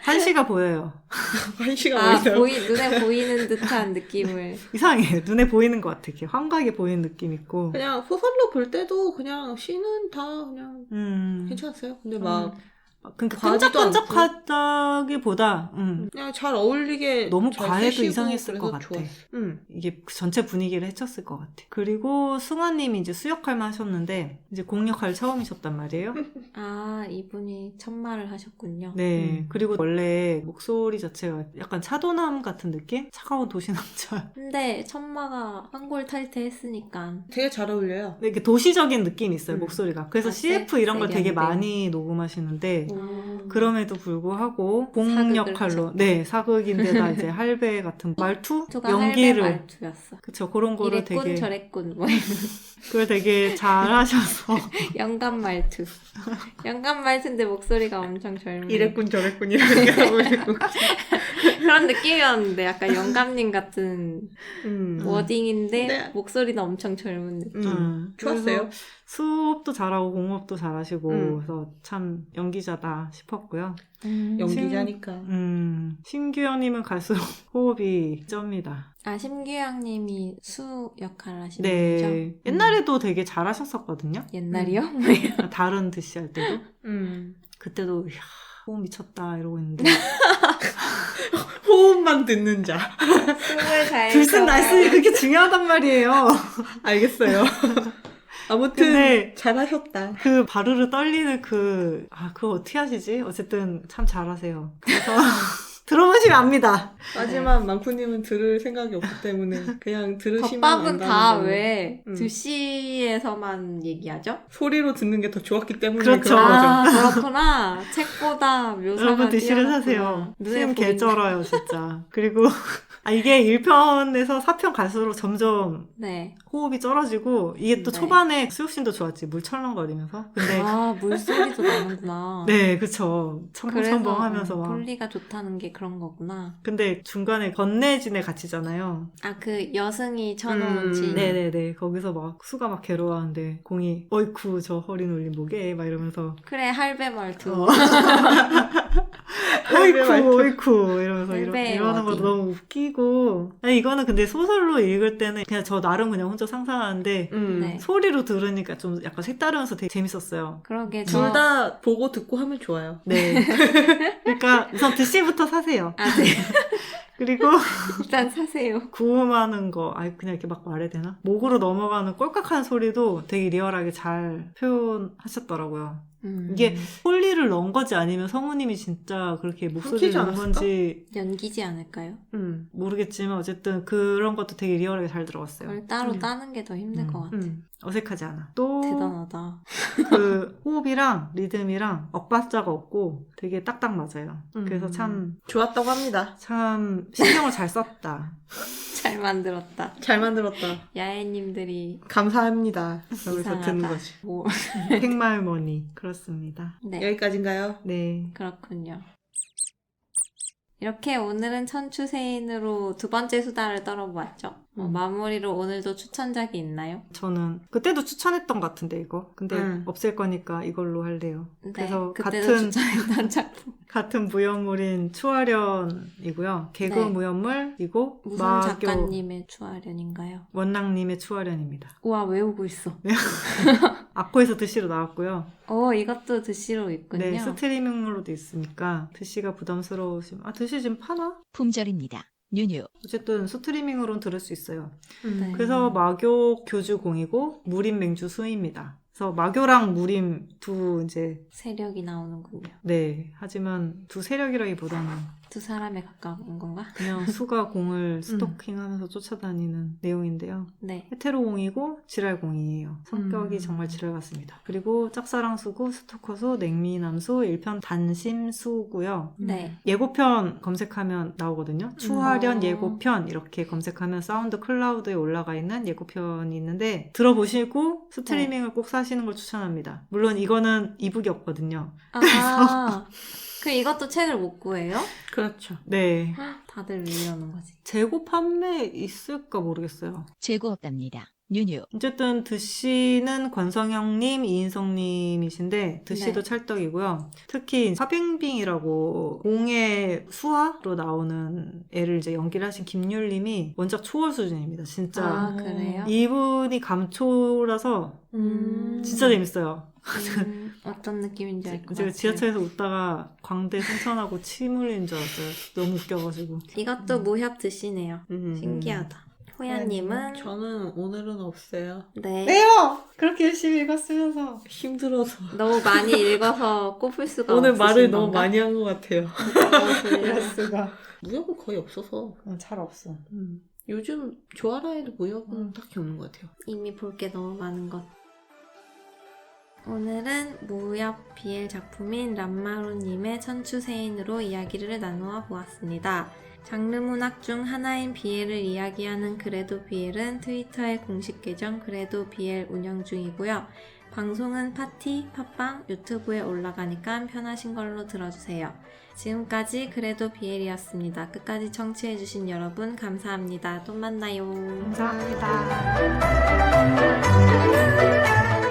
한시가 보여요. 한시가 아, 보이네요. 눈에 보이는 듯한 느낌을. 이상해. 눈에 보이는 것 같아. 이렇게 환각이 보이는 느낌 있고. 그냥 소설로 볼 때도 그냥 씬은 다 그냥 괜찮았어요. 근데 막 그러니까 과하지도 끈적끈적하다기보다 그냥 잘 어울리게 너무 잘 과해도 쓰시고 이상했을 그래서 것 같아. 좋았어. 이게 그 전체 분위기를 해쳤을 것 같아. 그리고 승환님이 이제 수역할만 하셨는데 이제 공역할 처음이셨단 말이에요. 아, 이분이 첫말을 하셨군요. 네. 그리고 원래 목소리 자체가 약간 차도남 같은 느낌? 차가운 도시남자. 근데 천마가 황골탈퇴했으니까. 되게 잘 어울려요. 이렇게 도시적인 느낌이 있어요, 음. 목소리가. 그래서 아, CF 이런 걸 되게 세련된. 많이 녹음하시는데 음. 그럼에도 불구하고 공 사극을 역할로 하셨다. 네 사극인데다 이제 할배 같은 말투 투가 연기를 할배 말투였어. 그쵸 그런 거를 이랬군 되게 저랬군 뭐 그걸 되게 잘하셔서 영감 말투. 영감 말투인데 목소리가 엄청 젊은. 저랬군 이렇게 하고 있고. 그런 느낌이었는데 약간 영감님 같은 뭐 워딩인데 네. 목소리는 엄청 젊은 느낌. 좋았어요. 그래서 수업도 잘하고 공업도 잘하시고 그래서 참 연기자다 싶었고요. 연기자니까. 신규현님은 갈수록 호흡이 쩝니다. 아, 심규영님이 수 역할을 하시는 네 거죠? 옛날에도 되게 잘하셨었거든요. 옛날이요? 다른 드시 할 때도 음. 그때도 이야, 호흡 미쳤다 이러고 있는데 호흡만 듣는 자. 숨을 잘 들쓴날쓴이 그렇게 중요하단 말이에요. 알겠어요. 아무튼 근데 잘하셨다. 그 바르르 떨리는 그거 어떻게 하시지? 어쨌든 참 잘하세요. 그래서 들어보시면 압니다. 하지만 망쿠님은 들을 생각이 없기 때문에 그냥 들으시면 덮밥은 안다는 다 걸로. 왜 드시에서만 얘기하죠? 소리로 듣는 게 더 좋았기 때문에 그렇죠. 그런 거죠. 아, 그렇구나. 책보다 묘사가 여러분 드시를 뛰어났구나. 사세요. 눈에 쌤 보인다. 개쩔어요 진짜. 그리고 이게 1편에서 4편 갈수록 점점 네. 호흡이 쩔어지고 이게 또 네. 초반에 수육신도 좋았지. 물 철렁거리면서. 근데 아, 물소리도 나는구나. 네 그쵸. 첨벙첨벙 하면서 막. 분리가 좋다는 게 그런 거구나. 근데 중간에 건네진에 갇히잖아요. 아, 그 여승이 쳐놓은 지. 네네네. 거기서 막 수가 막 괴로워하는데 공이 어이쿠 저 허리 눌린 목에 막 이러면서 그래, 할배 말투. 어이쿠 어이쿠 이러면서 할배의 이러는 것도 워딩. 너무 웃기고 아니, 이거는 근데 소설로 읽을 때는 그냥 저 나름 그냥 혼자 상상하는데 네. 소리로 들으니까 좀 약간 색다르면서 되게 재밌었어요. 그러게, 둘 다 보고 듣고 하면 좋아요. 네. 그러니까 우선 드시부터 사세요. 아, 네. 그리고 일단 사세요. 구음하는 거, 그냥 이렇게 막 말해야 되나? 목으로 넘어가는 꼴깍하는 소리도 되게 리얼하게 잘 표현하셨더라고요. 이게 폴리를 넣은 건지 아니면 성우님이 진짜 그렇게 목소리를 끊기지 넣은 않았을까? 건지 연기지 않을까요? 모르겠지만 어쨌든 그런 것도 되게 리얼하게 잘 들어갔어요. 그걸 따로 따는 게 더 힘들 것 같아. 어색하지 않아. 또 대단하다. 그 호흡이랑 리듬이랑 엇박자가 없고 되게 딱딱 맞아요. 그래서 참 좋았다고 합니다. 신경을 잘 썼다. 잘 만들었다. 잘 만들었다. 야애님들이 감사합니다. 여기서 이상하다. 듣는 거지. 뭐. 팽말머니 그렇습니다. 네, 여기까지인가요? 네. 그렇군요. 이렇게 오늘은 천추세인으로 두 번째 수다를 떨어보았죠. 마무리로 오늘도 추천작이 있나요? 저는 그때도 추천했던 것 같은데 이거. 근데 없앨 거니까 이걸로 할래요. 네, 그래서 그때도 추천했던 작품. 같은 무협물인 추하련이고요. 개그 네. 무협물이고 무슨 마교 작가님의 추하련인가요? 원랑님의 추하련입니다. 우와, 외우고 있어. 아코에서 드시로 나왔고요. 이것도 드시로 있군요. 네, 스트리밍으로도 있으니까 드시가 부담스러우시면 드시 지금 파나? 품절입니다. 뉴뉴. 어쨌든 스트리밍으로는 들을 수 있어요. 네. 그래서 마교 교주공이고 무림 맹주 수입니다. 그래서 마교랑 무림 두 이제 세력이 나오는군요. 네 하지만 두 세력이라기보다는 두 사람에 가까운 건가? 그냥 수가 공을 스토킹하면서 쫓아다니는 내용인데요. 네. 헤테로공이고 지랄공이에요. 성격이 정말 지랄 같습니다. 그리고 짝사랑수고 스토커수 냉미남수 1편 단심수고요. 네. 예고편 검색하면 나오거든요. 추하련 어. 예고편 이렇게 검색하면 사운드 클라우드에 올라가 있는 예고편이 있는데 들어보시고 스트리밍을 꼭 사시는 걸 추천합니다. 물론 이거는 이북이 없거든요. 아, 그 이것도 책을 못 구해요? 그렇죠. 네. 다들 왜 이러는 거지? 재고 판매 있을까 모르겠어요. 재고 없답니다. 뉴뉴. 어쨌든 드씨는 권성형님, 이인성님이신데 드씨도 네. 찰떡이고요. 특히 화빙빙이라고 공의 수화로 나오는 애를 이제 연기를 하신 김율님이 원작 초월 수준입니다. 진짜 아, 그래요? 이분이 감초라서 진짜 재밌어요. 어떤 느낌인지 알 것 제가 같아요. 지하철에서 웃다가 광대 승천하고 침 흘린 줄 알았어요. 너무 웃겨가지고. 이것도 무협 드시네요. 음. 신기하다. 호야님은 저는 오늘은 없어요. 네. 네요! 그렇게 열심히 읽었으면서. 힘들어서. 너무 많이 읽어서 꼽을 수가 오늘 없으신 말을 너무 건가? 많이 한 것 같아요. 이럴 수가. 무협은 거의 없어서. 잘 없어. 요즘 조아라 해도 무협은 딱히 없는 것 같아요. 이미 볼 게 너무 많은 것. 오늘은 무협 BL 작품인 람마루님의 천추세인으로 이야기를 나누어 보았습니다. 장르 문학 중 하나인 BL을 이야기하는 그래도 BL은 트위터의 공식 계정 그래도 BL 운영 중이고요. 방송은 파티, 팟빵, 유튜브에 올라가니까 편하신 걸로 들어주세요. 지금까지 그래도 BL이었습니다. 끝까지 청취해주신 여러분 감사합니다. 또 만나요. 감사합니다.